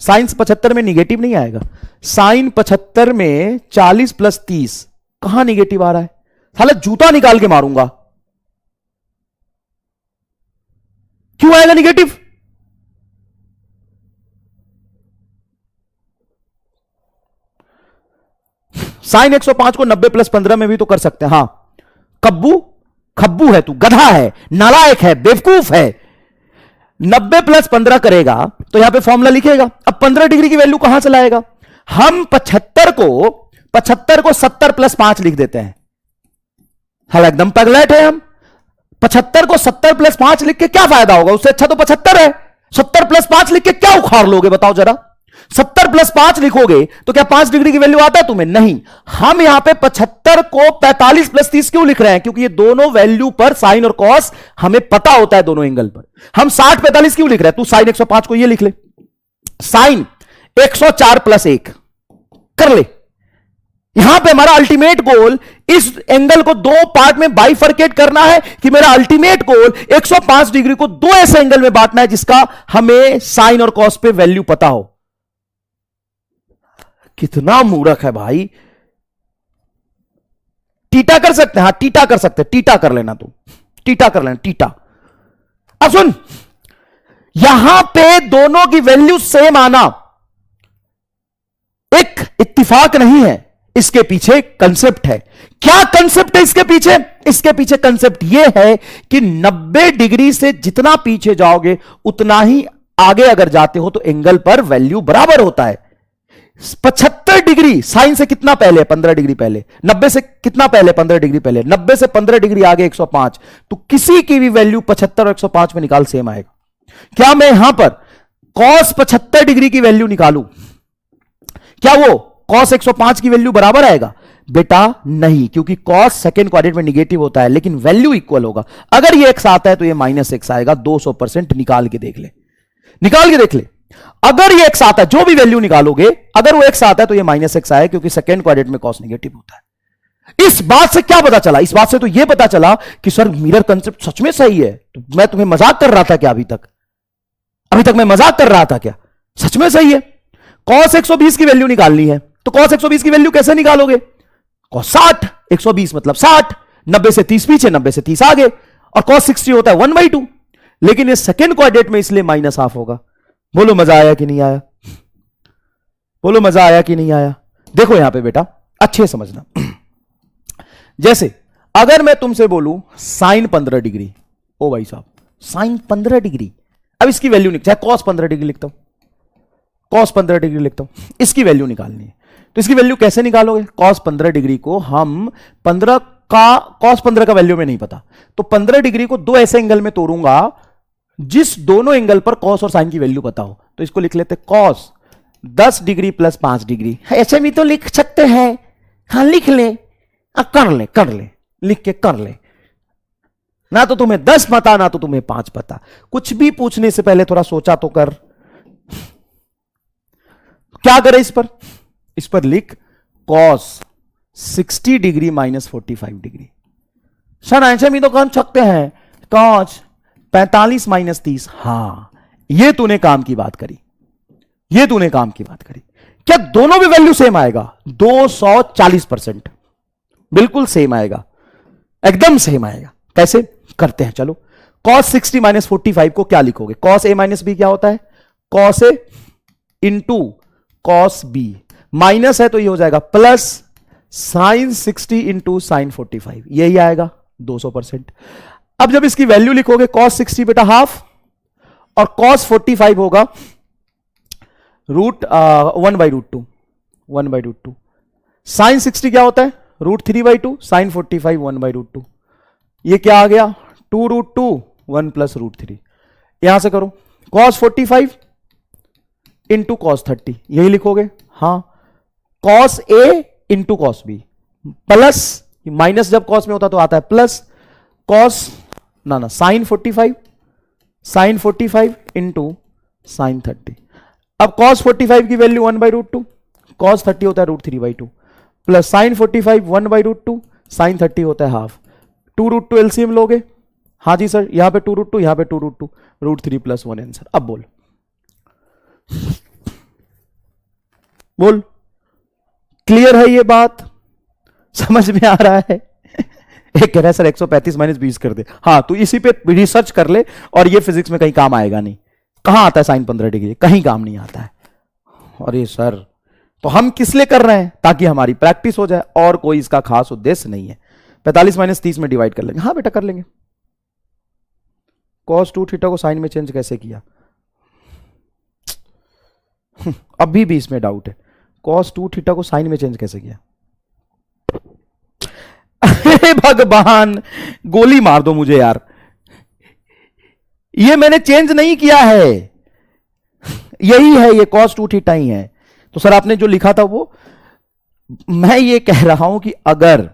साइन 75 में निगेटिव नहीं आएगा। साइन 75 में 40 + 30 कहां निगेटिव आ रहा है? साला जूता निकाल के मारूंगा। क्यों आएगा निगेटिव? साइन 105 को 90 + 15 में भी तो कर सकते हैं। हां, कब्बू खब्बू है तू, गधा है, नालायक है, बेवकूफ है। 90 + 15 करेगा तो यहां पे फॉर्मूला लिखेगा। अब 15 डिग्री की वैल्यू कहां से लाएगा? हम 75 को 70 + 5 लिख देते हैं। हाल एकदम पगलेट है हम। 75 को 70 + 5 लिख के क्या फायदा होगा? उससे अच्छा तो 75 है। 70 + 5 लिख के क्या उखाड़ लोगे बताओ जरा? 70 प्लस 5 लिखोगे तो क्या 5 डिग्री की वैल्यू आता है तुम्हें? नहीं। हम यहां पे 75 को 45 प्लस 30 क्यों लिख रहे हैं? क्योंकि ये दोनों वैल्यू पर साइन और कॉस हमें पता होता है दोनों एंगल पर। हम 60 45 क्यों लिख रहे हैं? तू साइन 105 को ये लिख ले, साइन 104 प्लस 1 कर ले। यहां पे हमारा अल्टीमेट गोल इस एंगल को दो पार्ट में बाइफरकेट करना है कि मेरा अल्टीमेट गोल 105 डिग्री को दो ऐसे एंगल में बांटना है जिसका हमें साइन और कॉस पे वैल्यू पता हो। कितना मूर्ख है भाई। टीटा कर सकते हैं, हाँ टीटा कर सकते हैं, टीटा कर लेना, तू टीटा कर लेना, टीटा। अब सुन, यहां पे दोनों की वैल्यू सेम आना एक इत्तिफाक नहीं है, इसके पीछे कंसेप्ट है। क्या कंसेप्ट है इसके पीछे? इसके पीछे कंसेप्ट यह है कि 90 डिग्री से जितना पीछे जाओगे उतना ही आगे अगर जाते हो तो एंगल पर वैल्यू बराबर होता है। 75 डिग्री साइन से कितना पहले? 15 डिग्री पहले। 90 से कितना पहले? 15 डिग्री पहले। 90 से 15 डिग्री आगे 105। तो किसी की भी वैल्यू 75 और 105 में निकाल सेम आएगा। क्या मैं यहां पर cos 75 डिग्री की वैल्यू निकालूं, क्या वो cos 105 की वैल्यू बराबर आएगा? बेटा नहीं, क्योंकि cos सेकेंड क्वाड्रेंट में निगेटिव होता है लेकिन वैल्यू इक्वल होगा। अगर ये x आता है तो ये -x आएगा। 200% निकाल के देख ले, निकाल के देख ले। अगर ये x आता है, जो भी वैल्यू निकालोगे, अगर वो x आता है तो ये -x आए, क्योंकि सेकेंड क्वाड्रेंट में cos नेगेटिव होता है। इस बात से क्या पता चला? इस बात से तो ये पता चला कि सर मिरर कंसेप्ट सच में सही है। तो मैं तुम्हें मजाक कर रहा था क्या? अभी तक मैं मजाक कर रहा था क्या? सच में सही है। cos 120 की वैल्यू निकालनी है तो cos 120 की वैल्यू कैसे निकालोगे? cos 60, 120 मतलब 60, 90 से 30 पीछे, 90 से 30 आगे, और cos 60 होता है 1/2। लेकिन ये सेकेंड क्वाड्रेंट में इसलिए -½ होगा। बोलो मजा आया कि नहीं आया? बोलो मजा आया कि नहीं आया? देखो यहां पे बेटा अच्छे समझना। जैसे अगर मैं तुमसे बोलूं साइन 15 डिग्री, ओ भाई साहब साइन 15 डिग्री, अब इसकी वैल्यू निकल, चाहे cos 15 डिग्री लिखता हूं, cos 15 डिग्री लिखता हूं, इसकी वैल्यू निकालनी है। तो इसकी वैल्यू कैसे निकालोगे? cos 15 डिग्री को हम 15 का cos 15 का वैल्यू में नहीं पता, तो 15 डिग्री को दो ऐसे एंगल में तोड़ूंगा जिस दोनों एंगल पर cos और sin की वैल्यू पता हो। तो इसको लिख लेते cos 10 डिग्री प्लस 5 डिग्री। ऐसे भी तो लिख सकते हैं, हाँ लिख ले, कर ले, लिख के कर ले। ना तो तुम्हें 10 पता, ना तो तुम्हें 5 पता। कुछ भी पूछने से पहले थोड़ा सोचा तो कर। क्या करे इस पर लिख cos 60 डिग्री -45 डिग्री। सर ऐसे भी तो कर सकते हैं, cos 45 - 30। हां, ये तूने काम की बात करी, ये तूने काम की बात करी। क्या दोनों भी वैल्यू सेम आएगा? 240% बिल्कुल सेम आएगा, एकदम सेम आएगा। कैसे करते हैं? चलो, cos 60 - 45 को क्या लिखोगे? cos a - b क्या होता है? cos a into cos b, minus है तो ये हो जाएगा प्लस sin 60 इंटू sin 45, यही आएगा 200%। अब जब इसकी वैल्यू लिखोगे cos 60 बेटा हाफ और cos 45 होगा √1/√2, 1/√2। sin 60 क्या होता है? √3/2, sin 45 1/√2। ये क्या आ गया? 2√2 1 + √3। यहां से करो cos 45 इंटू cos 30, यही लिखोगे। हाँ, cos a into cos b plus, minus जब cos में होता तो आता है प्लस, cos ना sin 45 इंटू sin 30। अब cos 45 की वैल्यू 1/√2, cos 30 होता है √3/2, प्लस sin 45 1/√2, sin 30 होता है हाफ। 2√2 एलसीएम लोगे? हाँ जी सर, यहां पे 2√2, यहां पे 2√2, √3 + 1 आंसर। अब बोल क्लियर है ये बात? समझ में आ रहा है? एक कह रहा है सर 135 - 20 कर दे। हाँ, तो इसी पे रिसर्च कर ले, और ये फिजिक्स में कहीं काम आएगा नहीं। कहां आता है साइन 15 डिग्री? कहीं काम नहीं आता है। अरे सर, तो हम किस लिए कर रहे हैं? ताकि हमारी प्रैक्टिस हो जाए, और कोई इसका खास उद्देश्य नहीं है। 45 - 30 में डिवाइड कर लेंगे। हाँ बेटा कर लेंगे। cos 2 थीटा को साइन में चेंज कैसे किया? अभी भी इसमें डाउट है, cos 2 थीटा को साइन में चेंज कैसे किया? अरे भगवान, गोली मार दो मुझे यार, ये मैंने चेंज नहीं किया है। यही है, ये cos 2 थीटा ही है। तो सर आपने जो लिखा था वो, मैं ये कह रहा हूं कि अगर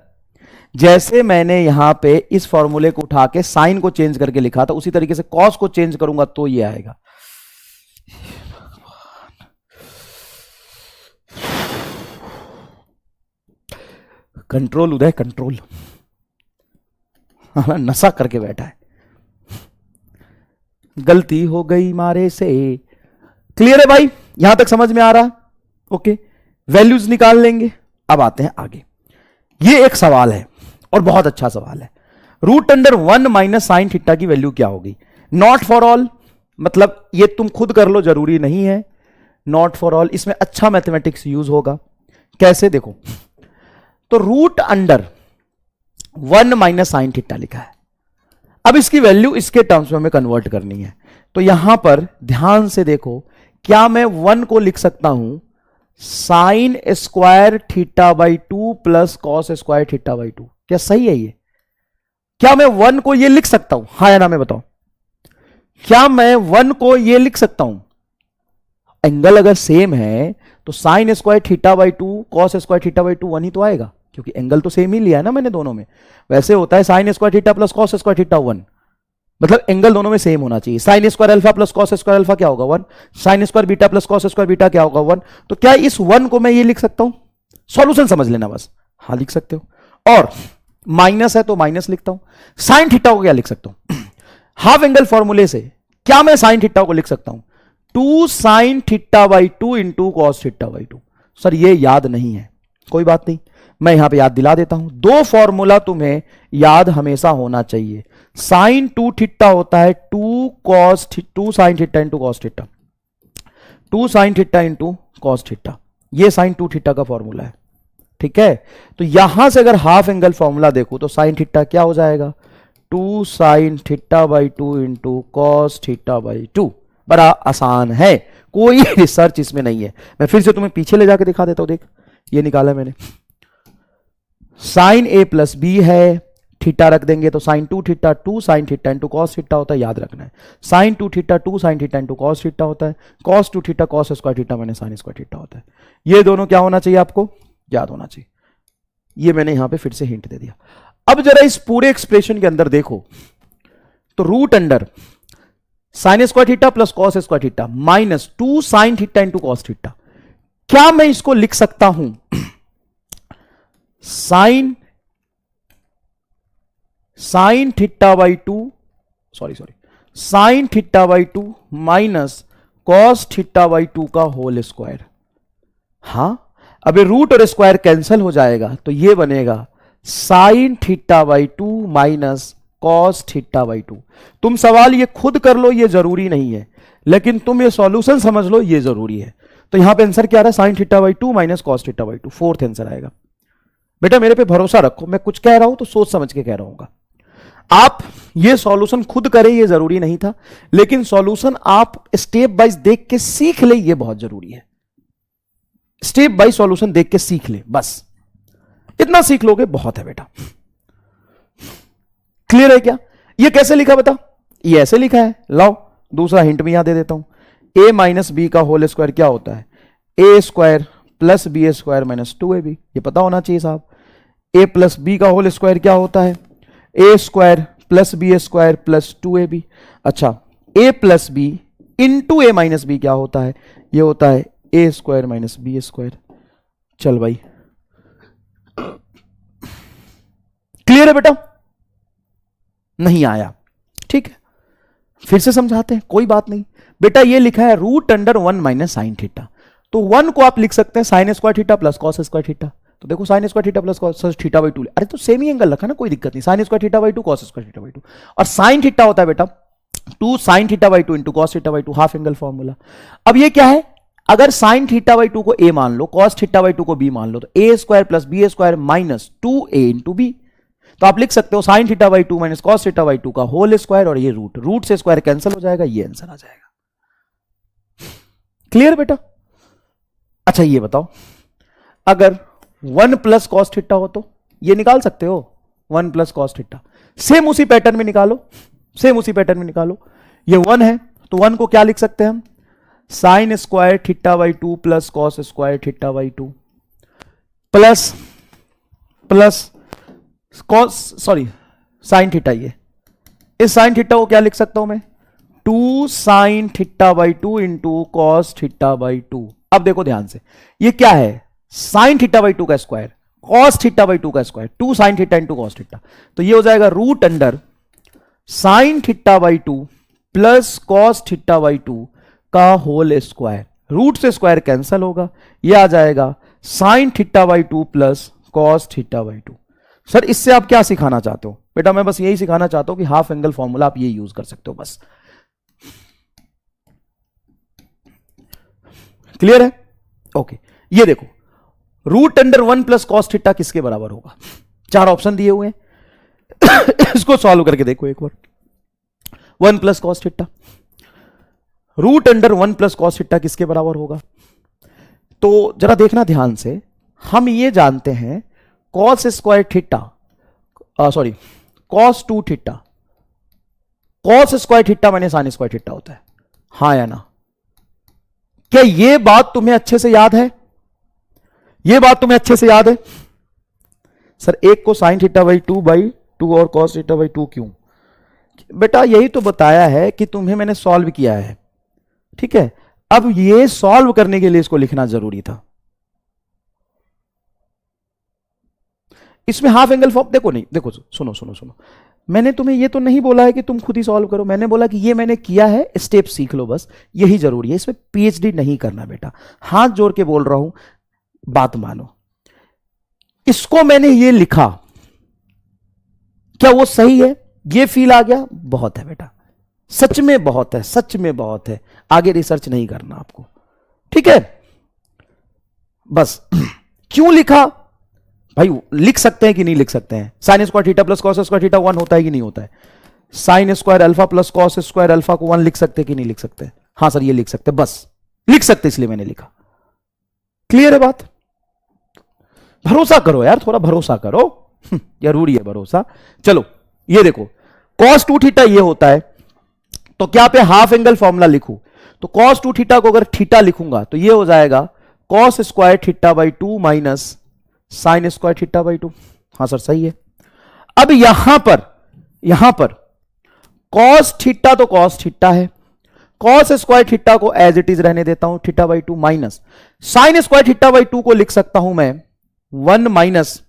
जैसे मैंने यहां पे इस फॉर्मूले को उठा के साइन को चेंज करके लिखा था, उसी तरीके से कॉस को चेंज करूंगा तो ये आएगा। कंट्रोल उदय, कंट्रोल। नशा करके बैठा है, गलती हो गई मारे से। क्लियर है भाई, यहां तक समझ में आ रहा है? ओके, वैल्यूज निकाल लेंगे। अब आते हैं आगे। ये एक सवाल है और बहुत अच्छा सवाल है। Root under 1 minus sine theta की वैल्यू क्या होगी? नॉट फॉर ऑल, मतलब ये तुम खुद कर लो, जरूरी नहीं है। नॉट फॉर ऑल, इसमें अच्छा मैथमेटिक्स यूज होगा। कैसे देखो, तो root under 1 minus sine theta लिखा है। अब इसकी वैल्यू इसके टर्म्स में हमें कन्वर्ट करनी है। तो यहां पर ध्यान से देखो, क्या मैं 1 को लिख सकता हूं sign square theta by 2 plus cos square theta by 2? क्या सही है ये? क्या मैं 1 को ये लिख सकता हूं? हाँ या ना में बताओ, क्या मैं 1 को ये लिख सकता हूं? एंगल अगर सेम है तो sign square theta by 2 cos square theta by 2 1 ही तो आएगा, क्योंकि एंगल तो सेम ही लिया है ना मैंने दोनों में। वैसे होता है sign square theta plus cos square theta 1, मतलब एंगल दोनों में सेम होना चाहिए। Sine square alpha plus cos square alpha क्या होगा? 1। Sine square beta plus cos square beta क्या होगा? 1। तो क्या इस 1 को मैं ये लिख सकता हूं? सॉल्यूशन समझ लेना बस। हाँ लिख सकते हो। और माइनस है तो माइनस लिखता हूं। साइन थीटा को क्या लिख सकता हूं? हाफ एंगल फॉर्मूले से क्या मैं साइन थीटा को लिख सकता हूं? 2 sine theta by 2 into cos theta by 2। Sir ये याद नहीं है, कोई बात नहीं, मैं यहां पे याद दिला देता हूं। दो फॉर्मूला तुम्हें याद हमेशा होना चाहिए। साइन 2 थीटा होता है 2 sine theta into cos theta, 2 sine theta into cos theta, ये साइन 2 थीटा का फॉर्मूला है। ठीक है, तो यहां से अगर हाफ एंगल फॉर्मूला देखो तो साइन थीटा क्या हो जाएगा? 2 sine theta by 2 into cos theta by 2। बड़ा आसान है, कोई रिसर्च इसमें नहीं है। मैं फिर से तुम्हें पीछे ले जाके दिखा देता हूं। देख, ये निकाला मैंने, साइन ए प्लस बी है, थीटा रख देंगे तो sine 2 theta 2 sine theta into cos theta होता है, याद रखना है। Sine 2 theta 2 sine theta into cos theta होता है। Cos 2 theta cos square theta मैंने साइन स्क्वायर थीटा होता है। ये दोनों क्या होना चाहिए? आपको याद होना चाहिए। ये मैंने यहां पे फिर से हिंट दे दिया। अब जरा इस पूरे एक्सप्रेशन के अंदर देखो, तो root under sine square theta plus cos square theta minus 2 sine theta into cos theta, क्या मैं इसको लिख सकता हूं sine theta by 2 sine theta by 2 minus cos theta by 2 का होल स्क्वायर? हां, अब ये रूट और स्क्वायर कैंसिल हो जाएगा तो ये बनेगा sign theta by 2 minus cos theta by 2। तुम सवाल ये खुद कर लो, ये जरूरी नहीं है, लेकिन तुम ये सॉल्यूशन समझ लो, ये जरूरी है। तो यहां पे आंसर क्या आ रहा है? Sine theta by 2 minus cos theta by 2, fourth answer आएगा। बेटा मेरे पे भरोसा रखो, मैं कुछ कह रहा हूं तो सोच समझ के कह रहा हूं। आप ये सॉल्यूशन खुद करें ये जरूरी नहीं था, लेकिन सॉल्यूशन आप स्टेप बाइज देख के सीख ले, ये बहुत जरूरी है। स्टेप बाइज सॉल्यूशन देख के सीख ले, बस इतना सीख लोगे बहुत है बेटा। क्लियर है क्या? ये कैसे लिखा बता? ये ऐसे लिखा है, लाओ दूसरा हिंट भी यहां दे देता हूं। ए माइनस बी का होल स्क्वायर क्या होता है? A square plus B square minus 2ab। ये पता होना चाहिए साहब। ए प्लस बी का होल स्क्वायर क्या होता है? A square plus B square plus 2ab। अच्छा, A plus B into A minus B क्या होता है? ये होता है A square minus B square. चल भाई, क्लियर है बेटा? नहीं आया? ठीक है, फिर से समझाते हैं, कोई बात नहीं। बेटा ये लिखा है root under 1 minus sine theta, तो 1 को आप लिख सकते हैं sine square theta plus cos square theta. तो देखो sine square theta plus cos theta by 2, अरे तो सेम ही एंगल रखा ना, कोई दिक्कत नहीं। Sign square theta by 2 cos square theta by 2, और साइन थीटा होता है बेटा 2 sine theta by 2 into cos theta by 2, half angle formula. अब ये क्या है? अगर साइन थीटा बाई 2 को ए मान लो, कॉस थीटा बाई 2 को बी मान लो, तो A square plus B square minus 2a into B. तो आप लिख सकते हो sine theta by 2 minus cos theta by 2 का होल स्क्वायर, और ये रूट से स्क्वायर कैंसिल हो जाएगा, ये आंसर आ जाएगा। क्लियर बेटा? अच्छा ये बताओ, अगर 1 प्लस कॉस थीटा हो तो ये निकाल सकते हो, 1 प्लस कॉस थीटा। सेम उसी पैटर्न में निकालो, सेम उसी पैटर्न में निकालो। ये 1 है तो 1 को क्या लिख सकते हैं हम? Sign square theta by 2 plus cos square theta by 2 plus cos sorry sine theta. ये इस साइन थीटा को क्या लिख सकता हूं मैं, 2 sine theta by 2 into cos theta by 2। अब देखो ध्यान से, ये क्या है, साइन थीटा बाई 2 का स्क्वायर कॉस थीटा बाई 2 का square, 2 sine theta into cos theta, तो ये हो जाएगा root under sine theta by 2 plus cos theta by 2 का होल स्क्वायर। रूट से स्क्वायर कैंसिल होगा, ये आ जाएगा sine theta by 2 plus cos theta by 2। Sir इससे आप क्या सिखाना चाहते हो? बेटा मैं बस यही सिखाना चाहता हूं कि हाफ एंगल फॉर्मूला आप ये यूज कर सकते हो बस। क्लियर है? ओके, ये देखो root under 1 plus cos theta किसके बराबर होगा? 4 ऑप्शन दिए हुए हैं इसको सॉल्व करके देखो एक बार। 1 plus cos theta, root under 1 plus cos theta किसके बराबर होगा? तो जरा देखना ध्यान से, हम ये जानते हैं cos square theta sorry cos 2 theta, cos square theta minus sine square theta होता है, हां या ना? क्या ये बात तुम्हें अच्छे से याद है? ये बात तुम्हें अच्छे से याद है? सर एक को साइन थीटा बाई 2 और कॉस थीटा बाई 2 क्यों? बेटा यही तो बताया है कि तुम्हें मैंने सॉल्व किया है, ठीक है? अब ये सॉल्व करने के लिए इसको लिखना जरूरी था। इसमें हाफ एंगल फॉर्म देखो, नहीं देखो, सुनो, मैंने तुम्हें ये तो नहीं बोला है कि तुम खुद ही सॉल्व करो, मैंने बोला कि ये मैंने किया है, स्टेप सीख लो बस, यही जरूरी है। इसमें पीएचडी नहीं करना बेटा, हाथ जोड़ के बोल रहा हूं, बात मानो। इसको मैंने ये लिखा, क्या वो सही है? ये फील आ गया? बहुत है बेटा, सच में बहुत है, सच में बहुत है। आगे रिसर्च नहीं करना आपको, ठीक है? बस क्यों लिखा भाई? लिख सकते हैं कि नहीं लिख सकते हैं? Sine square theta plus cos square theta 1 होता है कि नहीं होता है? Sine square alpha plus cos square alpha को 1 लिख सकते हैं कि नहीं लिख सकते? हां सर ये लिख सकते, बस लिख सकते इसलिए मैंने लिखा। क्लियर है बात? भरोसा करो यार, थोड़ा भरोसा करो जरूरी है भरोसा। चलो ये देखो, कॉस 2 थीटा ये होता है, तो क्या पे हाफ एंगल फॉर्मूला लिखूं? तो कॉस 2 थीटा को अगर थीटा लिखूंगा तो ये हो जाएगा cos square theta by 2 minus sine square theta by 2। हां सर सही है। अब यहां पर कॉस थीटा तो कॉस थीटा है, कॉस स्क्वायर थीटा को एज इट इज रहने देता हूं, theta by 2 minus sine square theta by 2 को लिख सकता हूं मैं 1 minus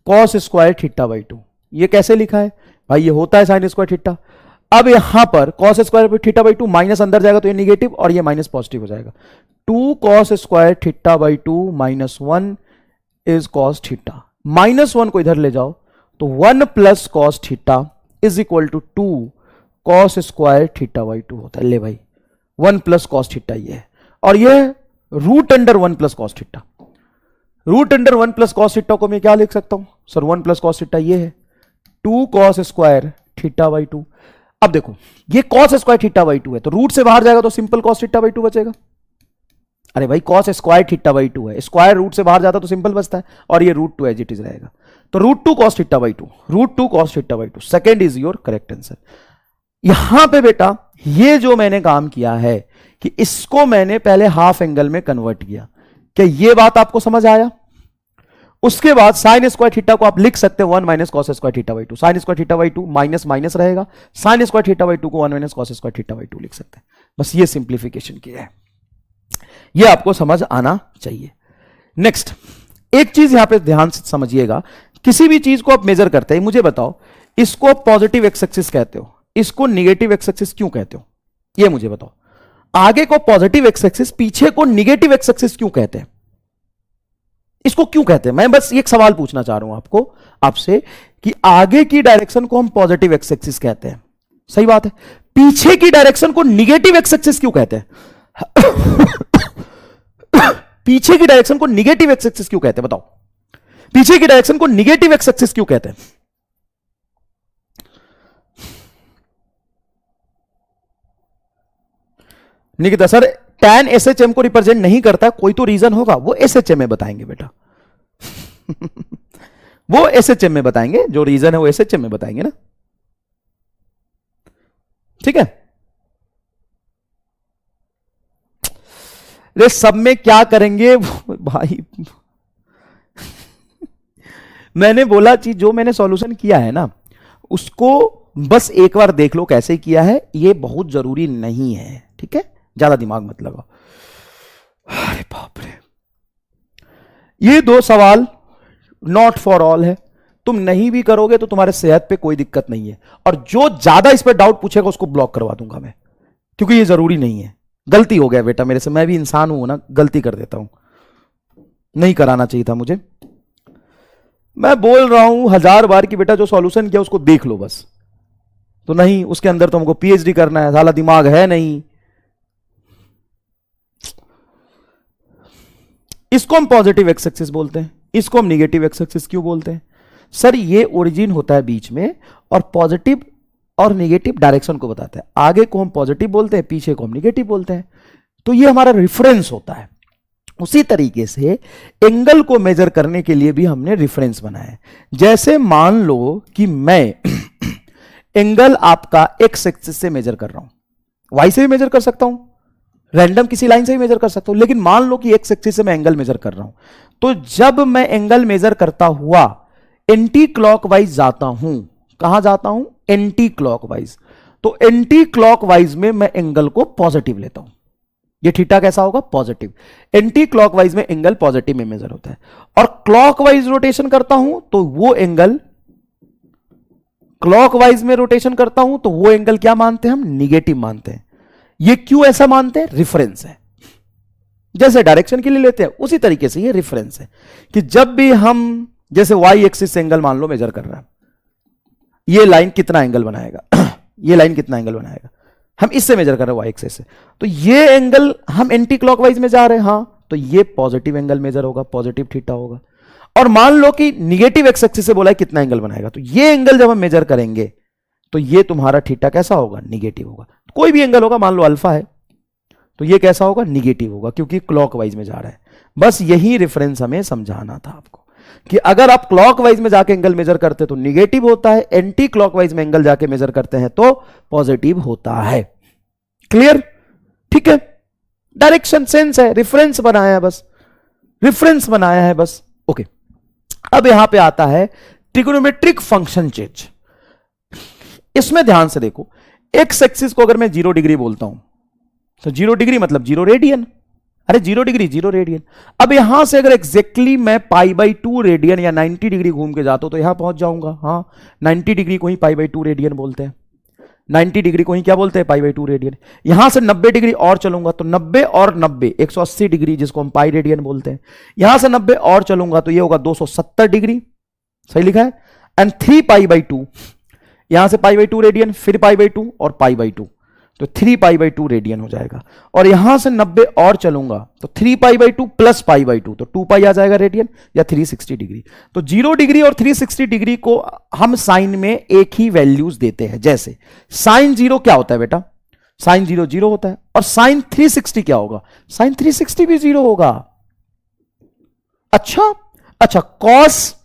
cos square theta by 2। ये कैसे लिखा है भाई? ये होता है साइन स्क्वायर थीटा। अब यहां पर cos square theta by 2 minus अंदर जाएगा तो ये निगेटिव और ये माइनस पॉजिटिव हो जाएगा। 2 cos square theta by 2 minus 1 is cos theta. -1 को इधर ले जाओ तो 1 plus cos theta is equal to 2 cos square theta by 2 होता है। ले भाई 1 प्लस कॉस थीटा ये है, और ये root under 1 plus cos theta. Root under 1 plus cos theta को मैं क्या लिख सकता हूं सर? 1 प्लस कॉस थीटा ये है 2 कॉस स्क्वायर थीटा बाई 2। अब देखो ये कॉस स्क्वायर थीटा बाई 2 है, तो रूट से बाहर जाएगा तो सिंपल कॉस थीटा बाई 2 बचेगा। अरे भाई कॉस स्क्वायर थीटा बाई 2 है, स्क्वायर रूट से बाहर जाता तो सिंपल बचता है, और ये रूट 2 एज इट इज रहेगा। तो root 2 cos theta by 2, root 2 cos theta by 2, second is your correct answer. यहां पे बेटा ये जो मैंने काम किया है कि इसको मैंने पहले हाफ एंगल में कन्वर्ट किया, क्या ये बात आपको समझ आया? उसके बाद साइन स्क्वायर थीटा को आप लिख सकते हैं 1 minus cos square theta by 2, sine square theta by 2 minus minus रहेगा, साइन स्क्वायर थीटा बाई 2 को 1 minus cos square theta by 2 लिख सकते हैं। बस ये सिंप्लीफिकेशन किया है, ये आपको समझ आना चाहिए। नेक्स्ट एक चीज यहां पे ध्यान से समझिएगा, किसी भी चीज को आप मेजर करते हैं, मुझे बताओ इसको पॉजिटिव एक्स एक्सिस कहते हो, इसको निगेटिव एक्स एक्सिस क्यों कहते हो? ये मुझे बताओ। आगे को पॉजिटिव एक्स एक्सिस, पीछे को निगेटिव एक्स एक्सिस क्यों कहते हैं? इसको क्यों कहते हैं? मैं बस एक सवाल पूछना चाह रहा हूं आपसे कि आगे की डायरेक्शन को हम पॉजिटिव एक्स एक्सिस कहते हैं, सही बात है, पीछे की डायरेक्शन को निगेटिव एक्स एक्सिस क्यों कहते हैं? पीछे की डायरेक्शन को निगेटिव एक्स एक्सिस क्यों कहते हैं? बताओ, पीछे की डायरेक्शन को निगेटिव एक्स एक्सिस क्यों कहते हैं? निकिता सर tan SHM को रिप्रेजेंट नहीं करता, कोई तो रीजन होगा, वो SHM में बताएंगे बेटा वो SHM में बताएंगे, जो रीजन है वो SHM में बताएंगे ना। ठीक है। रे सब में क्या करेंगे भाई मैंने बोला कि जो मैंने सॉल्यूशन किया है ना उसको बस एक बार देख लो कैसे किया है, ये बहुत जरूरी नहीं है, ठीक है, ज्यादा दिमाग मत लगाओ। अरे बाप रे, ये 2 सवाल नॉट फॉर ऑल है, तुम नहीं भी करोगे तो तुम्हारे सेहत पे कोई दिक्कत नहीं है, और जो ज्यादा इस पर डाउट पूछेगा उसको ब्लॉक करवा दूंगा मैं, क्योंकि ये जरूरी नहीं है। गलती हो गया बेटा मेरे से, मैं भी इंसान हूं ना, गलती कर देता हूं, नहीं कराना चाहिए था मुझे। मैं बोल रहा हूं 1000 बार कि बेटा जो सॉल्यूशन किया उसको देख लो बस, तो नहीं उसके अंदर तो हमको पीएचडी करना है, साला दिमाग है नहीं। इसको हम पॉजिटिव एक्स एक्सिस बोलते हैं, इसको हम निगेटिव एक्स एक्सिस क्यों बोलते हैं? सर ये ओरिजिन होता है बीच में, और पॉजिटिव और निगेटिव डायरेक्शन को बताता है। आगे को हम पॉजिटिव बोलते हैं, पीछे को हम निगेटिव बोलते हैं, तो ये हमारा रेफरेंस होता है। उसी तरीके से एंगल को मेजर करने के लिए भी हमने रेफरेंस बनाया है। जैसे मान लो कि मैं एंगल आपका एक्स एक्सिस से मेजर कर रहा हूं, वाई से भी मेजर कर सकता हूं, रैंडम किसी लाइन से भी मेजर कर सकता हूं, लेकिन मान लो कि एक्स एक्सिस से मैं एंगल मेजर कर रहा हूं, तो जब मैं एंगल मेजर करता हुआ एंटी क्लॉकवाइज जाता हूं, कहां जाता हूं? एंटी क्लॉकवाइज, तो एंटी क्लॉकवाइज में मैं एंगल को पॉजिटिव लेता हूं। ये थीटा कैसा होगा? पॉजिटिव। एंटी क्लॉकवाइज में एंगल पॉजिटिव में मेजर होता है, और क्लॉकवाइज रोटेशन करता हूं तो वो एंगल, क्लॉकवाइज में रोटेशन करता हूं तो वो एंगल क्या मानते हैं हम? निगेटिव मानते हैं। ये क्यों ऐसा मानते हैं? रेफरेंस है। जैसे डायरेक्शन के लिए लेते हैं उसी तरीके से ये रेफरेंस है, कि जब भी हम जैसे वाई एक्सिस से एंगल मान लो मेजर कर रहा है, ये लाइन कितना एंगल बनाएगा ये लाइन कितना एंगल बनाएगा, हम इससे मेजर कर रहे हैं वाई एक्सिस से, तो ये एंगल हम एंटी क्लॉकवाइज में जा रहे हैं, हां, तो ये पॉजिटिव एंगल मेजर होगा, पॉजिटिव थीटा होगा। और मान लो कि निगेटिव एक्स एक्सिस से बोला है कितना एंगल बनाएगा, तो ये एंगल जब हम मेजर करेंगे तो ये तुम्हारा थीटा कैसा होगा? निगेटिव होगा। कोई भी एंगल होगा, मान लो अल्फा है, तो ये कैसा होगा? निगेटिव होगा, क्योंकि क्लॉकवाइज में जा रहा है। बस यही रेफरेंस हमें समझाना था आपको, कि अगर आप क्लॉकवाइज में जाके एंगल मेजर करते तो निगेटिव होता है, एंटी क्लॉकवाइज में एंगल जाके मेजर करते हैं तो पॉजिटिव होता है। क्लियर? ठीक है, डायरेक्शन सेंस है, रेफरेंस बनाया है बस, रेफरेंस बनाया है बस। ओके, अब यहां पे आता है ट्रिगोनोमेट्रिक फंक्शन चेंज। इसमें ध्यान से देखो, एक्स एक्सिस को अगर मैं 0 डिग्री बोलता हूं तो 0 डिग्री मतलब 0 रेडियन, अरे 0 डिग्री 0 रेडियन। अब यहां से अगर एग्जैक्टली मैं π/2 रेडियन या 90 डिग्री घूम के जाता हूं तो यहां पहुंच जाऊंगा। हां, 90 डिग्री को ही π/2 रेडियन बोलते हैं, 90 डिग्री को ही क्या बोलते हैं? π/2 रेडियन। यहां से 90 डिग्री और चलूंगा तो 90 और 90 180 डिग्री, जिसको हम पाई रेडियन बोलते हैं। यहां से 90 और चलूंगा तो ये होगा 270 डिग्री, सही लिखा है। एंड 3π/2, यहां से π/2 रेडियन, फिर π/2 और π/2, तो 3π/2 रेडियन हो जाएगा। और यहां से 90 और चलूंगा तो 3π/2 प्लस π/2, तो 2π आ जाएगा रेडियन, या 360 डिग्री। तो 0 डिग्री और 360 डिग्री को हम साइन में एक ही वैल्यूज देते हैं। जैसे साइन 0 क्या होता है बेटा? साइन 0 0 होता है। और साइन 360 क्या होगा? साइन 360 भी 0 होगा। अच्छा, कॉस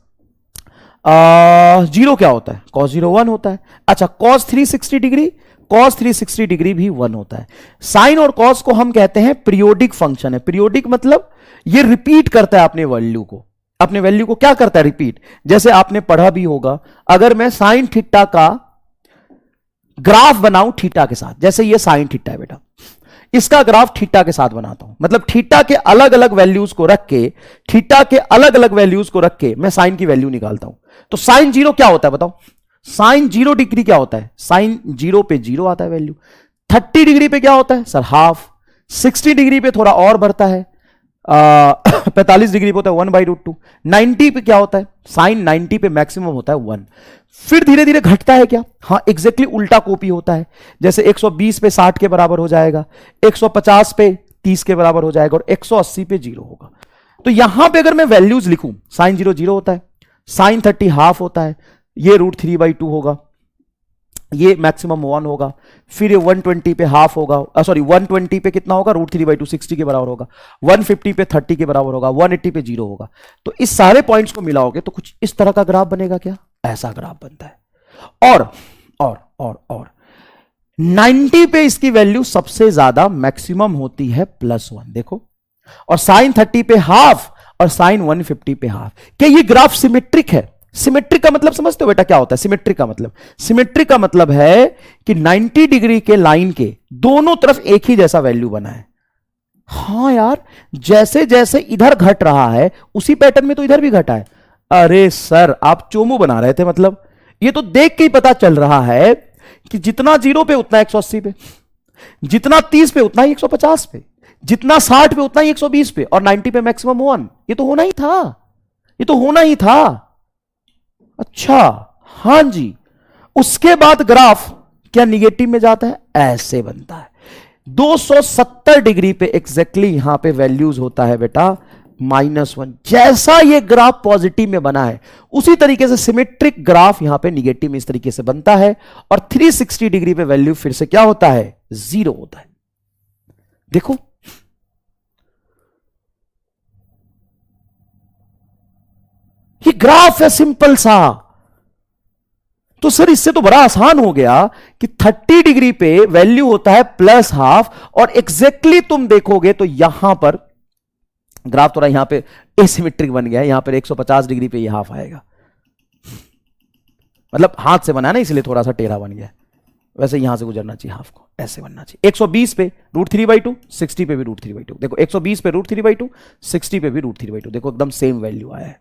0 क्या होता है? कॉस 0 1 होता है। अच्छा, कॉस 360 डिग्री, कॉस 360 डिग्री भी 1 होता है। साइन और कॉस को हम कहते हैं पीरियोडिक फंक्शन है। पीरियोडिक मतलब ये रिपीट करता है अपने वैल्यू को, अपने वैल्यू को क्या करता है? रिपीट। जैसे आपने पढ़ा भी होगा, अगर मैं साइन थीटा का ग्राफ बनाऊं थीटा के साथ, जैसे ये साइन थीटा है बेटा, इसका ग्राफ थीटा के साथ बनाता हूं, मतलब थीटा के अलग अलग वैल्यूज को रख के, थीटा के अलग अलग वैल्यूज को रख के मैं साइन की वैल्यू निकालता हूं। तो साइन 0 क्या होता है बताओ? साइन 0 डिग्री क्या होता है? साइन 0 पे 0 आता है वैल्यू। 30 डिग्री पे क्या होता है सर? हाफ। 60 डिग्री पे थोड़ा और बढ़ता है, 45 डिग्री पे होता है 1/√2। 90 पे क्या होता है? साइन 90 पे मैक्सिमम होता है 1। फिर धीरे धीरे घटता है क्या? हां, एग्जैक्टली उल्टा कॉपी होता है। जैसे 120 पे 60 के बराबर हो जाएगा, 150 पे 30 के बराबर हो जाएगा, और 180 पे 0 होगा। तो यहां पे अगर मैं वैल्यूज लिखूं, साइन 0 0 होता है, साइन 30 हाफ होता है, ये √3/2 होगा, ये मैक्सिमम 1 होगा, फिर ये 120 पे हाफ होगा, सॉरी 120 पे कितना होगा? √3/2 60 के बराबर होगा, 150 पे 30 के बराबर होगा, 180 पे 0 होगा। तो इस सारे पॉइंट्स को मिलाओगे तो कुछ इस तरह का ग्राफ बनेगा। क्या? ऐसा ग्राफ बनता है। और 90 पे इसकी वैल्यू सबसे ज्यादा मैक्सिमम होती है +1, देखो। और साइन 30 पे हाफ और साइन 150 पे हाफ। क्या ये ग्राफ सिमेट्रिक है? सिमेट्रिक का मतलब समझते हो बेटा क्या होता है? सिमेट्रिक का मतलब, सिमेट्रिक का मतलब है कि 90 डिग्री के लाइन के दोनों तरफ एक ही जैसा वैल्यू बना है। हां यार, जैसे जैसे इधर घट रहा है उसी पैटर्न में तो इधर भी घटा है। अरे सर, आप चोमू बना रहे थे मतलब? ये तो देख के ही पता चल रहा है कि जितना 0 पे उतना 180 पे, जितना 30 पे उतना ही 150 पे, जितना 60 पे उतना ही 120 पे, और 90 पे मैक्सिमम 1। ये तो होना ही था, ये तो होना ही था। अच्छा, हां जी। उसके बाद ग्राफ क्या निगेटिव में जाता है? ऐसे बनता है। 270 डिग्री पे एग्जैक्टली यहां पे वैल्यूज होता है बेटा -1। जैसा ये ग्राफ पॉजिटिव में बना है उसी तरीके से सिमेट्रिक ग्राफ यहां पे निगेटिव में इस तरीके से बनता है, और 360 डिग्री पे वैल्यू फिर से क्या होता है? 0 होता है। देखो, ये ग्राफ है सिंपल सा। तो सर इससे तो बड़ा आसान हो गया कि 30 डिग्री पे वैल्यू होता है +1/2, और एग्जैक्टली तुम देखोगे तो यहां पर ग्राफ थोड़ा यहां पे एसिमेट्रिक बन गया है। यहां पर 150 डिग्री पे ये हाफ आएगा, मतलब हाथ से बना है ना, इसलिए थोड़ा सा टेढ़ा बन गया। वैसे यहां से गुजरना चाहिए हाफ को, ऐसे बनना चाहिए। 120 पे √3/2, 60 पे भी √3/2। देखो 120 पे √3/2, 60 पे भी √3/2। देखो एकदम सेम वैल्यू आया है,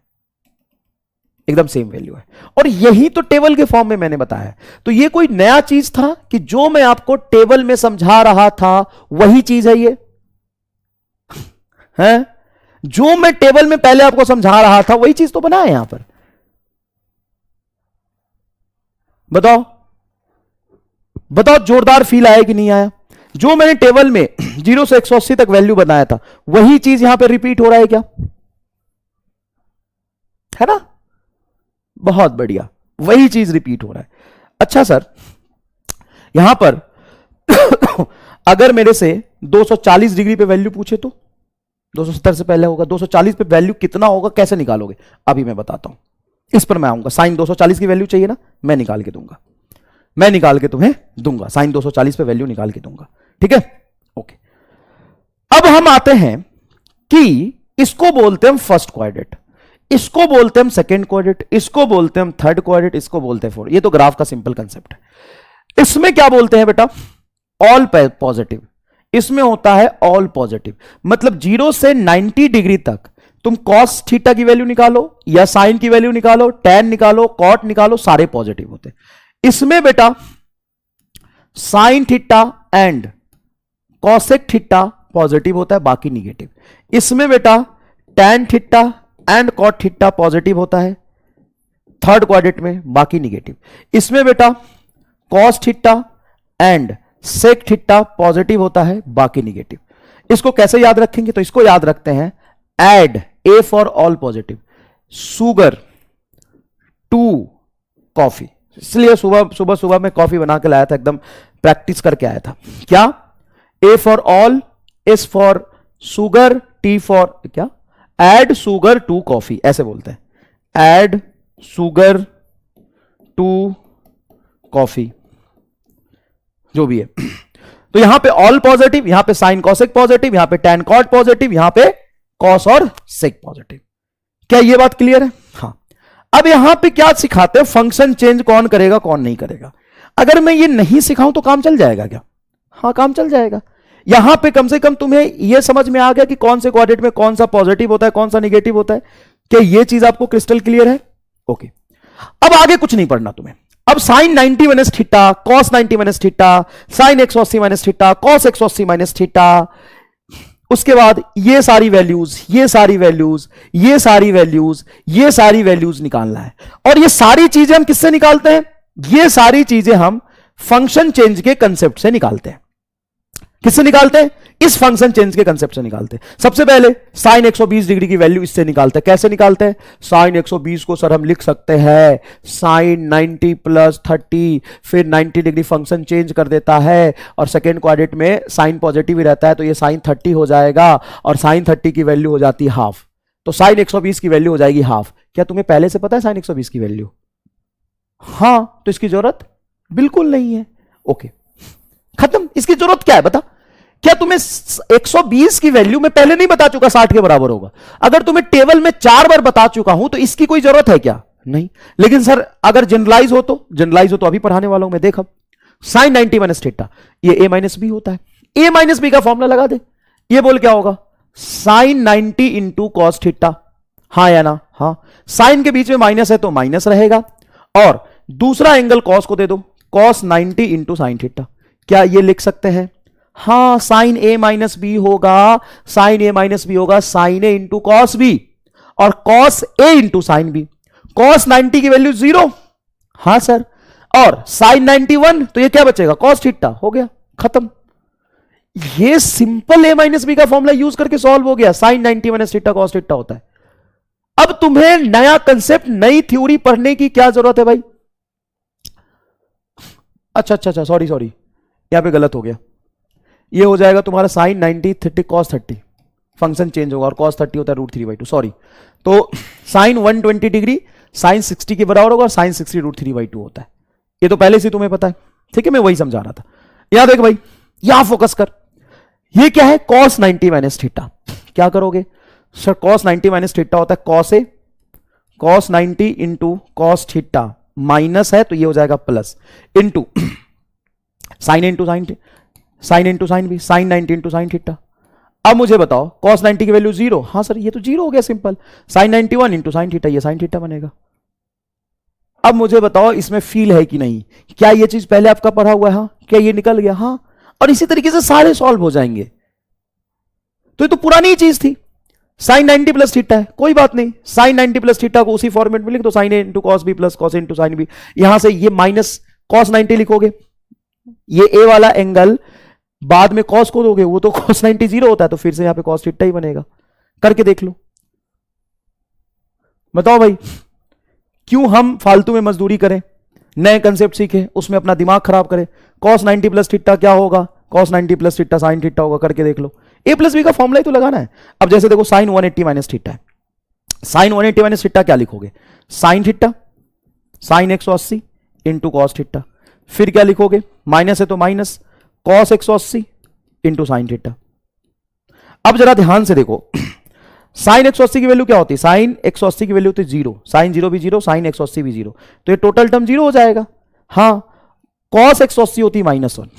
एकदम सेम वैल्यू है। और यही तो टेबल के फॉर्म में मैंने बताया। तो ये कोई नया चीज था कि जो मैं आपको टेबल में समझा रहा था वही चीज है ये है? जो मैं टेबल में पहले आपको समझा रहा था वही चीज तो बना है यहां पर। बताओ बताओ, जोरदार फील आया कि नहीं आया? जो मैंने टेबल में 0 से 180 तक वैल्यू बनाया था वही चीज यहां पे रिपीट हो रहा है क्या? है ना? बहुत बढ़िया, वही चीज रिपीट हो रहा है। अच्छा सर, यहां पर अगर मेरे से 240 डिग्री पे वैल्यू पूछे तो 270 से पहले होगा, 240 पे वैल्यू कितना होगा, कैसे निकालोगे? अभी मैं बताता हूं, इस पर मैं आऊंगा। साइन 240 की वैल्यू चाहिए ना, मैं निकाल के दूंगा, मैं निकाल के तुम्हें दूंगा। साइन 240 पे वैल्यू निकाल के दूंगा, ठीक है? ओके। अब हम आते हैं कि इसको बोलते हैं हम फर्स्ट क्वाड्रेंट, इसको बोलते हैं हम सेकंड क्वाड्रेंट, इसको बोलते हैं हम थर्ड क्वाड्रेंट, इसको बोलते हैं फोर्थ। ये तो ग्राफ का सिंपल कंसेप्ट है। इसमें क्या बोलते हैं बेटा? All positive. इसमें होता है ऑल पॉजिटिव, मतलब 0 से 90 डिग्री तक तुम कॉस थीटा की वैल्यू निकालो या साइन की वैल्यू निकालो, टैन निकालो, कॉट निकालो, सारे पॉजिटिव होते हैं। इसमें बेटा sine theta and cosec theta positive होता है, बाकी निगेटिव। इसमें बेटा tan theta and cot theta positive होता है थर्ड क्वाड्रेंट में, बाकी निगेटिव। इसमें बेटा cos theta and sec theta positive होता है, बाकी निगेटिव। इसको कैसे याद रखेंगे? तो इसको याद रखते हैं add a for all positive, sugar to coffee. इसलिए सुबह सुबह मैं कॉफी बना के लाया था, एकदम प्रैक्टिस करके आया था। क्या? ए for all, S for sugar, T for क्या? एड सुगर टू कॉफी, ऐसे बोलते हैं। एड सुगर टू कॉफी, जो भी है। तो यहां पे ऑल पॉजिटिव, यहां पे साइन कॉसेक पॉजिटिव, यहां पे टैन कॉट पॉजिटिव, यहां पे कॉस और सेक पॉजिटिव। क्या ये बात क्लियर है? हाँ। अब यहां पे क्या सिखाते हैं? फंक्शन चेंज कौन करेगा कौन नहीं करेगा। अगर मैं ये नहीं सिखाऊं तो काम चल जाएगा क्या? हाँ, काम चल जाएगा। यहां पे कम से कम तुम्हें यह समझ में आ गया कि कौन से क्वाड्रेंट में कौन सा पॉजिटिव होता है, कौन सा निगेटिव होता है। क्या यह चीज आपको क्रिस्टल क्लियर है? ओके। अब आगे कुछ नहीं पढ़ना तुम्हें। अब sine 90 minus theta, cos 90 minus theta, sine 180 minus theta, cos 180 minus theta, उसके बाद ये सारी वैल्यूज, ये सारी वैल्यूज, ये सारी वैल्यूज, ये सारी वैल्यूज निकालना है। और ये सारी चीजें हम किससे निकालते हैं? ये सारी चीजें हम फंक्शन चेंज के कंसेप्ट से निकालते हैं। किससे निकालते हैं? इस फंक्शन चेंज के कंसेप्ट से निकालते हैं। सबसे पहले साइन 120 डिग्री की वैल्यू इससे निकालते हैं। कैसे निकालते हैं? साइन 120 को सर हम लिख सकते हैं साइन 90 प्लस 30, फिर 90 डिग्री फंक्शन चेंज कर देता है और सेकेंड क्वाड्रेंट में साइन पॉजिटिव ही रहता है, तो ये साइन 30 हो जाएगा और साइन 30 की वैल्यू हो जाती है हाफ। तो साइन 120 की वैल्यू हो जाएगी हाफ। क्या तुम्हें पहले से पता है साइन 120 की वैल्यू? हाँ, तो इसकी जरूरत बिल्कुल नहीं है। ओके, खत्म। इसकी जरूरत क्या है बता? क्या तुम्हें 120 की वैल्यू में पहले नहीं बता चुका 60 के बराबर होगा? अगर तुम्हें टेबल में 4 बार बता चुका हूं तो इसकी कोई जरूरत है क्या? नहीं। लेकिन सर अगर जनरलाइज हो तो अभी पढ़ाने वाला हूं मैं, देख अब साइन 90 माइनस थीटा, ये a माइनस बी होता है। a माइनस बी का फॉर्मूला लगा दे, ये बोल क्या होगा? साइन 90 इंटू कॉस थीटा, हाँ या ना? हाँ। साइन के बीच में माइनस है तो माइनस रहेगा, और दूसरा एंगल कॉस को दे दो, कॉस 90 इंटू साइन थीटा। क्या ये लिख सकते हैं? हाँ, साइन a माइनस बी होगा, साइन a माइनस बी होगा sine a into cos B, और cos a into sine B. Cos 90 की वैल्यू 0, हाँ सर, और साइन 91 तो ये क्या बचेगा? Cos theta. हो गया, खत्म। ये सिंपल a माइनस बी का फॉर्मूला यूज करके सॉल्व हो गया। Sine 90 minus theta cos theta होता है। अब तुम्हें नया कंसेप्ट, नई थ्योरी पढ़ने की क्या जरूरत है भाई? अच्छा, सॉरी यहां पे गलत हो गया। ये हो जाएगा तुम्हारा साइन 90 30 कॉस 30, फंक्शन चेंज होगा, और कॉस 30 होता है √3/2, सॉरी। तो साइन 120 डिग्री साइन 60 के बराबर होगा, और साइन 60 √3/2 होता है। ये तो पहले से तुम्हें पता है, ठीक है, मैं वही समझा रहा था। यहां देख भाई, यहां फोकस कर। ये क्या है? Cos 90 minus theta. क्या करोगे सर? कॉस 90 माइनस थीटा होता है cos A, cos 90 into cos theta, minus है तो ये हो जाएगा plus, into sine into sine, sine into sine भी, साइन 90 इंटू साइन थीटा। अब मुझे बताओ, कॉस 90 की वैल्यू 0, हाँ सर ये तो 0 हो गया, simple. Sine 91 into sine theta, ये साइन थीटा बनेगा। अब मुझे बताओ इसमें फील है कि नहीं? क्या ये चीज पहले आपका पढ़ा हुआ है? हाँ। क्या ये निकल गया? हाँ। और इसी तरीके से सारे सॉल्व हो जाएंगे। तो ये तो पुरानी चीज थी। साइन 90 प्लस थीटा है, कोई बात नहीं, साइन 90 प्लस थीटा को उसी फॉर्मेट में लिख दो, sine A into cos B plus cos into sine B. यहां से ये माइनस कॉस 90 लिखोगे, ये ए वाला एंगल बाद में कॉस को दोगे, वो तो कॉस 90 0 होता है, तो फिर से यहां पे कॉस थीटा ही बनेगा। करके देख लो, बताओ भाई, क्यों हम फालतू में मजदूरी करें? नए कंसेप्ट सीखे, उसमें अपना दिमाग खराब करें। कॉस 90 प्लस थीटा क्या होगा? Cos 90 plus theta sine theta होगा। करके देख लो, a प्लस बी का फॉर्मूला ही तो लगाना है। अब जैसे देखो, साइन 180 माइनस थीटा है, साइन 180 माइनस थीटा क्या लिखोगे? Sine theta, sine 180 into cos theta. फिर क्या लिखोगे? माइनस है तो minus cos 180 into sine theta. अब जरा ध्यान से देखो, साइन 180 की वैल्यू क्या होती है? साइन 180 की वैल्यू होती है 0, साइन 0 भी 0, साइन 180 भी 0, तो ये टोटल टर्म 0 हो जाएगा। हाँ, कॉस 180 होती है -1,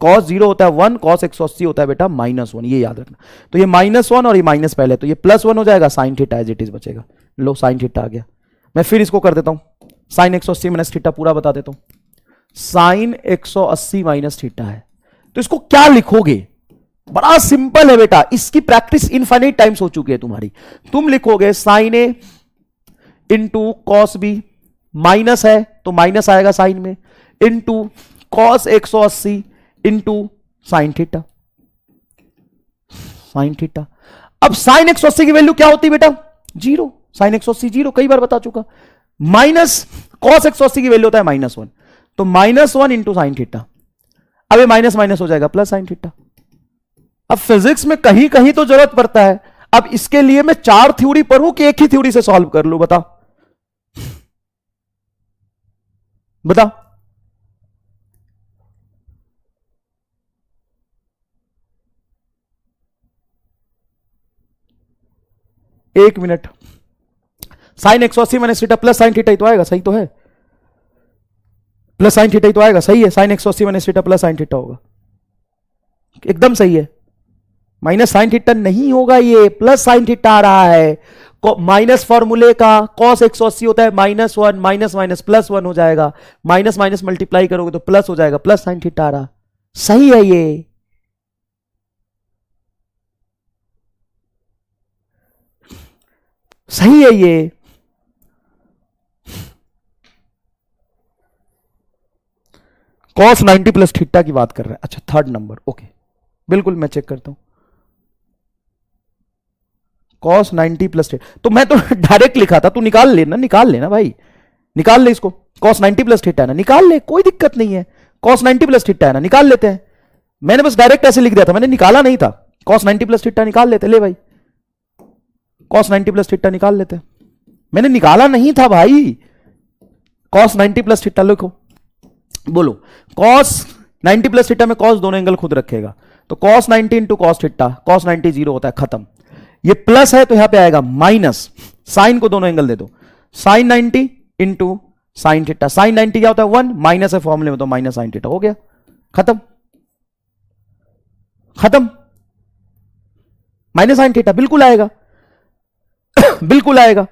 कॉस 0 होता है 1, कॉस 180 होता है बेटा -1, ये याद रखना। तो ये -1 और ये माइनस पहले, तो ये +1 हो जाएगा, sine theta as it is बचेगा। लो, साइन थीटा आ गया। मैं फिर इसको कर देता हूं, साइन 180 माइनस थीटा पूरा बता देता हूं। साइन 180 माइनस थीटा है, तो इसको क्या लिखोगे? बड़ा सिंपल है बेटा, इसकी प्रैक्टिस इनफाइनाइट टाइम्स हो चुकी है तुम्हारी। तुम लिखोगे sign A into cos B, minus है तो माइनस आएगा साइन में, into cos 180 into sine theta, sine theta. अब साइन 180 की वैल्यू क्या होती है बेटा? 0, साइन 180 0, कई बार बता चुका। माइनस कॉस 180 की वैल्यू होता है -1, तो -1 इंटू साइन थीटा। अब ये माइनस माइनस हो जाएगा प्लस साइन थीटा। अब फिजिक्स में कहीं कहीं तो जरूरत पड़ता है। अब इसके लिए मैं 4 थ्योरी पढ़ूं कि एक ही थ्योरी से सॉल्व कर लूं? बता बता। एक minute, sine 180 minus theta plus sine theta ही तो आएगा, सही तो है? प्लस साइन थीटा ही तो आएगा, सही है। Sine 180 minus theta plus sine theta होगा, एकदम सही है। माइनस साइन थीटा नहीं होगा, ये प्लस साइन थीटा आ रहा है। माइनस फॉर्मूले का कॉस 180 होता है -1, माइनस माइनस +1 हो जाएगा, माइनस माइनस मल्टीप्लाई करोगे तो प्लस हो जाएगा, प्लस साइन थीटा आ रहा, सही है ये। सही है ये। कॉस 90 प्लस थीटा की बात कर रहे हैं। अच्छा, 3rd नंबर, ओके, बिल्कुल मैं चेक करता हूं। कॉस 90 प्लस थीटा, तो मैं तो डायरेक्ट लिखा था, तू निकाल लेना भाई, निकाल ले इसको। कॉस 90 प्लस थीटा है ना, निकाल ले, कोई दिक्कत नहीं है। कॉस 90 प्लस थीटा है ना, निकाल लेते हैं। मैंने बस डायरेक्ट ऐसे लिख दिया था, मैंने निकाला नहीं था। कॉस 90 प्लस थीटा निकाल लेते, ले भाई, कॉस 90 प्लस थीटा निकाल लेते। मैंने निकाला नहीं था भाई। कॉस 90 प्लस थीटा लिखो, बोलो कॉस 90 प्लस थीटा में कॉस दोनों एंगल खुद रखेगा, तो cos 90 into cos theta, cos 90 zero होता है, खत्म। ये प्लस है तो यहां पे आएगा माइनस, साइन को दोनों एंगल दे दो, sine 90 into sine theta, sine 90 क्या होता है 1, माइनस है फॉर्मूले में तो माइनस साइन थीटा, हो गया, खत्म खत्म। माइनस साइन थीटा बिल्कुल आएगा बिल्कुल आएगा।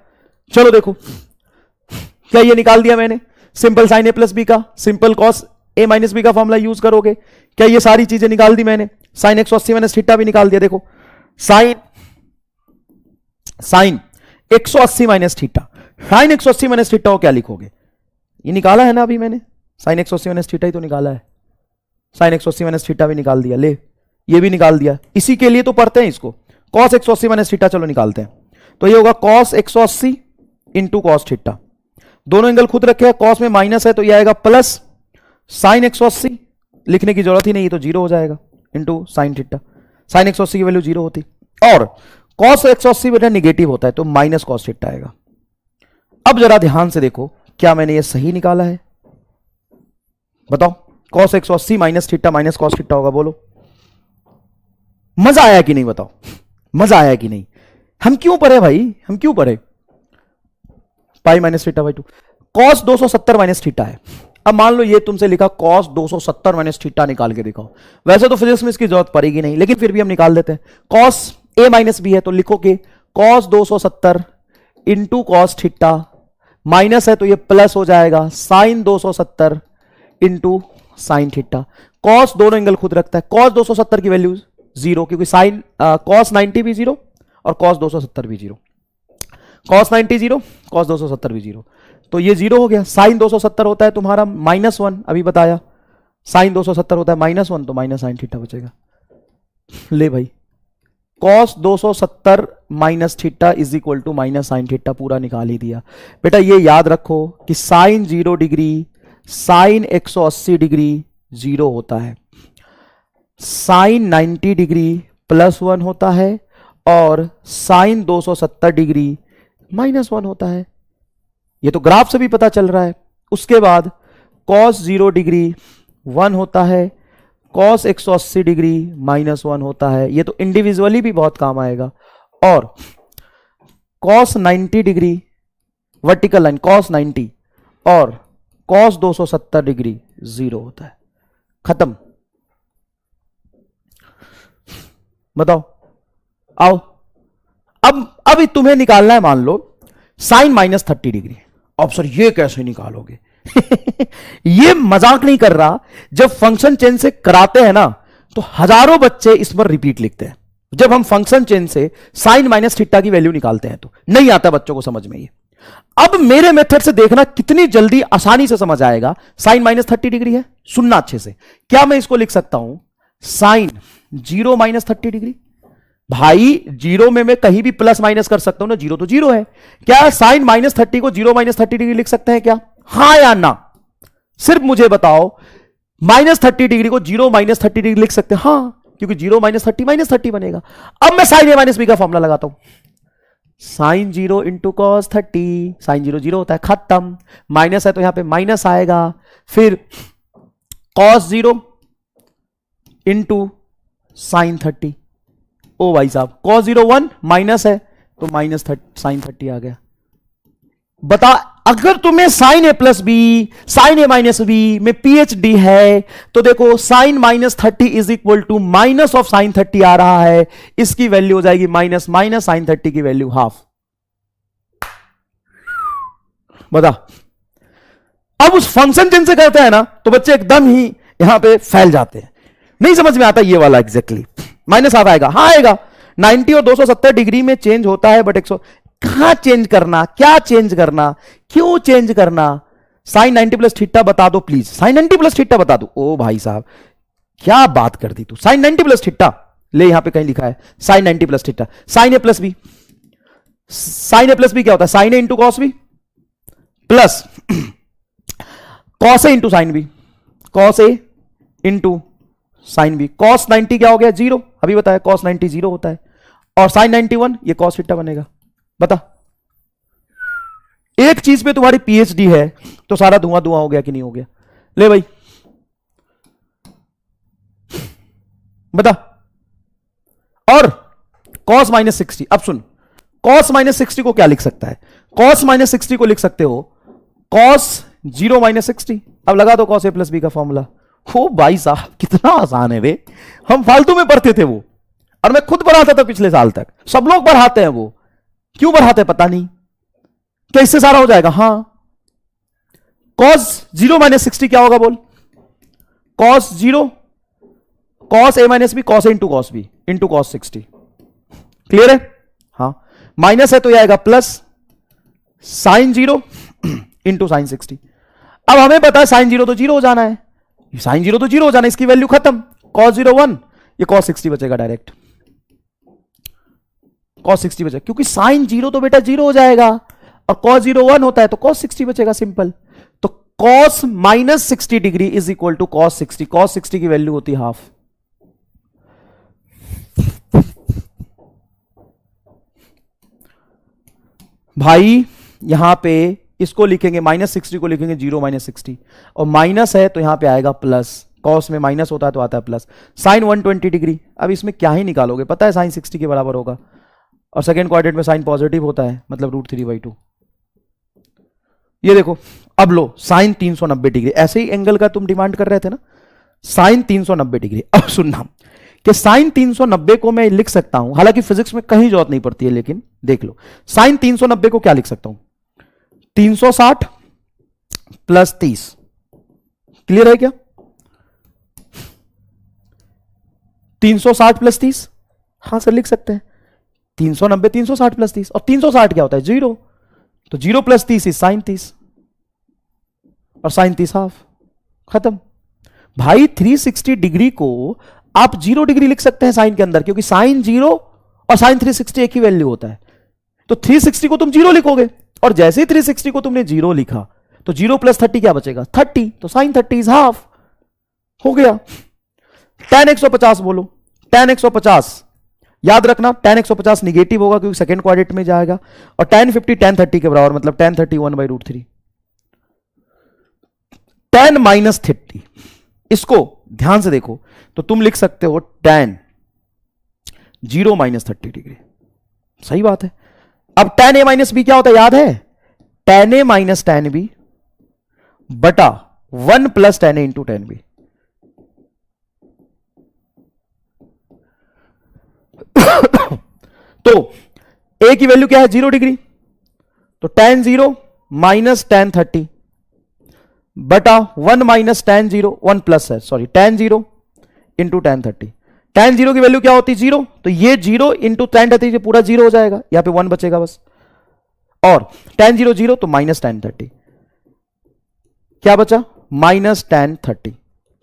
चलो देखो क्या ये निकाल दिया मैंने, simple sign A plus B का, simple cos A minus B का फॉर्मूला यूज करोगे, क्या ये सारी चीजें निकाल दी मैंने, साइन 180 माइनस थीटा भी निकाल दिया। देखो sine 180 minus theta, sine 180 minus theta को क्या लिखोगे, ये निकाला है ना अभी मैंने, साइन 180 माइनस थीटा ही तो निकाला है, साइन 180 माइनस थीटा भी निकाल दिया, ले ये भी निकाल दिया, इसी के लिए तो पढ़ते हैं इसको, कॉस 180 माइनस थीटा चलो निकालते हैं, तो ये होगा कॉस 180 इंटू कॉस थीटा, दोनों एंगल खुद रखे हैं, कॉस में माइनस है तो ये आएगा प्लस साइन 180, लिखने की जरूरत ही नहीं, तो जीरो हो जाएगा, इंटू साइन थीटा, साइन 180 की वैल्यू जीरो होती, और कॉस 180 बेटा निगेटिव होता है तो माइनस कॉस थीटा आएगा। अब जरा ध्यान से देखो क्या मैंने ये सही निकाला है, बताओ, cos 180 minus theta minus cos theta होगा, बोलो मजा आया कि नहीं, बताओ मजा आया कि नहीं, हम क्यों पढ़े भाई, हम क्यों पढ़े, pi minus theta by 2, cos 270 minus theta है। अब मान लो ये तुमसे लिखा कॉस 270 माइनस थीटा निकाल के दिखाओ, वैसे तो फिजिक्स में इसकी जरूरत पड़ेगी नहीं, लेकिन फिर भी हम निकाल देते हैं, कॉस ए माइनस बी है तो लिखोगे cos 270 into cos theta, minus है तो ये प्लस हो जाएगा sine 270 into sine theta, cos दोनों एंगल खुद रखता है, कॉस 270 की वैल्यू जीरो, क्योंकि साइन कॉस 90 भी जीरो और कॉस 270 भी जीरो, कॉस 90 जीरो कॉस 270 भी जीरो, तो ये जीरो हो गया, साइन 270 होता है तुम्हारा -1, अभी बताया साइन 270 होता है -1, तो माइनस साइन थीटा बचेगा, ले भाई cos 270 minus theta is equal to minus sine theta, पूरा निकाल ही दिया। बेटा ये याद रखो कि sign 0 degree sine 180 degree zero होता है, साइन 90 डिग्री +1 होता है और साइन 270 डिग्री -1 होता है, ये तो ग्राफ से भी पता चल रहा है। उसके बाद कॉस 0 डिग्री 1 होता है, कॉस 180 डिग्री -1 होता है, ये तो इंडिविजुअली भी बहुत काम आएगा, और cos 90 degree vertical line cos 90 और कॉस 270 डिग्री 0 होता है, खत्म। बताओ आओ, अब तुम्हें निकालना है, मान लो साइन -30 डिग्री, अब सर ये कैसे निकालोगे ये मजाक नहीं कर रहा, जब फंक्शन चेंज से कराते हैं ना तो हजारों बच्चे इस पर रिपीट लिखते हैं, जब हम फंक्शन चेंज से साइन -थीटा की वैल्यू निकालते हैं तो नहीं आता बच्चों को समझ में ये। अब मेरे मेथड से देखना कितनी जल्दी आसानी से समझ आएगा, साइन -30 डिग्री है, सुनना अच्छे से, क्या मैं इसको लिख सकता हूं साइन 0 -30 डिग्री, भाई जीरो में मैं कहीं भी प्लस माइनस कर सकता हूं ना, जीरो तो जीरो है, क्या साइन -30 को 0 -30 डिग्री लिख सकते हैं क्या, हां या ना, सिर्फ मुझे बताओ, -30 डिग्री को 0 -30 डिग्री लिख सकते हैं, हां, क्योंकि 0 -30 बनेगा। अब मैं साइन ए माइनस बी का फॉर्मूला लगाता हूं, साइन 0 इंटू कॉस 30, साइन 0 0 होता है, खत्म, माइनस है तो यहां पे माइनस आएगा, फिर कॉस 0 इंटू साइन 30, ओ भाई साहब कॉस 0 1 माइनस है तो माइनस साइन 30 आ गया। बता, अगर तुम्हें sine A plus B sine A minus B में पीएचडी है तो देखो sine -30 is equal to minus of sine 30 आ रहा है, इसकी वैल्यू हो जाएगी माइनस माइनस साइन 30 की वैल्यू हाफ। बता, अब उस फंक्शन चेंज से करते हैं ना तो बच्चे एकदम ही यहां पे फैल जाते हैं, नहीं समझ में आता ये वाला एग्जैक्टली माइनस हाफ आएगा, हाँ आएगा, 90 और 270 डिग्री में चेंज होता है, बट 100 कहां चेंज करना, क्या चेंज करना, क्यों चेंज करना, साइन 90 प्लस थीटा बता दो प्लीज, साइन 90 प्लस थीटा बता दो। ओ भाई साहब क्या बात कर दी तू, साइन 90 प्लस थीटा, ले यहां पे कहीं लिखा है sine 90 plus theta, sine A plus B, sine A plus B क्या होता है, sine A into cos B plus cos A into sine B, cos A into sine B, cos 90 क्या हो गया 0, अभी बताया कॉस 90 0 होता है, और साइन 91 ये कॉस थीटा बनेगा। बता, एक चीज पे तुम्हारी पीएचडी है तो सारा धुआं धुआं हो गया कि नहीं हो गया, ले भाई बता। और cos -60, अब सुन, cos -60 को क्या लिख सकता है? cos -60 को लिख सकते हो cos 0 -60। अब लगा दो cos a + b का फॉर्मूला। हो भाई साहब कितना आसान है रे, हम फालतू में पढ़ते थे वो, और मैं खुद पढ़ाता था पिछले साल तक, सब लोग पढ़ाते हैं वो, क्यों पढ़ाते हैं पता नहीं। क्या इससे सारा हो जाएगा? हां, cos 0 -60 क्या होगा बोल? cos 0 cos a - b cos a into cos b into cos 60। Clear है? हाँ, माइनस है तो यह आएगा प्लस sin 0 इंटू साइन 60। अब हमें पता है sin 0 तो 0 हो जाना है, sin 0 तो 0 हो जाना है, इसकी वैल्यू खत्म। cos 0 1, ये cos 60 बचेगा डायरेक्ट, cos 60 बचेगा, क्योंकि sin 0 तो बेटा 0 हो जाएगा और cos 0 1 होता है तो cos 60 बचेगा, सिंपल। तो cos -60 degree is equal to cos 60। cos 60 की वैल्यू होती है हाफ। भाई यहां पे इसको लिखेंगे -60 को लिखेंगे 0 -60, और माइनस है तो यहां पे आएगा प्लस, cos में माइनस होता है तो आता है प्लस। sin 120 डिग्री, अब इसमें क्या ही निकालोगे, पता है sin 60 के बराबर होगा, और सेकेंड क्वाड्रेंट में sin पॉजिटिव होता है, मतलब √3/2। ये देखो, अब लो sin 390 डिग्री, ऐसे ही एंगल का तुम डिमांड कर रहे थे ना, sin 390 डिग्री। अब सुनना कि sin 390 को मैं लिख सकता हूं, हालांकि फिजिक्स में कहीं जरूरत नहीं पड़ती है, लेकिन देख लो sin 390 को क्या लिख सकता हूं? 360 + 30। क्लियर है क्या? 360 + 30, हां सर लिख सकते हैं। 390 360 + 30, और 360 क्या होता है? 0, तो 0 + 30 इज sin 30, और sin 30 हाफ, खत्म। भाई 360 डिग्री को आप 0 डिग्री लिख सकते हैं साइन के अंदर, क्योंकि sin 0 और sin 360 एक ही वैल्यू होता है। तो 360 को तुम 0 लिखोगे, और जैसे ही 360 को तुमने 0 लिखा तो 0 + 30 क्या बचेगा? 30, तो sin 30 इज हाफ, हो गया। tan 150 बोलो, tan 150 याद रखना, tan 150 निगेटिव होगा क्योंकि सेकेंड क्वाड्रेंट में जाएगा, और tan 50 tan 30 के बराबर, मतलब tan 30 1/√3। tan -30, इसको ध्यान से देखो तो तुम लिख सकते हो tan 0 -30 डिग्री, सही बात है। अब tan a - b क्या होता है याद है? tan a - tan b बटा 1 + tan a × tan b। तो a की वैल्यू क्या है? 0 डिग्री, तो tan 0 - tan 30 बटा 1 - tan 0, 1 प्लस है, सॉरी, tan 0 × tan 30। tan 0 की वैल्यू क्या होती है? 0, तो ये 0 × tan 30 पूरा 0 हो जाएगा, यहां पे 1 बचेगा बस, और tan 0 0 तो -tan 30, क्या बचा? -tan 30।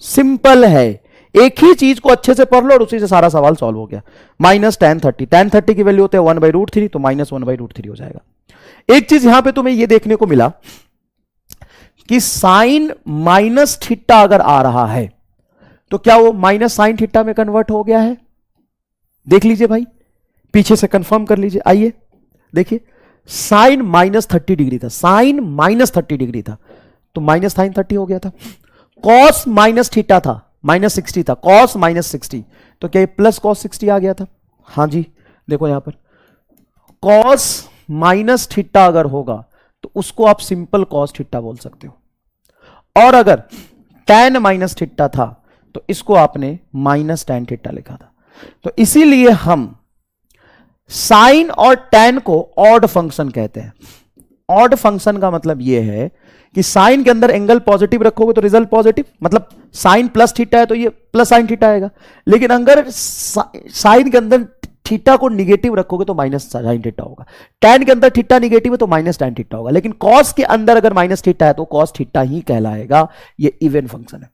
सिंपल है, एक ही चीज को अच्छे से पढ़ लो और उसी से सारा सवाल सॉल्व हो गया। -tan 30, tan 30 की वैल्यू होते हैं 1/√3, तो -1/√3 हो जाएगा। एक चीज यहां पे तुम्हें यह देखने को मिला कि sin -θ अगर आ रहा है तो क्या वो -sin θ में कन्वर्ट हो गया है? देख लीजिए भाई, पीछे से कंफर्म कर लीजिए, आइए देखिए, sin -30 डिग्री था, sin -30 डिग्री था तो sin 30 हो गया था। cos -θ था, -60 था, cos -60, तो क्या ये प्लस cos 60 आ गया था? हां जी, देखो यहां पर cos -θ अगर होगा तो उसको आप सिंपल cos θ बोल सकते हो, और अगर tan -θ था तो इसको आपने -tan θ लिखा था। तो इसीलिए हम साइन और tan को ऑड फंक्शन कहते हैं। ऑड फंक्शन का मतलब यह है कि साइन के अंदर एंगल पॉजिटिव रखोगे तो रिजल्ट पॉजिटिव, मतलब साइन +θ है तो ये +sin θ आएगा, लेकिन अगर साइन के अंदर थीटा को निगेटिव रखोगे तो -sin θ होगा, tan के अंदर थीटा निगेटिव है तो -tan θ होगा, लेकिन cos के अंदर अगर -θ है तो cos θ ही कहलाएगा। ये इवन फंक्शन है,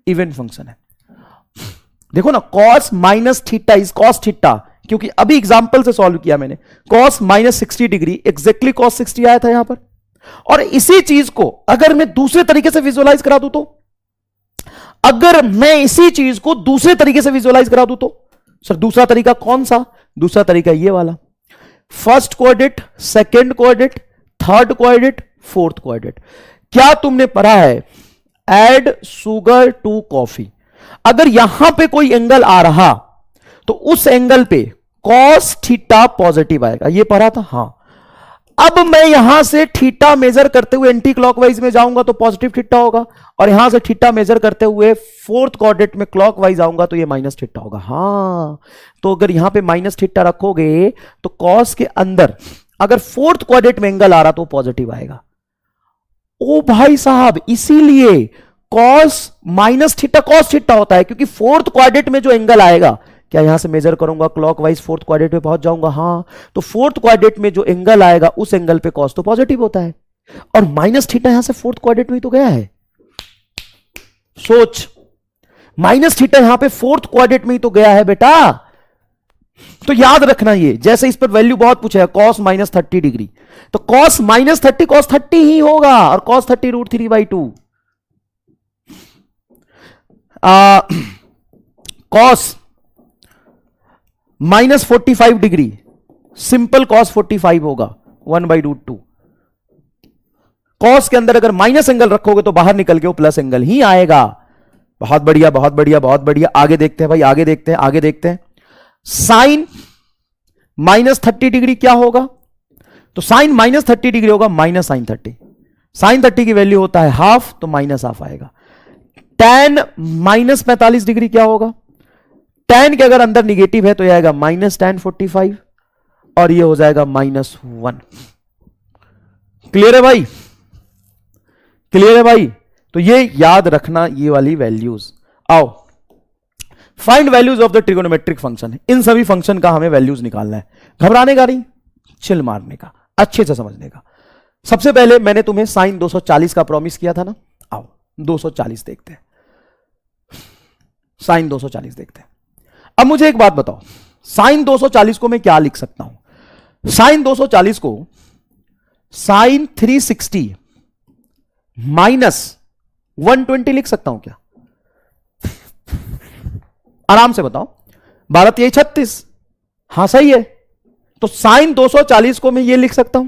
इवन फंक्शन है। देखो ना, cos -θ इज cos θ, क्योंकि अभी एग्जांपल से सॉल्व किया मैंने, cos -60 डिग्री एग्जैक्टली cos 60 आया था यहां पर। और इसी चीज को अगर मैं दूसरे तरीके से विजुअलाइज करा दूं तो, अगर मैं इसी चीज को दूसरे तरीके से विजुअलाइज करा दूं तो, सर दूसरा तरीका कौन सा? दूसरा तरीका ये वाला, first quadrant, second quadrant, third quadrant, fourth quadrant. क्या तुमने पढ़ा है ऐड शुगर टू कॉफी? अगर यहां पे कोई एंगल आ रहा तो उस एंगल पे कॉस थीटा पॉजिटिव आएगा, ये पढ़ा था। हां, अब मैं यहां से थीटा मेजर करते हुए एंटी क्लॉकवाइज में जाऊंगा तो पॉजिटिव थीटा होगा, और यहां से थीटा मेजर करते हुए फोर्थ क्वाड्रेंट में क्लॉकवाइज आऊंगा तो ये माइनस थीटा होगा। हां, तो अगर यहां पे माइनस थीटा रखोगे तो कॉस के अंदर अगर फोर्थ क्वाड्रेंट में एंगल आ रहा तो पॉजिटिव आएगा। ओ भाई साहब, इसीलिए cos minus theta cos theta होता है, क्योंकि फोर्थ क्वाड्रेंट में जो एंगल आएगा, क्या यहां से मेजर करूंगा क्लॉकवाइज फोर्थ क्वाड्रेंट में पहुंच जाऊंगा, हां, तो फोर्थ क्वाड्रेंट में जो एंगल आएगा उस एंगल पे कॉस तो पॉजिटिव होता है, और माइनस थीटा यहां से फोर्थ क्वाड्रेंट में ही तो गया है। सोच, माइनस थीटा यहां पे फोर्थ क्वाड्रेंट में ही तो गया है बेटा। तो याद रखना, ये जैसे इस पर वैल्यू बहुत पूछा है, कॉस माइनस 30 डिग्री, तो कॉस माइनस 30 कॉस 30 ही होगा, और cos 30 √3/2। Cos minus 45 degree, simple cos 45 होगा 1/√2। कॉस के अंदर अगर माइनस एंगल रखोगे तो बाहर निकल के वो प्लस एंगल ही आएगा। बहुत बढ़िया, बहुत बढ़िया, बहुत बढ़िया। आगे देखते हैं भाई, आगे देखते हैं, आगे देखते हैं। साइन माइनस 30 डिग्री क्या होगा? तो साइन माइनस 30 डिग्री होगा माइनस साइन 30। साइन 30 की वैल्यू होता है हाफ, तो माइनस हाफ आएगा। tan माइनस 45 डिग्री क्या होगा? tan के अगर अंदर निगेटिव है तो यह आएगा माइनस tan 45, और ये हो जाएगा -1। क्लियर है भाई? क्लियर है भाई? तो ये याद रखना, ये वाली वैल्यूज। आओ, find values of the trigonometric function. इन सभी फंक्शन का हमें वैल्यूज निकालना है, घबराने का नहीं, चिल मारने का, अच्छे से समझने का। सबसे पहले मैंने तुम्हें साइन 240 का प्रॉमिस किया था ना, आओ 240 देखते हैं, साइन 240 देखते हैं। अब मुझे एक बात बताओ, साइन 240 को मैं क्या लिख सकता हूं? साइन 240 को साइन 360 माइनस 120 लिख सकता हूं क्या? आराम से बताओ। 12 यही 36, हां सही है। तो साइन 240 को मैं ये लिख सकता हूं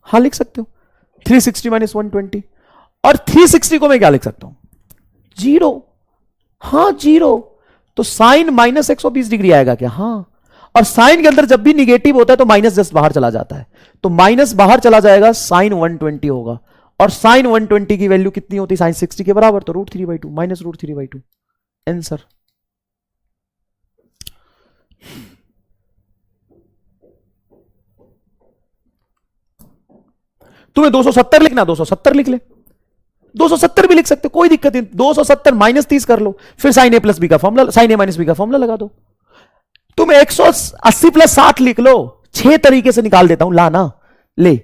हां लिख सकते हो, 360 माइनस 120। और 360 को मैं क्या लिख सकता हूं? 0। हां 0। तो साइन माइनस 120 डिग्री आएगा क्या? हां। और साइन के अंदर जब भी निगेटिव होता है तो माइनस जस्ट बाहर चला जाता है, तो माइनस बाहर चला जाएगा, साइन 120 होगा। और साइन 120 की वैल्यू कितनी होती है? साइन 60 के बराबर, तो √3/2 माइनस √3/2 आंसर। तुम्हें 270 लिखना, 270 लिख ले, 270 भी लिख सकते, कोई दिक्कत नहीं। 270 माइनस 30 कर लो, फिर साइन ए प्लस बी का formula, sign A minus B का फॉर्मूला लगा दो। तुम 180 प्लस 60 लिख लो, 6 तरीके से निकाल देता हूं, ला ना, ले।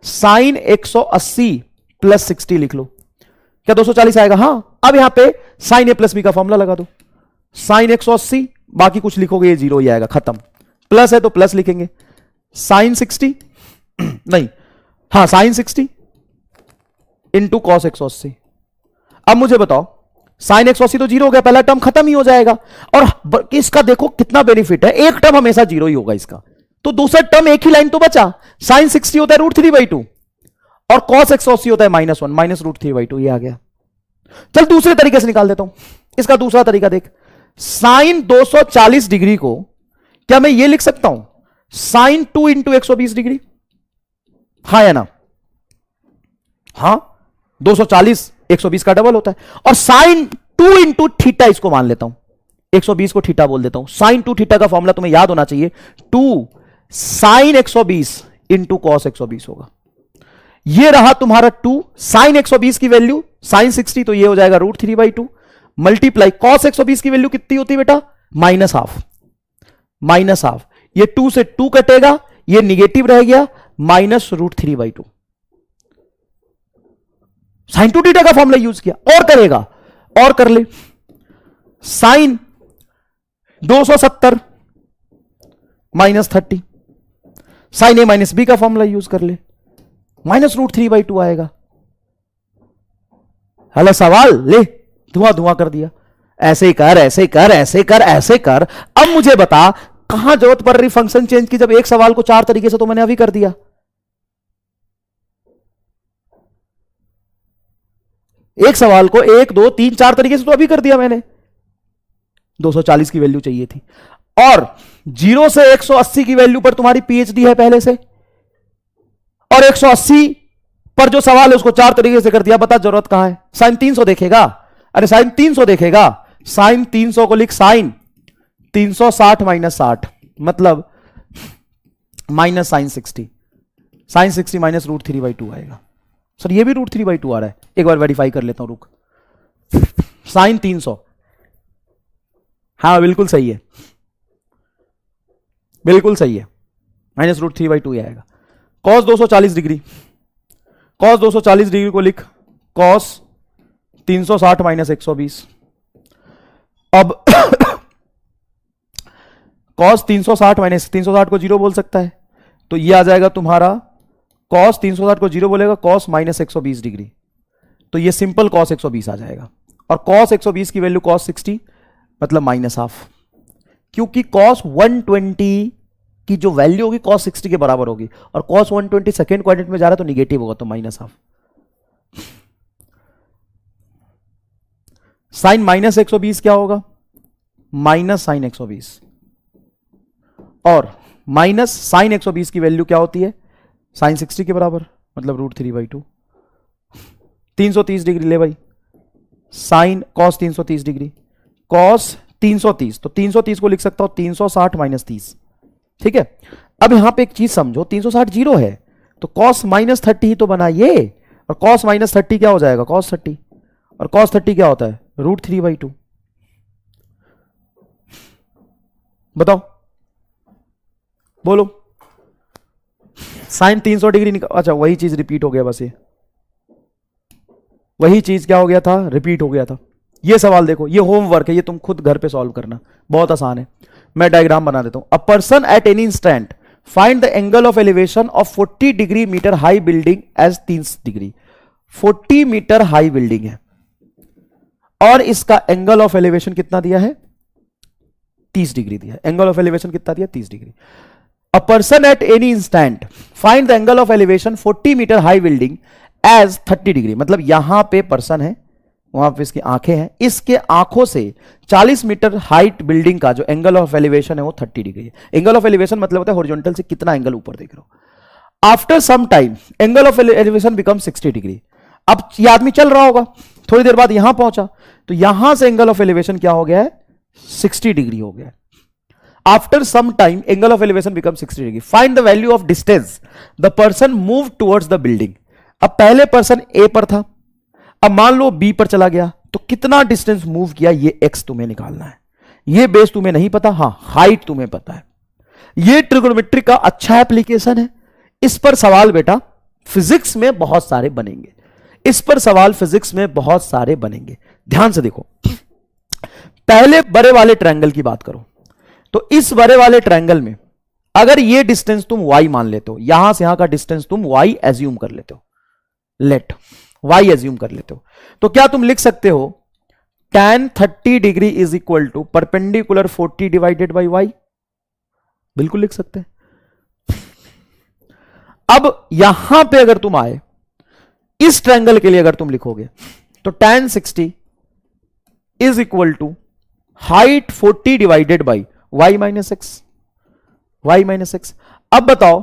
साइन 180 प्लस 60 लिख लो, क्या 240 आएगा? हां। अब यहां पे साइन ए प्लस बी का फॉर्मूला लगा दो, साइन 180, बाकी कुछ लिखोगे ये 0 ही आएगा, खत्म। प्लस है तो प्लस लिखेंगे, साइन 60 नहीं, हां साइन 60 इंटू कॉस 180। अब मुझे बताओ, साइन 180 तो 0 हो गया, पहला टर्म खत्म ही हो जाएगा। और इसका देखो कितना बेनिफिट है, एक टर्म हमेशा 0 ही होगा इसका, तो दूसरा टर्म एक ही लाइन तो बचा। साइन 60 होता है √3/2 और कॉस 180 होता है -1 माइनस √3/2, ये आ गया। चल दूसरे तरीके से निकाल देता हूं, इसका दूसरा तरीका देख। साइन 240 डिग्री को क्या मैं ये लिख सकता हूं? साइन 2 इंटू 120 डिग्री, हाँ या ना? हां, 240 120 का डबल होता है। और साइन 2 इंटू थीटा इसको मान लेता हूं, 120 को थीटा बोल देता हूं। साइन 2 थीटा का फॉर्मूला तुम्हें याद होना चाहिए, 2 साइन 120 इंटू कॉस 120 होगा। ये रहा तुम्हारा 2 साइन 120 की वैल्यू साइन 60, तो ये हो जाएगा √3/2 मल्टीप्लाई कॉस 120 की वैल्यू कितनी होती है बेटा? Minus half, minus half. ये 2 से 2 कटेगा, ये निगेटिव रह गया, माइनस √3/2। साइन 2 थीटा का फॉर्मूला यूज किया, और करेगा, और कर ले। Sign 270 minus 30, sign A minus B का फॉर्मूला यूज कर ले, माइनस √3/2 आएगा। हला सवाल ले, धुआं धुआं कर दिया। ऐसे ही कर, ऐसे कर, ऐसे कर, ऐसे कर। अब मुझे बता, कहां जरूरत पड़ रही फंक्शन चेंज की, जब एक सवाल को 4 तरीके से तो मैंने अभी कर दिया। एक सवाल को 1 2 3 4 तरीके से तो अभी कर दिया मैंने। 240 की वैल्यू चाहिए थी, और 0 से 180 की वैल्यू पर तुम्हारी पीएचडी है पहले से, और 180 पर जो सवाल है उसको 4 तरीके से कर दिया। बता जरूरत कहां है? साइन 300 देखेगा, अरे साइन 300 देखेगा, साइन 300 को लिख साइन 360 माइनस 60, मतलब माइनस साइन 60, साइन 60 माइनस √3/2 आएगा। सर ये भी √3/2 आ रहा है, एक बार वेरीफाई कर लेता हूं, रुक। साइन 300, हाँ बिल्कुल सही है, बिल्कुल सही है, माइनस √3/2 आएगा। कॉस 240 डिग्री, कॉस 240 डिग्री को लिख कॉस 360 माइनस 120। अब कॉस 360 माइनस 360 को 0 बोल सकता है, तो ये आ जाएगा तुम्हारा कॉस 360 को 0 बोलेगा कॉस माइनस 120 डिग्री, तो ये सिंपल कॉस 120 आ जाएगा। और कॉस 120 की वैल्यू कॉस 60 मतलब माइनस हाफ, क्योंकि कॉस 120 की जो वैल्यू होगी कॉस 60 के बराबर होगी, और कॉस 120 सेकेंड क्वाड्रेंट में जा रहा है तो निगेटिव होगा, तो माइनस हाफ। साइन माइनस 120 क्या होगा? माइनस साइन 120, और माइनस साइन 120 की वैल्यू क्या होती है? साइन 60 के बराबर, मतलब √3/2। 330 डिग्री ले भाई, साइन कॉस 330 डिग्री, कॉस 330, तो 330 को लिख सकता हूं 360 माइनस 30, ठीक है। अब यहां पे एक चीज समझो, 360 0 है तो कॉस माइनस 30 ही तो बना ये, और कॉस माइनस 30 क्या हो जाएगा? कॉस 30, और कॉस 30 क्या होता है? √3/2। बताओ, बोलो। साइन 300 डिग्री अच्छा वही चीज रिपीट हो गया, बस ये वही चीज क्या हो गया था? रिपीट हो गया था। ये सवाल देखो, ये होमवर्क है, ये तुम खुद घर पे सॉल्व करना, बहुत आसान है। मैं डायग्राम बना देता हूं। A person at any instant find the angle of elevation of 40 degree metre high building as 30 degree. 40 metre high building है और इसका एंगल ऑफ एलिवेशन कितना दिया है? 30 डिग्री दिया है। एंगल ऑफ एलिवेशन कितना दिया? 30 degree. A person at any instant find the angle of elevation 40 metre high building as 30 degree, मतलब यहां पे पर्सन है, वहां पे इसकी आंखें हैं, इसके आंखों से 40 मीटर हाइट बिल्डिंग का जो एंगल ऑफ एलिवेशन है वो 30 डिग्री है। एंगल ऑफ एलिवेशन मतलब होता है हॉरिजॉन्टल से कितना एंगल ऊपर देख रहे हो। After some time angle of elevation become 60 degree. अब ये आदमी चल रहा होगा, थोड़ी देर बाद यहां पहुंचा, तो यहां से एंगल ऑफ एलिवेशन क्या हो गया है? 60 डिग्री हो गया। After some time angle of elevation become 60 degree. Find the value of distance the person move towards the building. अब पहले पर्सन ए पर था, अब मान लो बी पर चला गया, तो कितना डिस्टेंस मूव किया ये एक्स तुम्हें निकालना है। ये बेस तुम्हें नहीं पता, हां हाइट तुम्हें पता है। ये ट्रिगोनोमेट्री का अच्छा एप्लीकेशन है। इस पर सवाल बेटा फिजिक्स में बहुत सारे बनेंगे, इस पर सवाल फिजिक्स में बहुत सारे बनेंगे। ध्यान से देखो, पहले बड़े वाले ट्रायंगल की बात करो, तो इस बड़े वाले ट्रायंगल में अगर ये डिस्टेंस तुम y मान लेते हो, यहां से यहां का डिस्टेंस तुम y एज्यूम कर लेते हो, लेट y एज्यूम कर लेते हो, तो क्या तुम लिख सकते हो tan 30 degree is equal to perpendicular 40 divided by y? बिल्कुल लिख सकते हैं। अब यहां पे अगर तुम आए, इस ट्रायंगल के लिए अगर तुम लिखोगे तो tan 60 is equal to height 40 divided by y minus x, y minus x. अब बताओ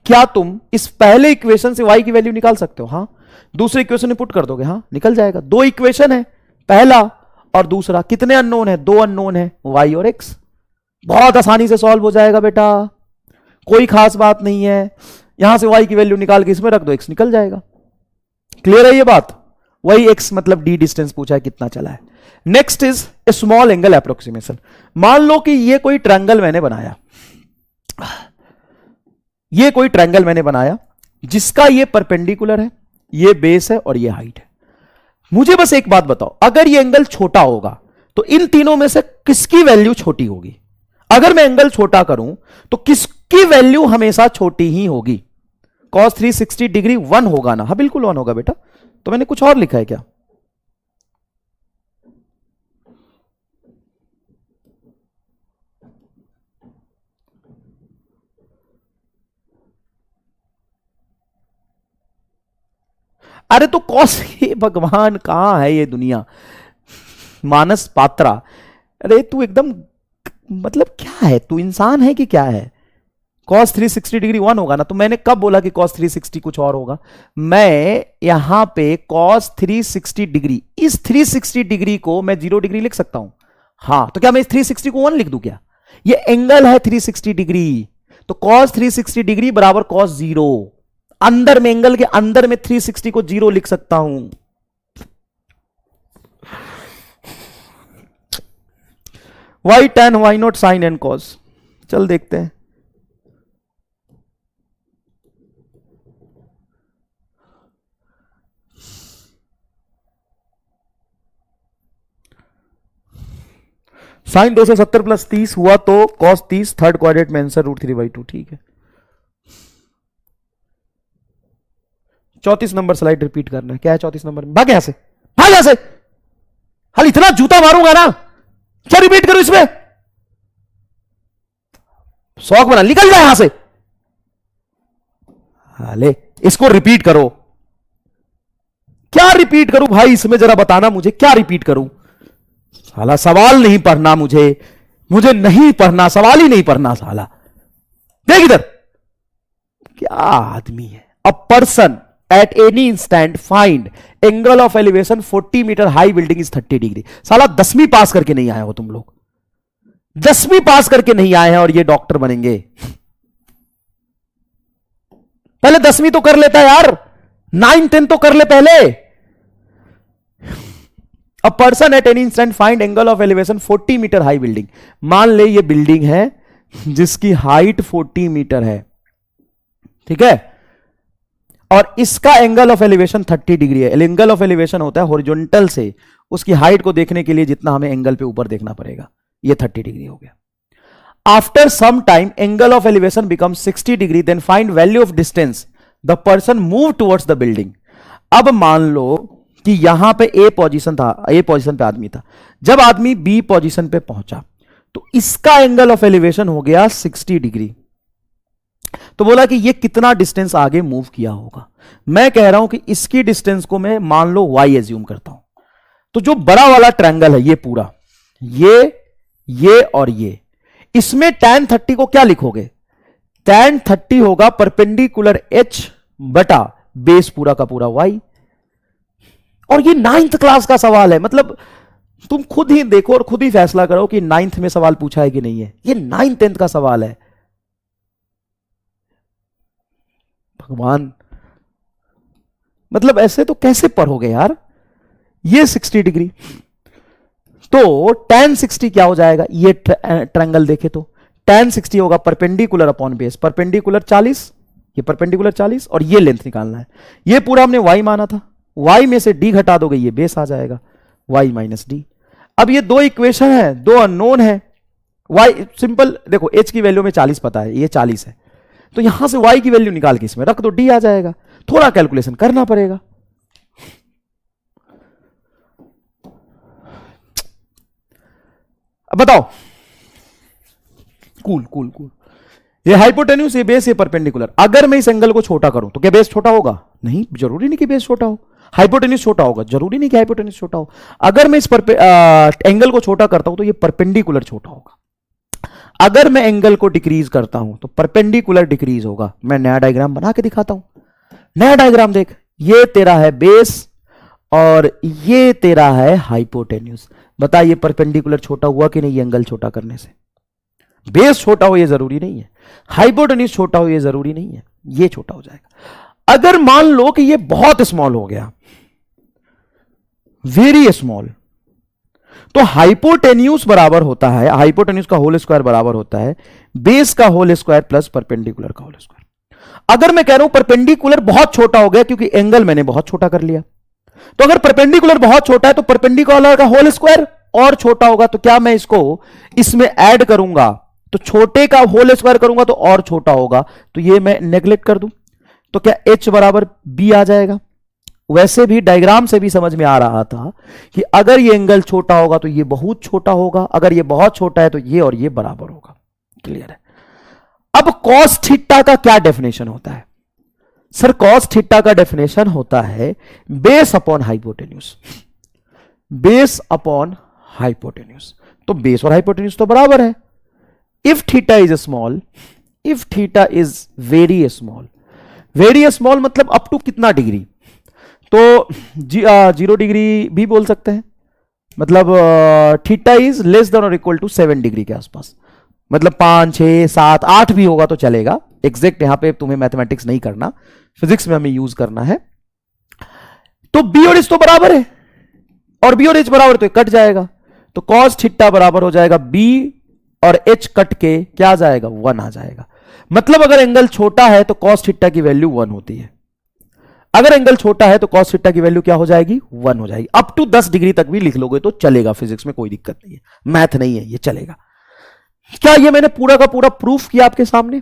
क्या तुम इस पहले इक्वेशन से y की वैल्यू निकाल सकते हो? हां। दूसरे इक्वेशन में पुट कर दोगे, हां निकल जाएगा। दो इक्वेशन है, पहला और दूसरा। कितने अननोन है? दो अननोन है, y और x। बहुत आसानी से सॉल्व हो जाएगा बेटा, कोई खास बात नहीं है। यहां से y की वैल्यू निकाल के इसमें रख दो, x निकल जाएगा। क्लियर है ये बात? वही x मतलब d डिस्टेंस पूछा है कितना चला है। Next is a small angle approximation. मान लो कि ये कोई ट्रायंगल मैंने बनाया, ये कोई ट्रायंगल मैंने बनाया जिसका ये परपेंडिकुलर है, ये बेस है और ये हाइट है। मुझे बस एक बात बताओ, अगर ये एंगल छोटा होगा तो इन तीनों में से किसकी वैल्यू छोटी होगी? अगर मैं एंगल छोटा करूं तो किसकी वैल्यू हमेशा छोटी ही होगी? cos 360 डिग्री 1 होगा ना? हाँ बिल्कुल 1 होगा बेटा। तो मैंने कुछ और लिखा है क्या? अरे तो कॉस, हे भगवान कहां है ये दुनिया, मानस पात्रा। अरे तू एकदम, मतलब क्या है तू, इंसान है कि क्या है? cos 360 डिग्री 1 होगा ना, तो मैंने कब बोला कि cos 360 कुछ और होगा? मैं यहां पे cos 360 डिग्री, इस 360 डिग्री को मैं 0 डिग्री लिख सकता हूं। हाँ, तो क्या मैं इस 360 को 1 लिख दूं क्या? ये एंगल है 360 डिग्री, तो cos 360 डिग्री बराबर cos 0। अंदर में, एंगल के अंदर में 360 को 0 लिख सकता हूं। Why tan, why not sin and cos। चल देखते हैं। साइन 270 प्लस 30 हुआ तो cos 30, थर्ड क्वाड्रेंट में आंसर √3/2। ठीक है, 34 नंबर स्लाइड रिपीट करना है। क्या है 34 नंबर में? भाग यहां से, भाग यहां से। हाल इतना जूता मारूंगा ना, क्या रिपीट करूं इसमें? शौक बना, निकल जाए यहां से। हाले इसको रिपीट करो। क्या रिपीट करूं भाई इसमें, जरा बताना मुझे क्या रिपीट करूं? साला सवाल नहीं पढ़ना मुझे, मुझे नहीं पढ़ना, सवाल ही नहीं पढ़ना साला। देख इधर, क्या आदमी है। A person at any instant find angle of elevation 40 metre high building is 30 degree. साला 10वीं पास करके नहीं आए हो तुम लोग, 10वीं पास करके नहीं आए हैं और ये डॉक्टर बनेंगे। पहले 10वीं तो कर लेता यार, 9, 10 तो कर ले पहले। A person at any instant find angle of elevation 40 metre high building. मान ले ये बिल्डिंग है जिसकी हाइट 40 मीटर है, ठीक है, और इसका एंगल ऑफ एलिवेशन 30 डिग्री है। एंगल ऑफ एलिवेशन होता है हॉरिजॉन्टल से उसकी हाइट को देखने के लिए जितना हमें एंगल पे ऊपर देखना पड़ेगा, ये 30 डिग्री हो गया। After some time angle of elevation become 60 degree, then find value of distance the person move towards the building. अब मान लो कि यहां पे ए पोजीशन था, ए पोजीशन पे आदमी था, जब आदमी बी पोजीशन पे पहुंचा तो इसका एंगल ऑफ एलिवेशन हो गया 60 डिग्री। तो बोला कि ये कितना डिस्टेंस आगे मूव किया होगा। मैं कह रहा हूं कि इसकी डिस्टेंस को मैं मान लो y एज्यूम करता हूं। तो जो बड़ा वाला ट्रायंगल है ये पूरा, ये और ये, इसमें tan 30 को क्या लिखोगे? tan 30 होगा परपेंडिकुलर h बटा बेस पूरा का पूरा y। और ये 9th क्लास का सवाल है, मतलब तुम खुद ही देखो और खुद ही फैसला करो कि 9th में सवाल पूछा है कि नहीं है। ये 9th 10th का सवाल है। भगवान, मतलब ऐसे तो कैसे पढ़ोगे यार? ये 60 डिग्री, तो tan 60 क्या हो जाएगा? ये ट्रायंगल देखे तो tan 60 होगा परपेंडिकुलर अपॉन बेस, परपेंडिकुलर 40, ये परपेंडिकुलर 40 और ये लेंथ निकालना है। ये पूरा हमने y माना था, y में से d घटा दोगे ये बेस आ जाएगा, y माइनस डी। अब ये दो इक्वेशन है, दो अननोन है। y सिंपल देखो, h की वैल्यू में 40 पता है, ये 40 है, तो यहां से y की वैल्यू निकाल के इसमें रख दो, d आ जाएगा। थोड़ा कैलकुलेशन करना पड़ेगा। अब बताओ, कूल कूल कूल, ये हाइपोटेन्यूज, ये बेस, ये परपेंडिकुलर। अगर मैं इस एंगल को छोटा करूं तो क्या बेस छोटा होगा? नहीं, जरूरी नहीं कि बेस छोटा हो। हाइपोटेन्यूज छोटा होगा, जरूरी नहीं कि हाइपोटेन्यूज छोटा हो। अगर मैं इस एंगल को छोटा करता हूं तो ये परपेंडिकुलर छोटा होगा। अगर मैं एंगल को डिक्रीज करता हूं तो परपेंडिकुलर डिक्रीज होगा। मैं नया डायग्राम बना के दिखाता हूं। नया डायग्राम देख, ये तेरा है बेस और ये तेरा है हाइपोटेन्यूज। बता ये परपेंडिकुलर छोटा हुआ कि नहीं एंगल छोटा करने से? बेस छोटा हो ये जरूरी नहीं है, हाइपोटेन्यूज छोटा हो ये जरूरी नहीं है, ये छोटा हो जाएगा। अगर मान लो कि ये बहुत स्मॉल हो गया, वेरी स्मॉल, तो हाइपोटेन्यूज बराबर होता है, हाइपोटेन्यूज का होल स्क्वायर बराबर होता है बेस का होल स्क्वायर प्लस परपेंडिकुलर का होल स्क्वायर। अगर मैं कह रहा हूं परपेंडिकुलर बहुत छोटा हो गया क्योंकि एंगल मैंने बहुत छोटा कर लिया, तो अगर परपेंडिकुलर बहुत छोटा है तो परपेंडिकुलर का होल स्क्वायर और छोटा होगा, तो क्या मैं इसको इसमें ऐड करूंगा तो छोटे का होल स्क्वायर करूंगा तो और छोटा होगा, तो ये मैं नेग्लेक्ट कर दूं तो क्या h बराबर b आ जाएगा। वैसे भी डायग्राम से भी समझ में आ रहा था कि अगर ये एंगल छोटा होगा तो ये बहुत छोटा होगा, अगर ये बहुत छोटा है तो ये और ये बराबर होगा। क्लियर है? अब cos थीटा का क्या डेफिनेशन होता है? सर कॉस थीटा का डेफिनेशन होता है base upon hypotenuse, base upon hypotenuse. तो बेस और हाइपोटेन्यूज तो बराबर है। If theta is small, if theta is very small, very small मतलब अप टू कितना डिग्री, तो 0 डिग्री भी बोल सकते हैं, मतलब थीटा इज लेस देन और इक्वल टू 7 डिग्री के आसपास, मतलब 5, 6, 7, 8 भी होगा तो चलेगा। एग्जैक्ट यहां पे तुम्हें मैथमेटिक्स नहीं करना, फिजिक्स में हमें यूज करना है। तो बी और एच तो बराबर है, और बी और एच बराबर तो कट जाएगा, तो कॉस थीटा बराबर हो जाएगा बी और एच कट के क्या आ जाएगा, 1 आ जाएगा। मतलब अगर एंगल छोटा है तो कॉस थीटा की वैल्यू 1 होती है, अगर एंगल छोटा है तो कॉस थीटा की वैल्यू क्या हो जाएगी, 1 हो जाएगी। अप टू 10 डिग्री तक भी लिख लोगे तो चलेगा, फिजिक्स में कोई दिक्कत नहीं है, मैथ नहीं है, ये चलेगा। क्या ये मैंने पूरा का पूरा प्रूफ किया आपके सामने?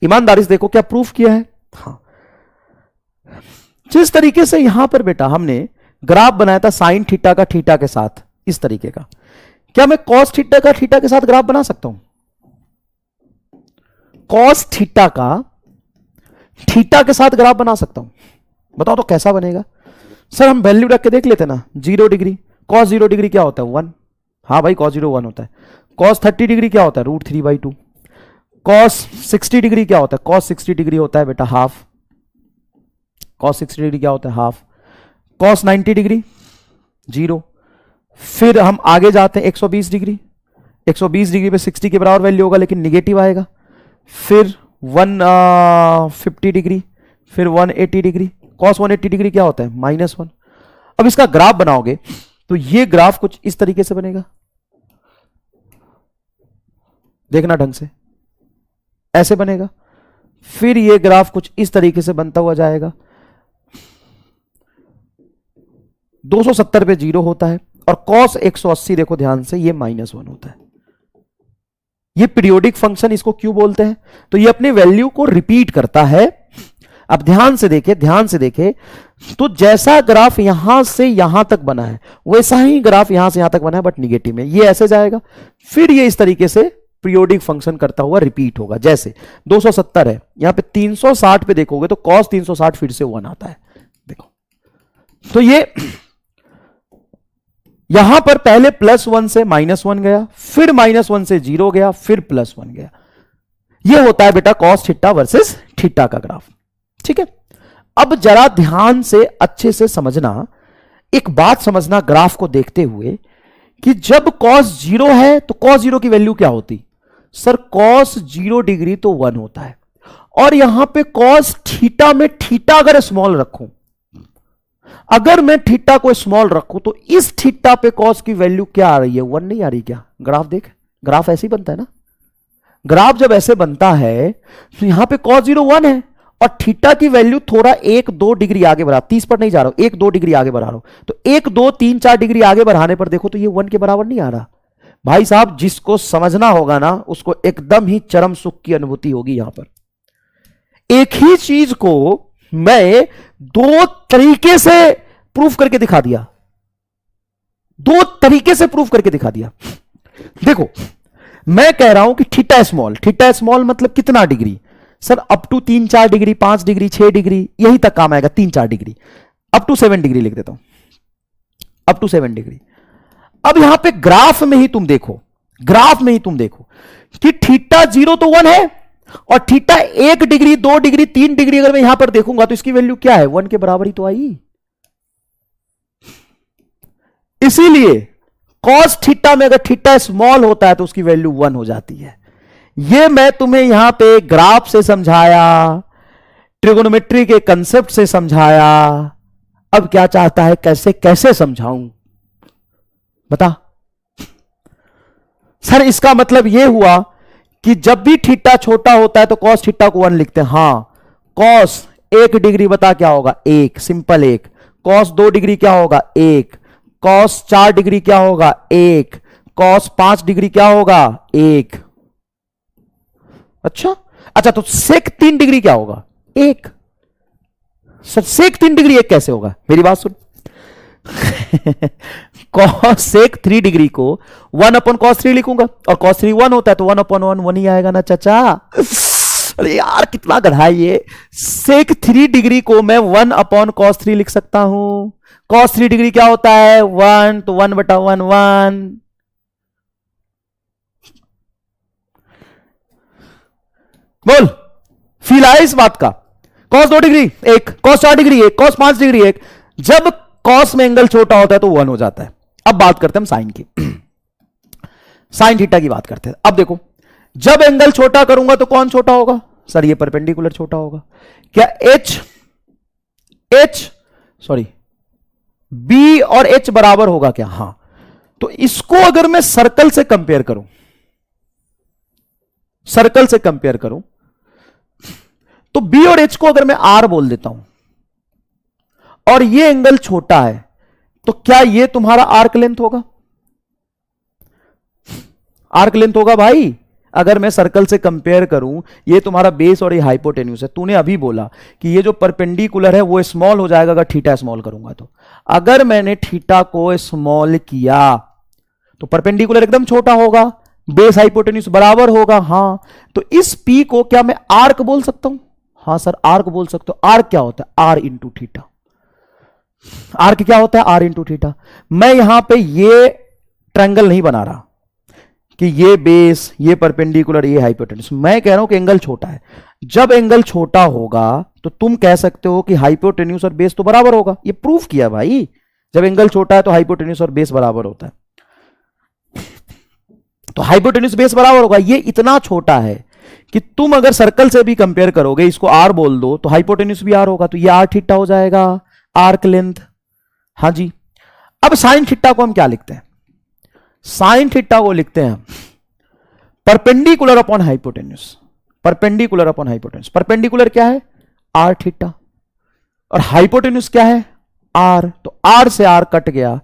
ईमानदारी से देखो क्या प्रूफ किया है। हाँ, जिस तरीके से यहां पर बेटा हमने ग्राफ बनाया था साइन थीटा का थीटा के साथ, इस तरीके का, क्या मैं कॉस थीटा का थीटा के साथ ग्राफ बना सकता हूं? कॉस थीटा का थीटा के साथ ग्राफ बना सकता हूं? बताओ तो कैसा बनेगा? सर हम वैल्यू रख के देख लेते ना। 0 डिग्री, कॉस 0 डिग्री क्या होता है, 1। हाँ भाई, कॉस 0 1 होता है। कॉस 30 डिग्री क्या होता है, √3/2। कॉस 60 डिग्री क्या होता है, कॉस 60 डिग्री होता है बेटा हाफ। कॉस 60 डिग्री क्या होता है, हाफ। Cos 90 degree 0। फिर हम आगे जाते हैं 120 डिग्री, 120 डिग्री पे 60 के बराबर वैल्यू होगा लेकिन निगेटिव आएगा। फिर 150 डिग्री, फिर 180 डिग्री। कॉस 180 डिग्री क्या होता है, -1। अब इसका ग्राफ बनाओगे तो ये ग्राफ कुछ इस तरीके से बनेगा, देखना ढंग से, ऐसे बनेगा। फिर ये ग्राफ कुछ इस तरीके से बनता हुआ जाएगा। 270 पे 0 होता है, और कॉस 180 देखो ध्यान से, ये -1 होता है। ये पीरियोडिक फंक्शन इसको क्यों बोलते हैं? तो ये अपनी वैल्यू को रिपीट करता है। अब ध्यान से देखे, ध्यान से देखे, तो जैसा ग्राफ यहां से यहां तक बना है वैसा ही ग्राफ यहां से यहां तक बना है, बट निगेटिव में। ये ऐसे जाएगा, फिर ये इस तरीके से पीरियोडिक फंक्शन करता हुआ रिपीट होगा। जैसे 270 है, यहां पे 360 पे देखोगे तो cos 360 फिर से 1 आता है, देखो। तो ये यहां पर पहले +1 से -1 गया, फिर -1 से 0 गया, फिर +1 गया। ये होता है बेटा cos थीटा वर्सेस थीटा का ग्राफ, ठीक है। अब जरा ध्यान से अच्छे से समझना, एक बात समझना ग्राफ को देखते हुए, कि जब cos 0 है तो cos 0 की वैल्यू क्या होती? सर cos 0 डिग्री तो 1 होता है, और यहां पे cos थीटा में थीटा अगर स्मॉल रखूं, अगर मैं थीटा को स्मॉल रखूं तो इस थीटा पे cos की वैल्यू क्या आ रही है, 1 नहीं आ रही क्या? ग्राफ देख, ग्राफ ऐसे ही बनता है ना। ग्राफ जब ऐसे बनता है तो यहां पे cos 0 1 है, और थीटा की वैल्यू थोड़ा 1-2 डिग्री आगे बढ़ा, 30 पर नहीं जा रहा हूं, 1-2 डिग्री आगे बढ़ा रहा हूं, तो 1, 2, 3, 4 डिग्री आगे बढ़ाने पर देखो तो ये 1 के बराबर नहीं आ रहा। भाई साहब, जिसको समझना होगा ना उसको एकदम ही चरम सुख की अनुभूति होगी। यहां पर एक ही चीज को मैं 2 तरीके से प्रूफ करके दिखा दिया, 2 तरीके से प्रूफ करके दिखा दिया। देखो, मैं कह रहा हूं कि थीटा स्मॉल मतलब कितना degree? Sir up to 3-4 degree, 5 degree, 6 degree, यही तक काम आएगा। 3-4 डिग्री, अप टू 7 डिग्री लिख देता हूं, अप टू 7 डिग्री। अब यहां पे ग्राफ में ही तुम देखो, ग्राफ में ही तुम देखो कि थीटा 0 तो 1 है, और थीटा 1 डिग्री, 2 डिग्री, 3 डिग्री अगर मैं यहां पर देखूंगा तो इसकी वैल्यू क्या है, 1 के बराबर ही तो आई। इसीलिए cos थीटा में अगर थीटा स्मॉल होता है तो उसकी वैल्यू 1 हो जाती है। यह मैं तुम्हें यहां पे ग्राफ से समझाया, ट्रिगोनोमेट्री के कंसेप्ट से समझाया। अब क्या चाहता है, कैसे कैसे समझाऊं, बता। सर इसका मतलब यह हुआ कि जब भी थीटा छोटा होता है तो cos थीटा को 1 लिखते हैं। हां, cos 1 डिग्री बता क्या होगा, 1, सिंपल 1। cos 2 डिग्री क्या होगा, 1। cos 4 डिग्री क्या होगा, 1। cos 5 डिग्री क्या होगा, 1। अच्छा, तो sec 3 डिग्री क्या होगा, 1। सर sec 3 डिग्री 1 कैसे होगा, मेरी बात सुन। cos sec 3 डिग्री को 1/cos 3 लिखूंगा, और cos 3 1 होता है तो 1/1 1 ही आएगा ना चाचा। अरे यार कितना गधा है ये। सेक 3 डिग्री को मैं 1/cos3 लिख सकता हूं। cos 3 डिग्री क्या होता है 1, तो 1/1 1। बोल फील आया इस बात का। cos 2 degree 1, cos 4 degree 1, cos 5 degree 1। जब cos में एंगल छोटा होता है तो 1 हो जाता है। अब बात करते हैं हम साइन की। साइन थीटा की बात करते हैं। अब देखो जब एंगल छोटा करूंगा तो कौन छोटा होगा सर, ये परपेंडिकुलर छोटा होगा। क्या बी और एच बराबर होगा क्या? हां। तो इसको अगर मैं सर्कल से कंपेयर करूं, तो बी और एच को अगर मैं आर बोल देता हूं और ये एंगल छोटा है, तो क्या ये तुम्हारा आर्क लेंथ होगा? आर्क लेंथ होगा भाई। अगर मैं सर्कल से कंपेयर करूं, ये तुम्हारा बेस और ये हाइपोटेन्यूस है। तूने अभी बोला कि ये जो परपेंडिकुलर है वो स्मॉल हो जाएगा अगर थीटा स्मॉल करूंगा तो। अगर मैंने थीटा को स्मॉल किया तो परपेंडिकुलर एकदम छोटा होगा, बेस हाइपोटेन्यूस बराबर होगा। हां, तो इस पी को क्या मैं आर्क बोल सकता हूं? हां सर आर्क बोल सकते हो। आर्क क्या होता है? R into theta. आर्क क्या होता है? R into theta. मैं यहां पे ये ट्रायंगल नहीं बना रहा कि ये बेस, ये परपेंडिकुलर, ये हाइपोटेन्यूस। मैं कह रहा हूं कि एंगल छोटा है। जब एंगल छोटा होगा तो तुम कह सकते हो कि हाइपोटेन्यूस और बेस तो बराबर होगा। ये प्रूफ किया भाई। जब एंगल छोटा है तो हाइपोटेन्यूस और बेस बराबर होता है। तो हाइपोटेन्यूस बेस बराबर होगा। ये इतना छोटा है कि तुम अगर सर्कल से भी कंपेयर करोगे, इसको आर बोल दो तो हाइपोटेन्यूस भी आर होगा, तो ये आर थीटा हो जाएगा, आर्क लेंथ। हां जी। अब साइन थीटा को हम क्या लिखते हैं? साइन थीटा को लिखते हैं perpendicular upon hypotenuse. Perpendicular upon hypotenuse. Perpendicular क्या है? Are theta. और हाइपोटेन्यूस क्या है? आर। तो आर से आर कट गया।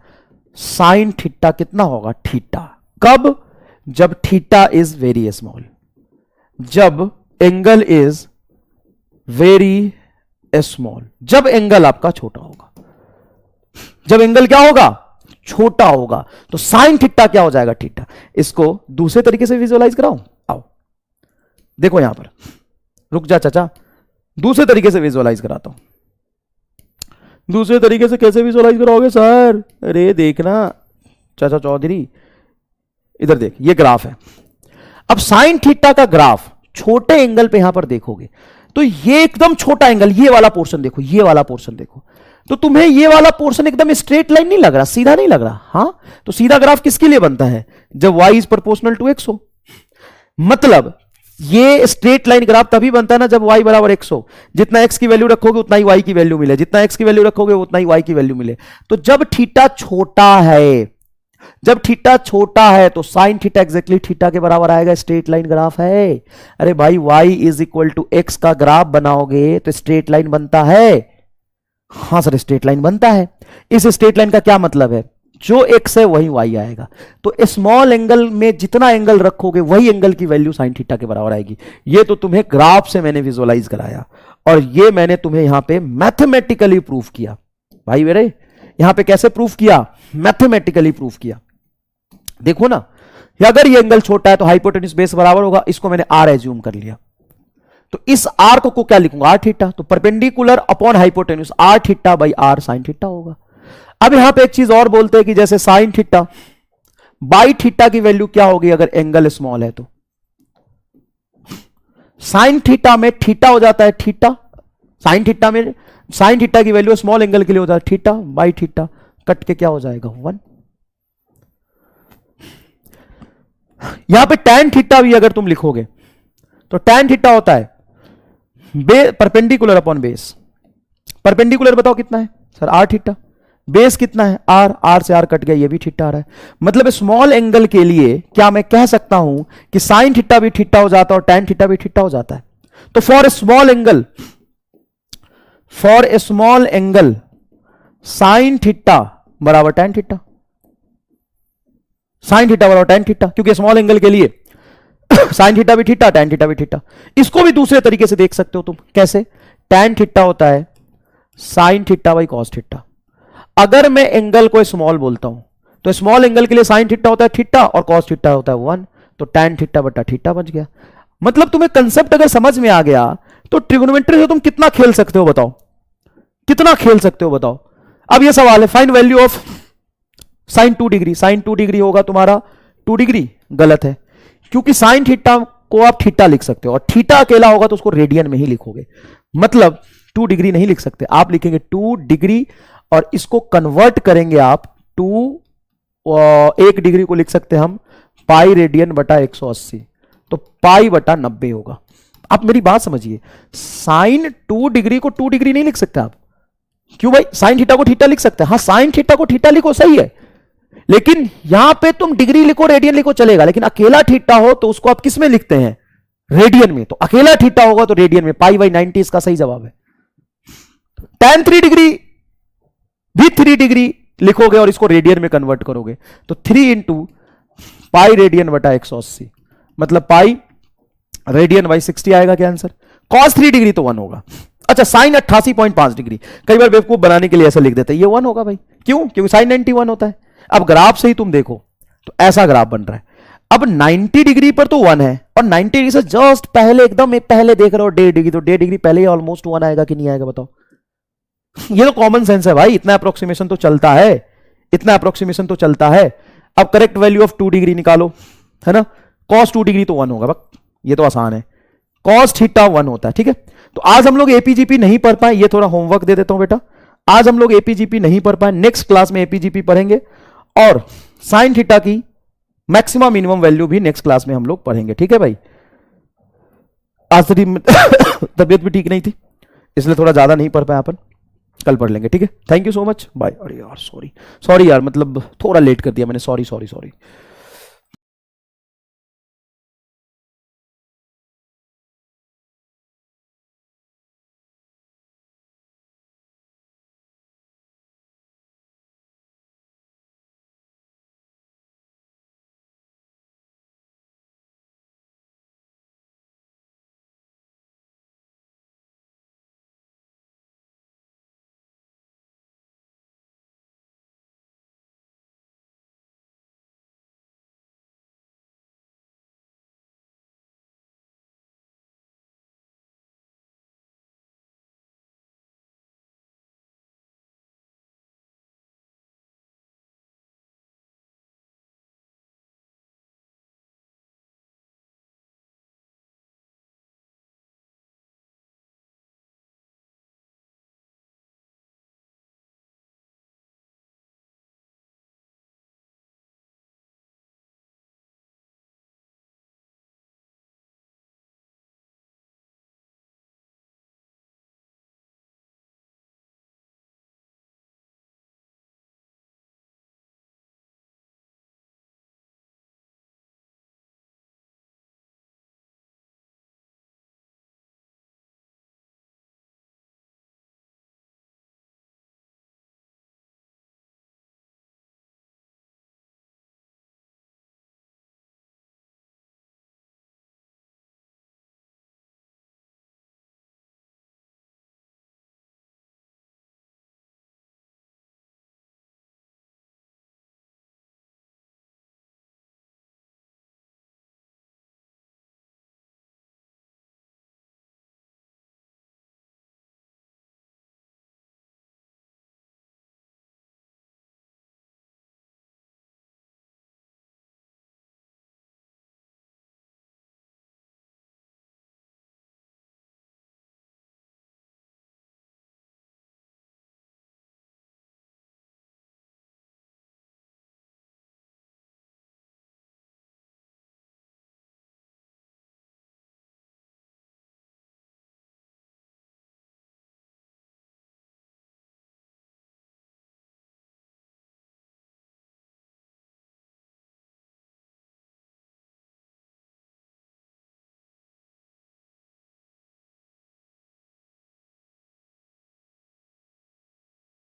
साइन थीटा कितना होगा? थीटा। कब? जब थीटा इज वेरी स्मॉल, जब एंगल इज वेरी स्मॉल, जब एंगल आपका छोटा होगा। जब एंगल क्या होगा? छोटा होगा। तो साइन थीटा क्या हो जाएगा? थीटा। इसको दूसरे तरीके से विजुअलाइज कराऊं? आओ देखो यहां पर। रुक जा चाचा, दूसरे तरीके से विजुअलाइज कराता हूं। दूसरे तरीके से कैसे विजुअलाइज कराओगे सर? अरे देखना चाचा चौधरी, इधर देख, ये ग्राफ है। अब साइन थीटा का ग्राफ छोटे एंगल पे यहां पर देखोगे तो ये एकदम छोटा एंगल, ये वाला पोर्शन देखो, ये वाला पोर्शन देखो, तो तुम्हें ये वाला पोर्शन एकदम स्ट्रेट लाइन नहीं लग रहा, सीधा नहीं लग रहा। हां, तो सीधा ग्राफ किसके लिए बनता है? जब y is proportional to x हो। मतलब ये स्ट्रेट लाइन ग्राफ तभी बनता है ना जब y बराबर x हो। जितना x की वैल्यू रखोगे उतना ही y की वैल्यू मिले, जितना x की वैल्यू रखोगे उतना ही y की वैल्यू मिले। तो जब थीटा छोटा है, जब थीटा छोटा है तो साइन थीटा एग्जैक्टली थीटा के बराबर आएगा। स्ट्रेट लाइन ग्राफ है। अरे भाई y is equal to x का ग्राफ बनाओगे तो स्ट्रेट लाइन बनता है। हां सर स्ट्रेट लाइन बनता है। इस स्ट्रेट लाइन का क्या मतलब है? जो x है वही y आएगा। तो स्मॉल एंगल में जितना एंगल रखोगे वही एंगल की वैल्यू साइन थीटा के बराबर आएगी। ये तो तुम्हें ग्राफ से मैंने विजुअलाइज कराया और ये मैंने तुम्हें यहां पे मैथमेटिकली प्रूफ किया। भाई मेरे यहां पे कैसे प्रूफ किया? मैथमेटिकली प्रूफ किया। देखो ना, अगर ये एंगल छोटा है तो हाइपोटेन्यूस बेस बराबर होगा। इसको मैंने आर एज्यूम कर लिया, तो इस आर को क्या लिखूंगा? R theta. तो perpendicular upon hypotenuse R theta by R sine theta होगा। अब यहां पे एक चीज और बोलते हैं कि जैसे साइन थीटा बाई थीटा की वैल्यू क्या होगी अगर एंगल स्मॉल है? तो साइन थीटा में थीटा हो जाता है थीटा, साइन थीटा में साइन थीटा की वैल्यू स्मॉल एंगल के लिए हो जाता है थीटा बाई थीटा, कट के क्या हो जाएगा? 1। यहां पे tan थीटा भी अगर तुम लिखोगे तो tan थीटा होता है परपेंडिकुलर अपॉन बेस। परपेंडिकुलर बताओ कितना है सर? Are theta. बेस कितना है? आर। आर से आर कट गया, ये भी थीटा आ रहा है। मतलब स्मॉल एंगल के लिए क्या मैं कह सकता हूं कि साइन थीटा भी थीटा हो जाता है और tan थीटा भी थीटा हो जाता है। तो for a small angle sine theta बराबर tan थीटा, साइन थीटा बराबर tan थीटा, क्योंकि स्मॉल एंगल के लिए साइन थीटा भी थीटा, tan थीटा भी थीटा। इसको भी दूसरे तरीके से देख सकते हो तुम। कैसे? tan थीटा होता है sine theta by cos theta. अगर मैं एंगल को स्मॉल बोलता हूं तो स्मॉल एंगल के लिए साइन थीटा होता है थीटा और कॉस थीटा होता है 1, तो tan थीटा बटा थीटा बच गया। मतलब तुम्हें कंसेप्ट अगर समझ में आ गया तो ट्रिग्नोमेट्री से तुम कितना खेल सकते हो बताओ, कितना खेल सकते हो बताओ। अब ये सवाल है, find value of sine 2 degree. Sine 2 degree होगा तुम्हारा 2 डिग्री, गलत है, क्योंकि साइन थीटा को आप थीटा लिख सकते हो और थीटा अकेला होगा तो उसको रेडियन में ही लिखोगे, मतलब 2 डिग्री नहीं लिख सकते, आप लिखेंगे 2 डिग्री और इसको कन्वर्ट करेंगे आप 1 डिग्री को लिख सकते हैं हम पाई रेडियन बटा 180, तो पाई बटा 90 होगा। आप मेरी बात समझिए, साइन 2 डिग्री को 2 डिग्री नहीं लिख सकते आप, क्यों भाई, साइन थीटा को थीटा लिख सकते हैं, हाँ साइन थीटा को थीटा लिखो सही है, लेकिन यहां पे तुम डिग्री लिखो रेडियन लिखो चलेगा, लेकिन अकेला थीटा हो तो उसको आप किस में लिखते हैं, रेडियन में, तो अकेला थीटा होगा तो रेडियन में, पाई बाई 90 इसका सही जवाब है। tan 3 डिग्री भी 3 डिग्री लिखोगे और इसको रेडियन में कन्वर्ट करोगे तो 3 इंटू पाई रेडियन बटा 180, मतलब पाई रेडियन बाई 60 आएगा क्या आंसर। cos 3 डिग्री तो 1 होगा। अच्छा साइन 88.5 डिग्री, कई बार बेवकूफ बनाने के लिए ऐसा लिख देते हैं, ये 1 होगा भाई, क्यों, क्योंकि साइन 91 होता है। अब ग्राफ से ही तुम देखो तो ऐसा ग्राफ बन रहा है, अब 90 डिग्री पर तो 1 है और 90 डिग्री से जस्ट पहले एकदम एक पहले देख रहे हो 1.5 डिग्री, तो 1.5 डिग्री पहले ही ऑलमोस्ट 1 आएगा कि नहीं आएगा बताओ। ये तो कॉमन सेंस है भाई, इतना अप्रोक्सीमेशन तो चलता है, इतना अप्रोक्सीमेशन तो चलता है। अब करेक्ट वैल्यू ऑफ 2 डिग्री निकालो, है ना, cos 2 डिग्री तो 1 होगा, ये तो आसान है, cos थीटा 1 होता है, ठीक है। तो आज हम लोग एपीजीपी नहीं पढ़ पाए, ये थोड़ा होमवर्क दे देता हूं बेटा, आज हम लोग एपीजीपी नहीं पढ़ पाए, नेक्स्ट क्लास में एपीजीपी पढ़ेंगे और साइन थीटा की मैक्सिमम मिनिमम वैल्यू भी नेक्स्ट क्लास में हम लोग पढ़ेंगे, ठीक है भाई। आज तबीयत भी ठीक नहीं थी इसलिए थोड़ा ज्यादा नहीं पढ़ पाए अपन, कल पढ़ लेंगे, ठीक है। Thank you so much, bye. अरे यार सॉरी यार, मतलब थोड़ा लेट कर दिया मैंने, सॉरी।